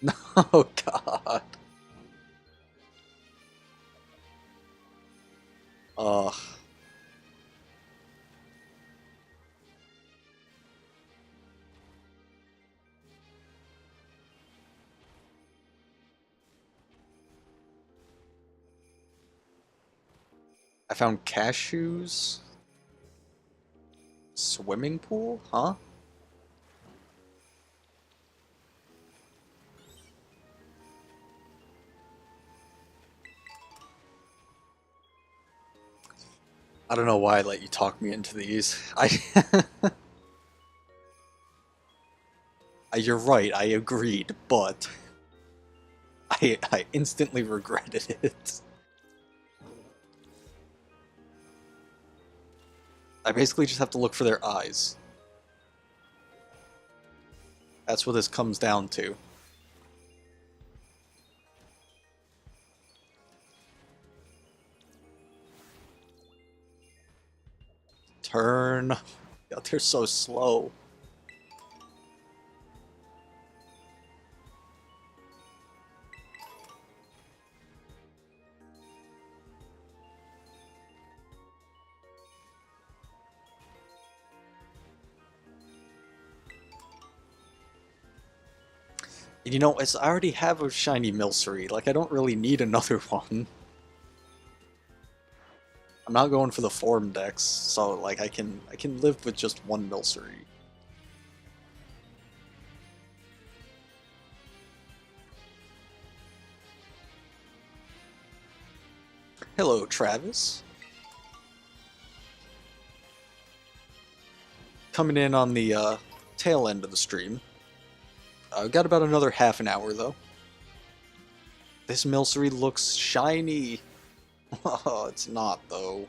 No, God. Ugh. I found cashews. Swimming pool? Huh? I don't know why I let you talk me into these. You're right, I agreed, but I instantly regretted it. I basically just have to look for their eyes. That's what this comes down to. Turn. God, they're so slow. You know, I already have a shiny Milcery. Like, I don't really need another one. I'm not going for the form decks, so like I can live with just one Milcery. Hello, Travis. Coming in on the tail end of the stream. I've got about another half an hour though. This Milcery looks shiny. Oh, it's not though.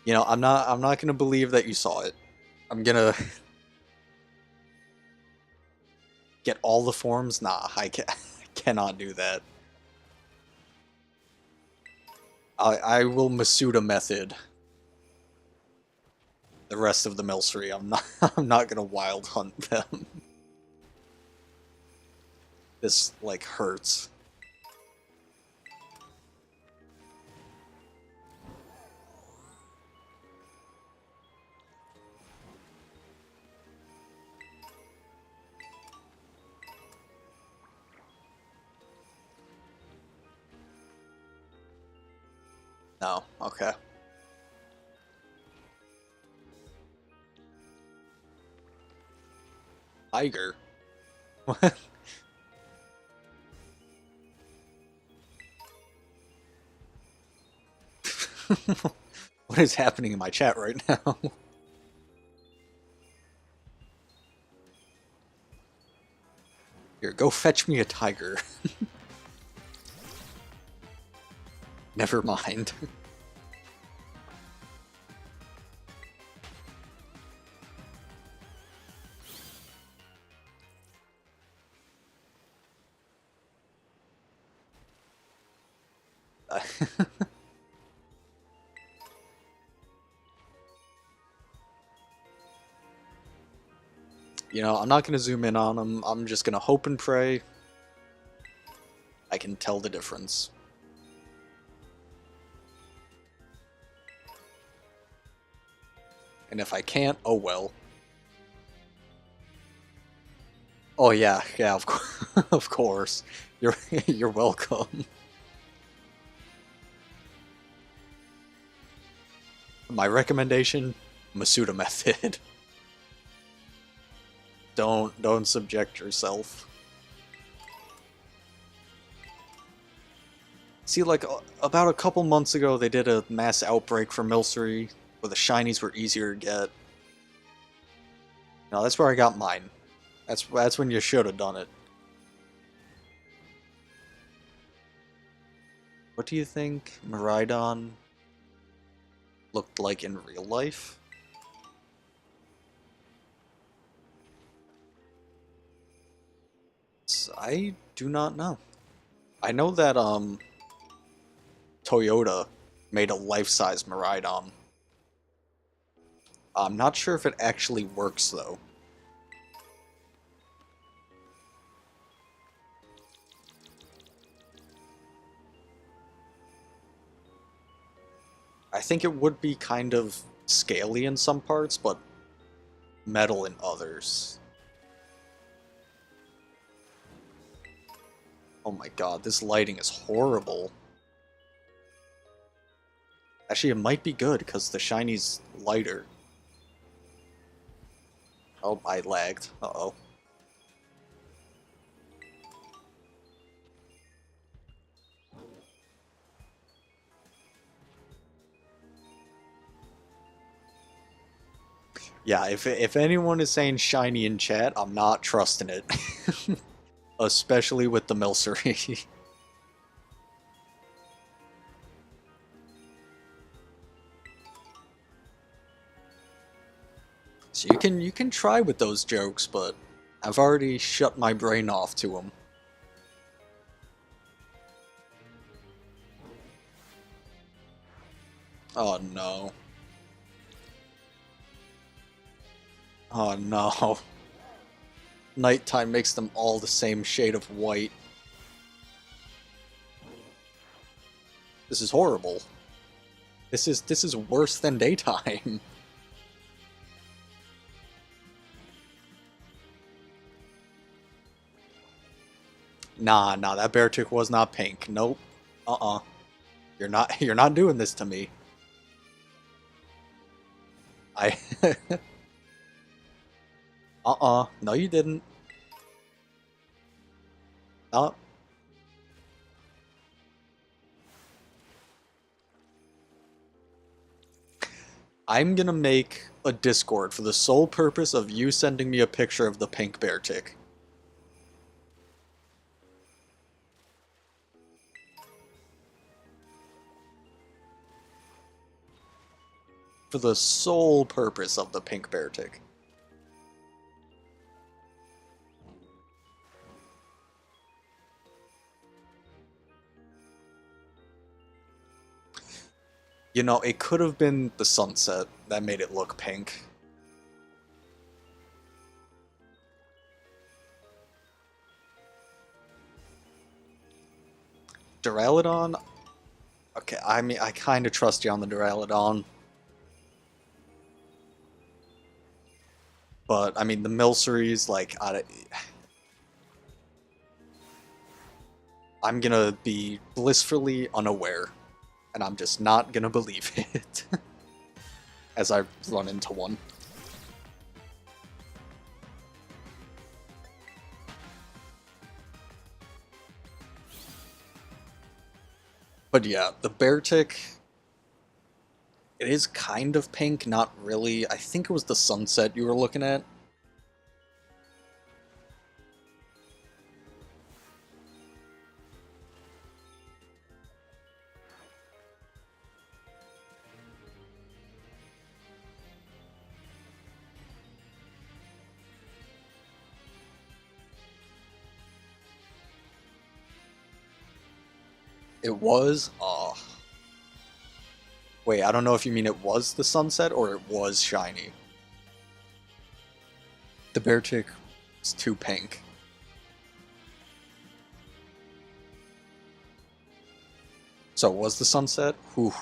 You know, I'm not gonna believe that you saw it. I'm gonna Get all the forms? Nah, I cannot do that. I will Masuda method the rest of the Milcery. I'm not I'm not gonna wild hunt them. This like hurts. No, okay. Tiger. What? What is happening in my chat right now? Here, go fetch me a tiger. Never mind. You know, I'm not gonna zoom in on them. I'm just gonna hope and pray I can tell the difference. And if I can't, oh well. Oh yeah, yeah, of course, of course. You're you're welcome. My recommendation: Masuda method. Don't subject yourself. See, like about a couple months ago, they did a mass outbreak for Milcery, where the shinies were easier to get. No, that's where I got mine. That's when you should have done it. What do you think Miraidon looked like in real life? I do not know. I know that Toyota made a life-size Miraidon. I'm not sure if it actually works though. I think it would be kind of scaly in some parts, but metal in others. Oh my god, this lighting is horrible. Actually, it might be good, because the shiny's lighter. Oh, I lagged. Uh-oh. Yeah, if anyone is saying shiny in chat, I'm not trusting it. Especially with the Milcery. So you can try with those jokes, but I've already shut my brain off to them. Oh no. Oh no. Nighttime makes them all the same shade of white. This is horrible. This is worse than daytime. Nah, that Beartick was not pink. Nope. Uh-uh. You're not doing this to me. I Uh-uh. No, you didn't. No. I'm gonna make a Discord for the sole purpose of you sending me a picture of the pink Beartick. For the sole purpose of the pink Beartick. You know, it could have been the sunset that made it look pink. Duraludon? Okay, I mean, I kind of trust you on the Duraludon. But, I mean, the Milcery's, like, I'm gonna be blissfully unaware. And I'm just not gonna believe it. As I run into one. But yeah, the Beartic, it is kind of pink, not really. I think it was the sunset you were looking at. It was? Oh. Wait, I don't know if you mean it was the sunset or it was shiny. The Beartic is too pink. So it was the sunset? Whew.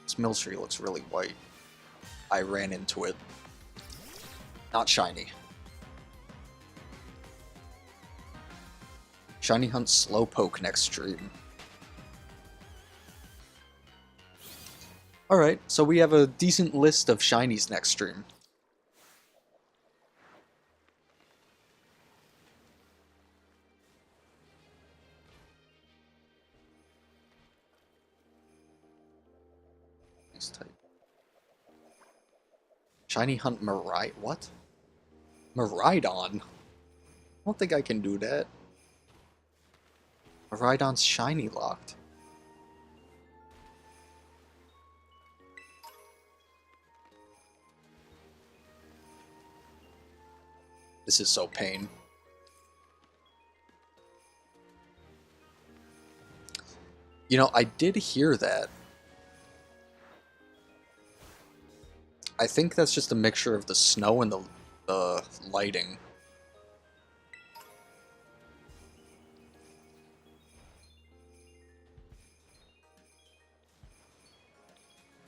This Milcery looks really white. I ran into it. Not shiny. Shiny Hunt Slowpoke next stream. Alright, so we have a decent list of shinies next stream. Nice type. Shiny Hunt Marai... What? Miraidon? I don't think I can do that. Miraidon's shiny locked. This is so pain. You know, I did hear that. I think that's just a mixture of the snow and the lighting.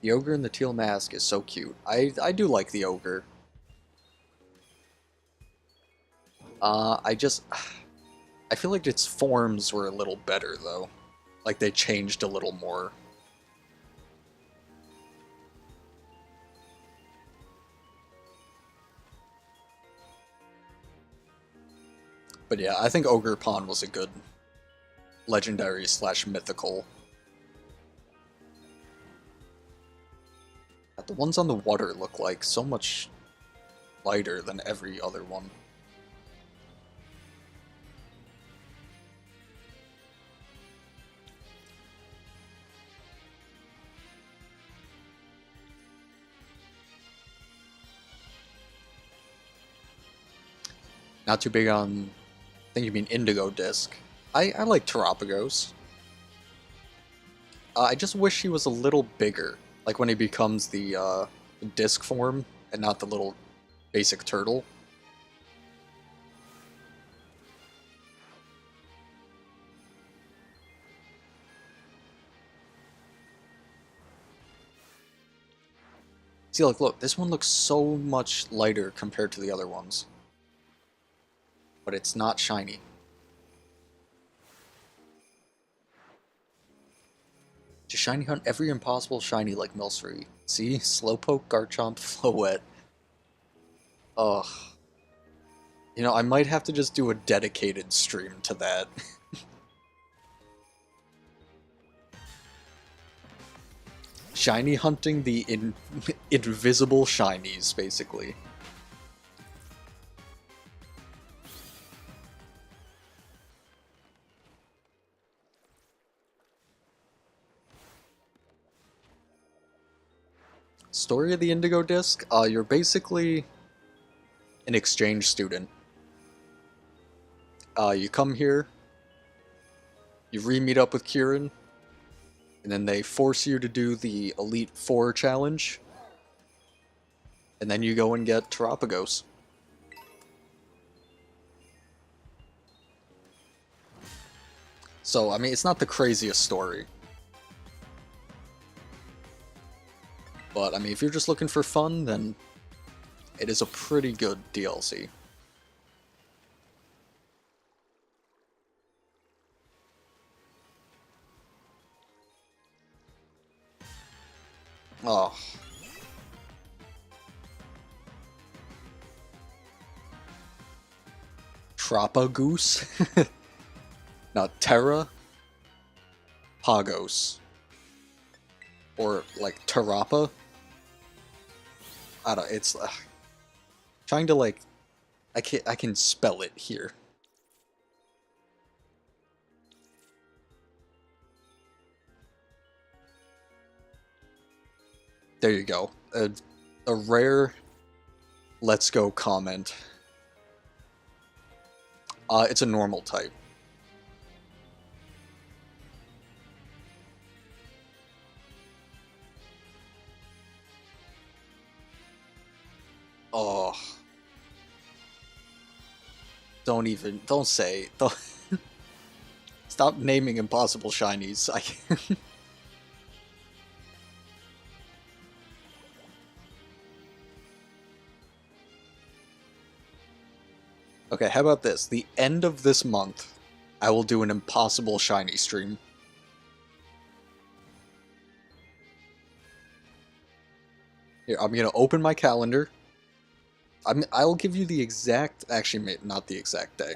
The ogre in the teal mask is so cute. I do like the ogre. I feel like its forms were a little better, though. Like, they changed a little more. But yeah, I think Ogerpon was a good legendary slash mythical. The ones on the water look like so much lighter than every other one. Not too big on, I think you mean Indigo Disc. I like Terapagos. I just wish he was a little bigger, like when he becomes the disc form and not the little basic turtle. See, like, look, this one looks so much lighter compared to the other ones. But it's not shiny. Just shiny hunt every impossible shiny like Milcery. See? Slowpoke, Garchomp, Floette. Ugh. You know, I might have to just do a dedicated stream to that. Shiny hunting the invisible shinies, basically. Story of the Indigo Disc? You're basically an exchange student. You come here, you re-meet up with Kieran, And then they force you to do the Elite Four challenge. And then you go and get Terapagos. So, I mean, it's not the craziest story. But, I mean, if you're just looking for fun, then it is a pretty good DLC. Oh. Tropagoose? Not Terra Pagos. Or, like, Terapa? I don't, it's, trying to, like, I can spell it here. There you go. A rare let's go comment. It's a normal type. Oh. Don't say. Don't stop naming impossible shinies. I can't. Okay, how about this? The end of this month, I will do an impossible shiny stream. Here, I'm gonna open my calendar. I'll give you the exact, actually, not the exact day.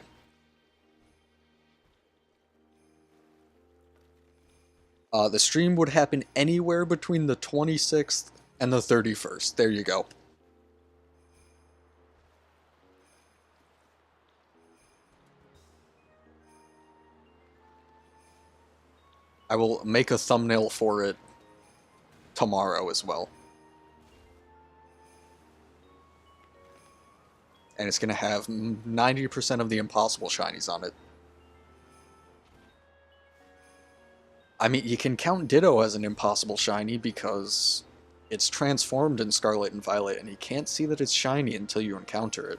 The stream would happen anywhere between the 26th and the 31st. There you go. I will make a thumbnail for it tomorrow as well. And it's going to have 90% of the impossible shinies on it. I mean, you can count Ditto as an impossible shiny because it's transformed in Scarlet and Violet, and you can't see that it's shiny until you encounter it.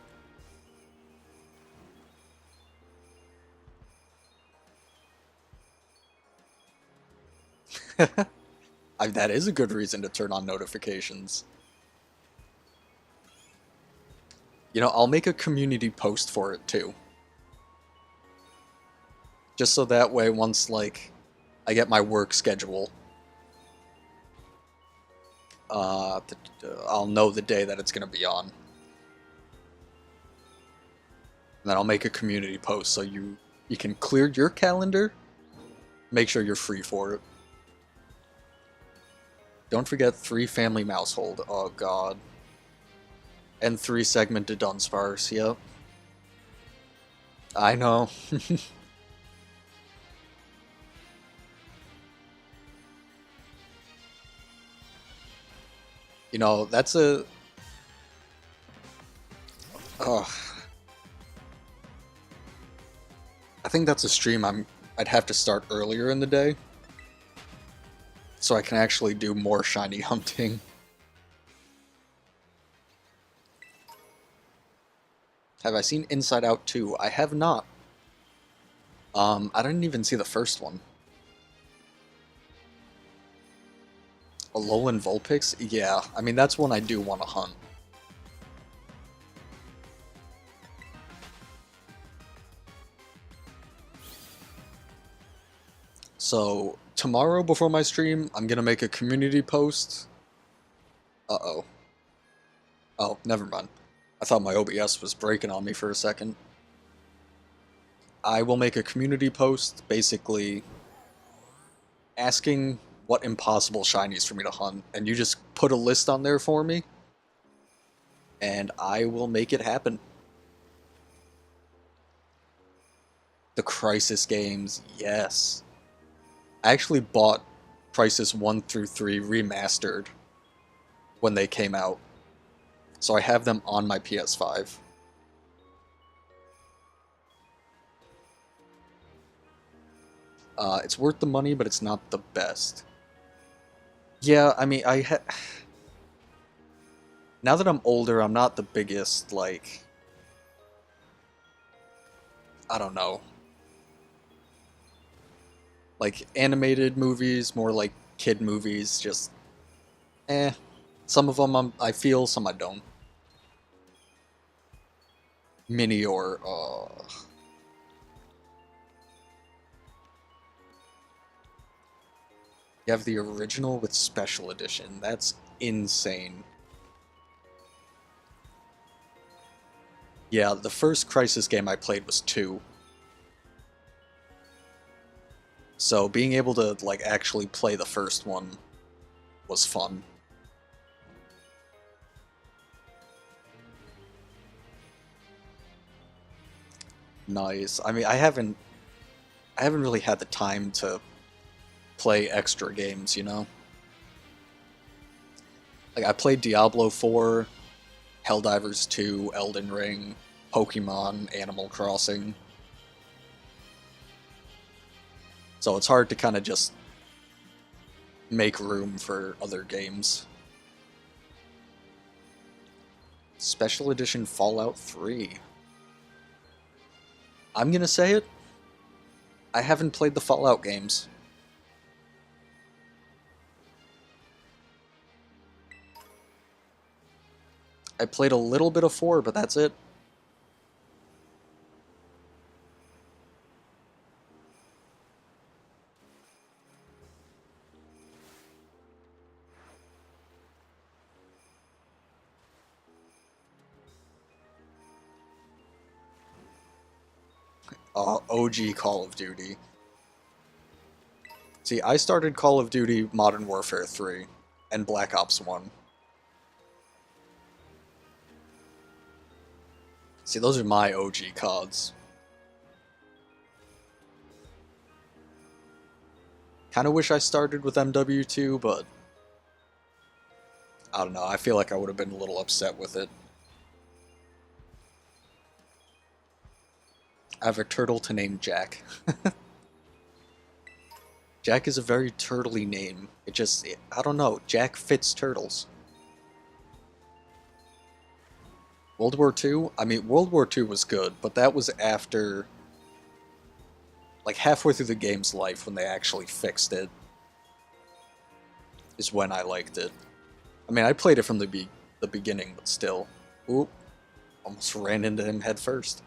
That is a good reason to turn on notifications. You know, I'll make a community post for it too. Just so that way, once, like, I get my work schedule, I'll know the day that it's going to be on. And then I'll make a community post so you can clear your calendar, make sure you're free for it. Don't forget 3 family mousehold. Oh god. And 3 segmented Dunsparce, yep. I know. You know, that's a... Oh. I think that's a stream I'd have to start earlier in the day, so I can actually do more shiny hunting. Have I seen Inside Out 2? I have not. I didn't even see the first one. Alolan Vulpix? Yeah, I mean, that's one I do want to hunt. So, tomorrow before my stream, I'm gonna make a community post. Uh-oh. Oh, never mind. I thought my OBS was breaking on me for a second. I will make a community post, basically asking what impossible shinies for me to hunt, and you just put a list on there for me, and I will make it happen. The Crisis games, yes. I actually bought Crisis 1 through 3 remastered when they came out, so I have them on my PS5. It's worth the money, but it's not the best. Yeah, I mean, now that I'm older, I'm not the biggest, like, I don't know, like animated movies, more like kid movies, just eh. Some of them I feel, some I don't. Mini or you have the original with special edition. That's insane. Yeah, the first Crisis game I played was 2. So being able to like actually play the first one was fun. Nice. I mean, I haven't really had the time to play extra games, you know? Like I played Diablo 4, Helldivers 2, Elden Ring, Pokemon, Animal Crossing. So it's hard to kind of just make room for other games. Special Edition Fallout 3. I'm gonna say it. I haven't played the Fallout games. I played a little bit of 4, but that's it. OG Call of Duty. See, I started Call of Duty Modern Warfare 3 and Black Ops 1. See, those are my OG CODs. Kind of wish I started with MW2, but I don't know. I feel like I would have been a little upset with it. I have a turtle to name Jack. Jack is a very turtly name. I don't know. Jack fits turtles. World War II? I mean, World War II was good, but that was after, like, halfway through the game's life when they actually fixed it, is when I liked it. I mean, I played it from the beginning, but still. Oop, almost ran into him head first.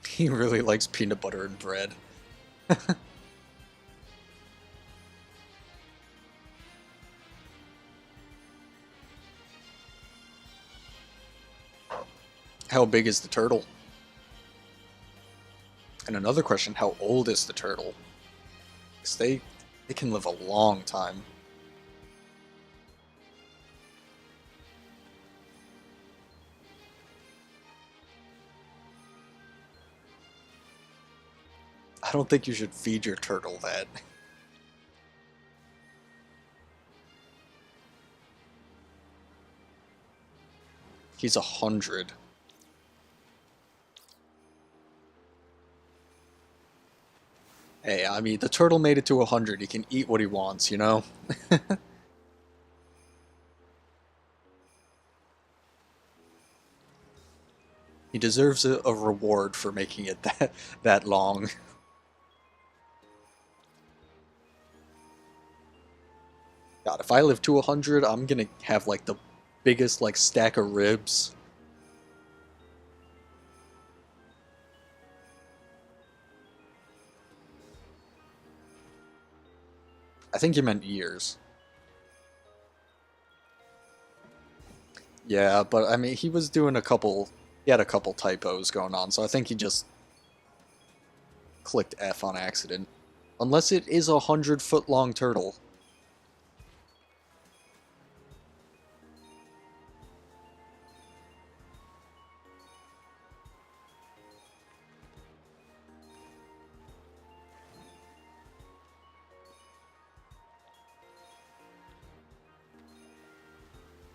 He really likes peanut butter and bread. How big is the turtle? And another question, how old is the turtle? Because they can live a long time. I don't think you should feed your turtle that. He's 100. Hey, I mean, the turtle made it to 100. He can eat what he wants, you know? He deserves a reward for making it that long. God, if I live to 100, I'm gonna have like the biggest like stack of ribs. I think you meant years. Yeah, but I mean, he had a couple typos going on, so I think he just clicked F on accident. Unless it is 100-foot long turtle.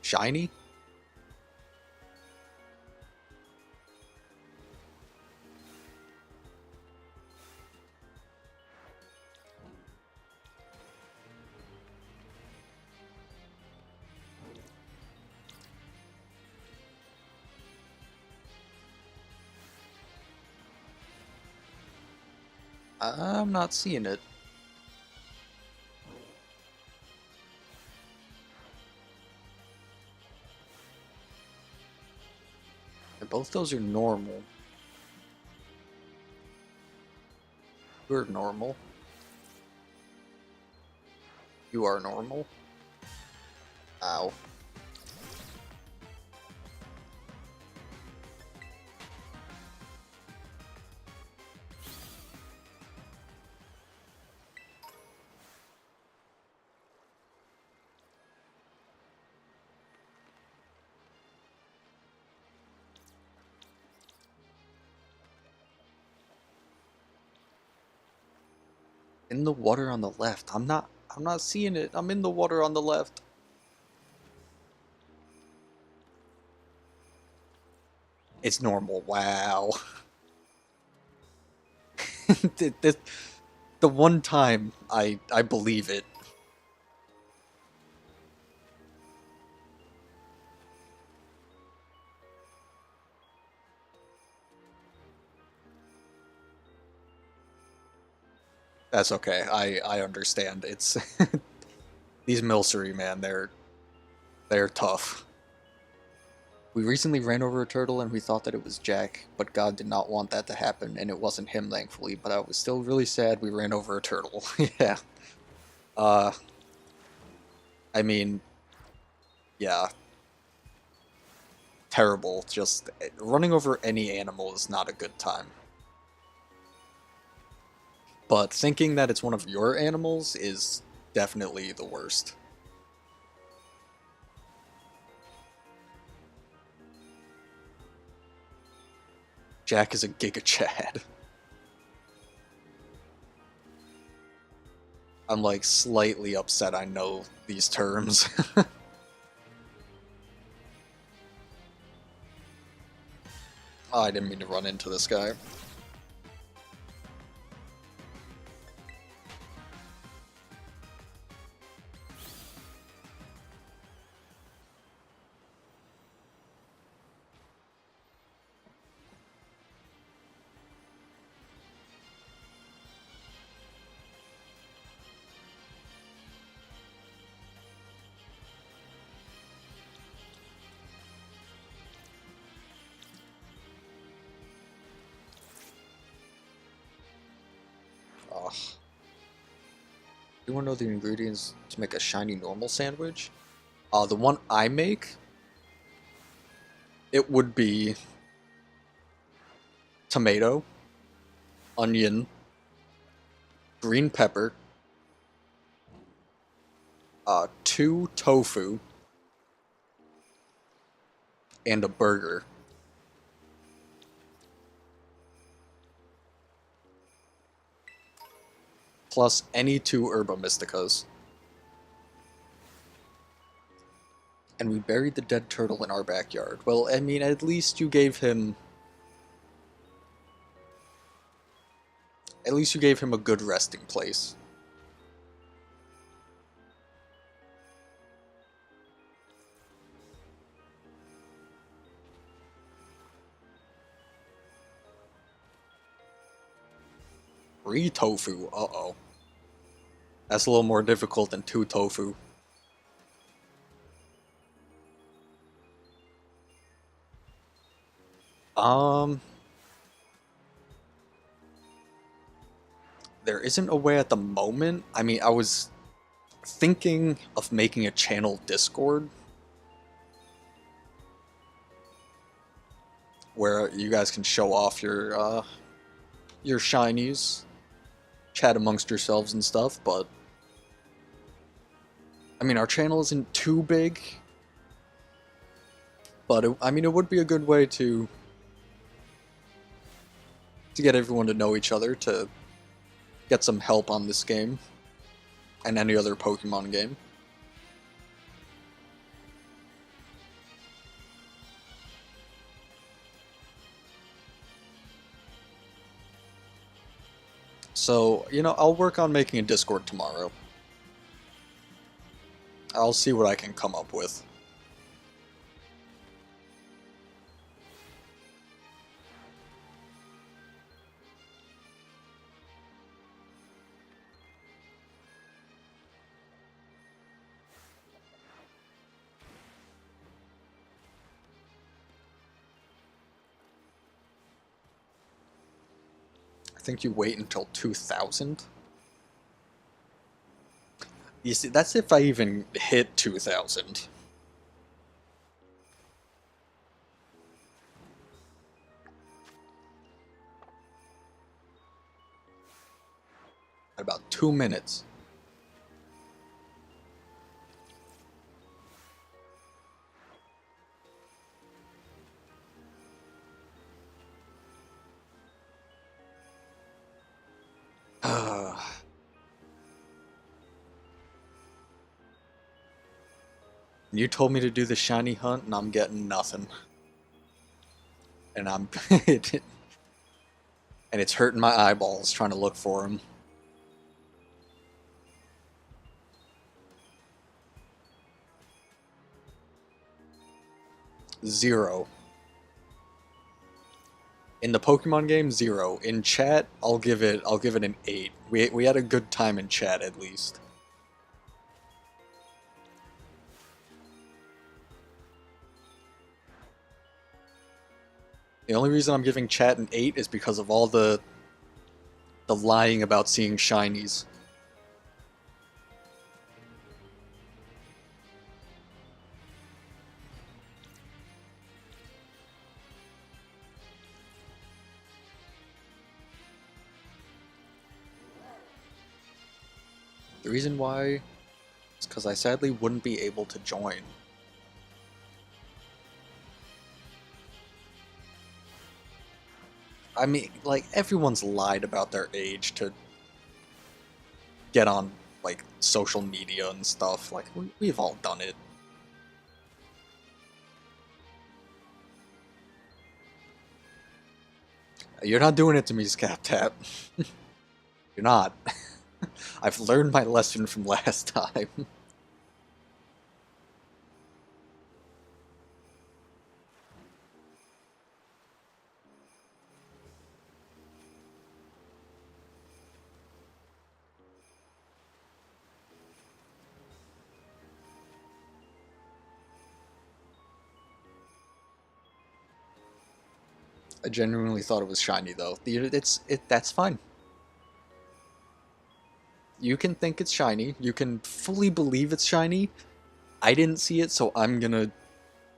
Shiny? I'm not seeing it. And both those are normal. You're normal. You are normal. Ow. In the water on the left. I'm not seeing it. I'm in the water on the left. It's normal. Wow. the, the one time I believe it. That's okay. I understand. It's these Milcery, man, they're tough. We recently ran over a turtle and we thought that it was Jack, but God did not want that to happen, and it wasn't him, thankfully, but I was still really sad we ran over a turtle. Yeah. Uh, I mean, yeah, terrible. Just running over any animal is not a good time. But thinking that it's one of your animals is definitely the worst. Jack is a Giga Chad. I'm like slightly upset I know these terms. Oh, I didn't mean to run into this guy. Ugh. You want to know the ingredients to make a shiny normal sandwich? The one I make, it would be tomato, onion, green pepper, two tofu, and a burger. Plus any two herba mysticas. And we buried the dead turtle in our backyard. Well, I mean, at least you gave him... At least you gave him a good resting place. Three tofu, uh-oh. That's a little more difficult than two tofu. Um... There isn't a way at the moment. I mean, I was thinking of making a channel Discord where you guys can show off your shinies, chat amongst yourselves and stuff, but I mean, our channel isn't too big, but I mean, it would be a good way to get everyone to know each other, to get some help on this game and any other Pokemon game. So, I'll work on making a Discord tomorrow. I'll see what I can come up with. think you wait until 2,000. You see, that's if I even hit 2,000. About 2 minutes. You told me to do the shiny hunt, and I'm getting nothing. And I'm... and it's hurting my eyeballs trying to look for him. Zero. In the Pokemon game, 0. In chat, I'll give it an 8. We had a good time in chat at least. The only reason I'm giving chat an 8 is because of all the lying about seeing shinies. The reason why is because I sadly wouldn't be able to join. I mean, like, everyone's lied about their age to get on, like, social media and stuff. Like, we've all done it. You're not doing it to me, ScapTap. You're not. I've learned my lesson from last time. I genuinely thought it was shiny, though. That's fine. You can think it's shiny. You can fully believe it's shiny. I didn't see it, so I'm gonna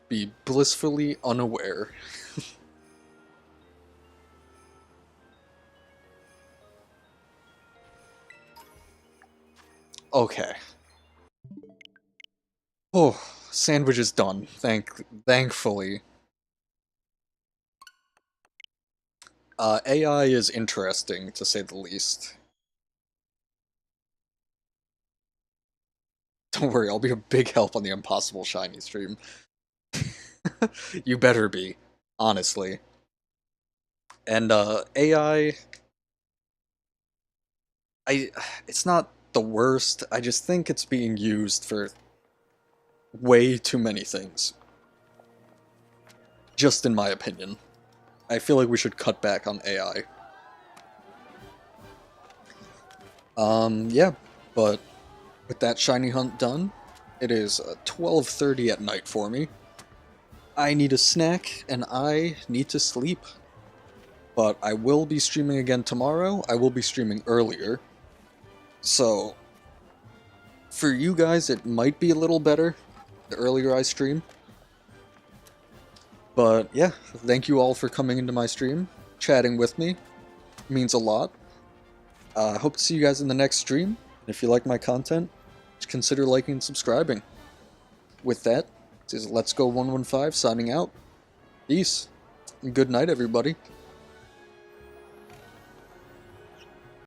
be blissfully unaware. Okay. Oh, sandwich is done. Thankfully. AI is interesting, to say the least. Don't worry, I'll be a big help on the Impossible Shiny stream. You better be, honestly. And, AI... It's not the worst, I just think it's being used for way too many things. Just in my opinion. I feel like we should cut back on AI. Yeah, but with that shiny hunt done, it is 12:30 at night for me. I need a snack, and I need to sleep. But I will be streaming again tomorrow. I will be streaming earlier. So, for you guys, it might be a little better the earlier I stream. But yeah, thank you all for coming into my stream, chatting with me. It means a lot. I hope to see you guys in the next stream. If you like my content, just consider liking and subscribing. With that, this is Let's Go 115 signing out. Peace. And good night, everybody.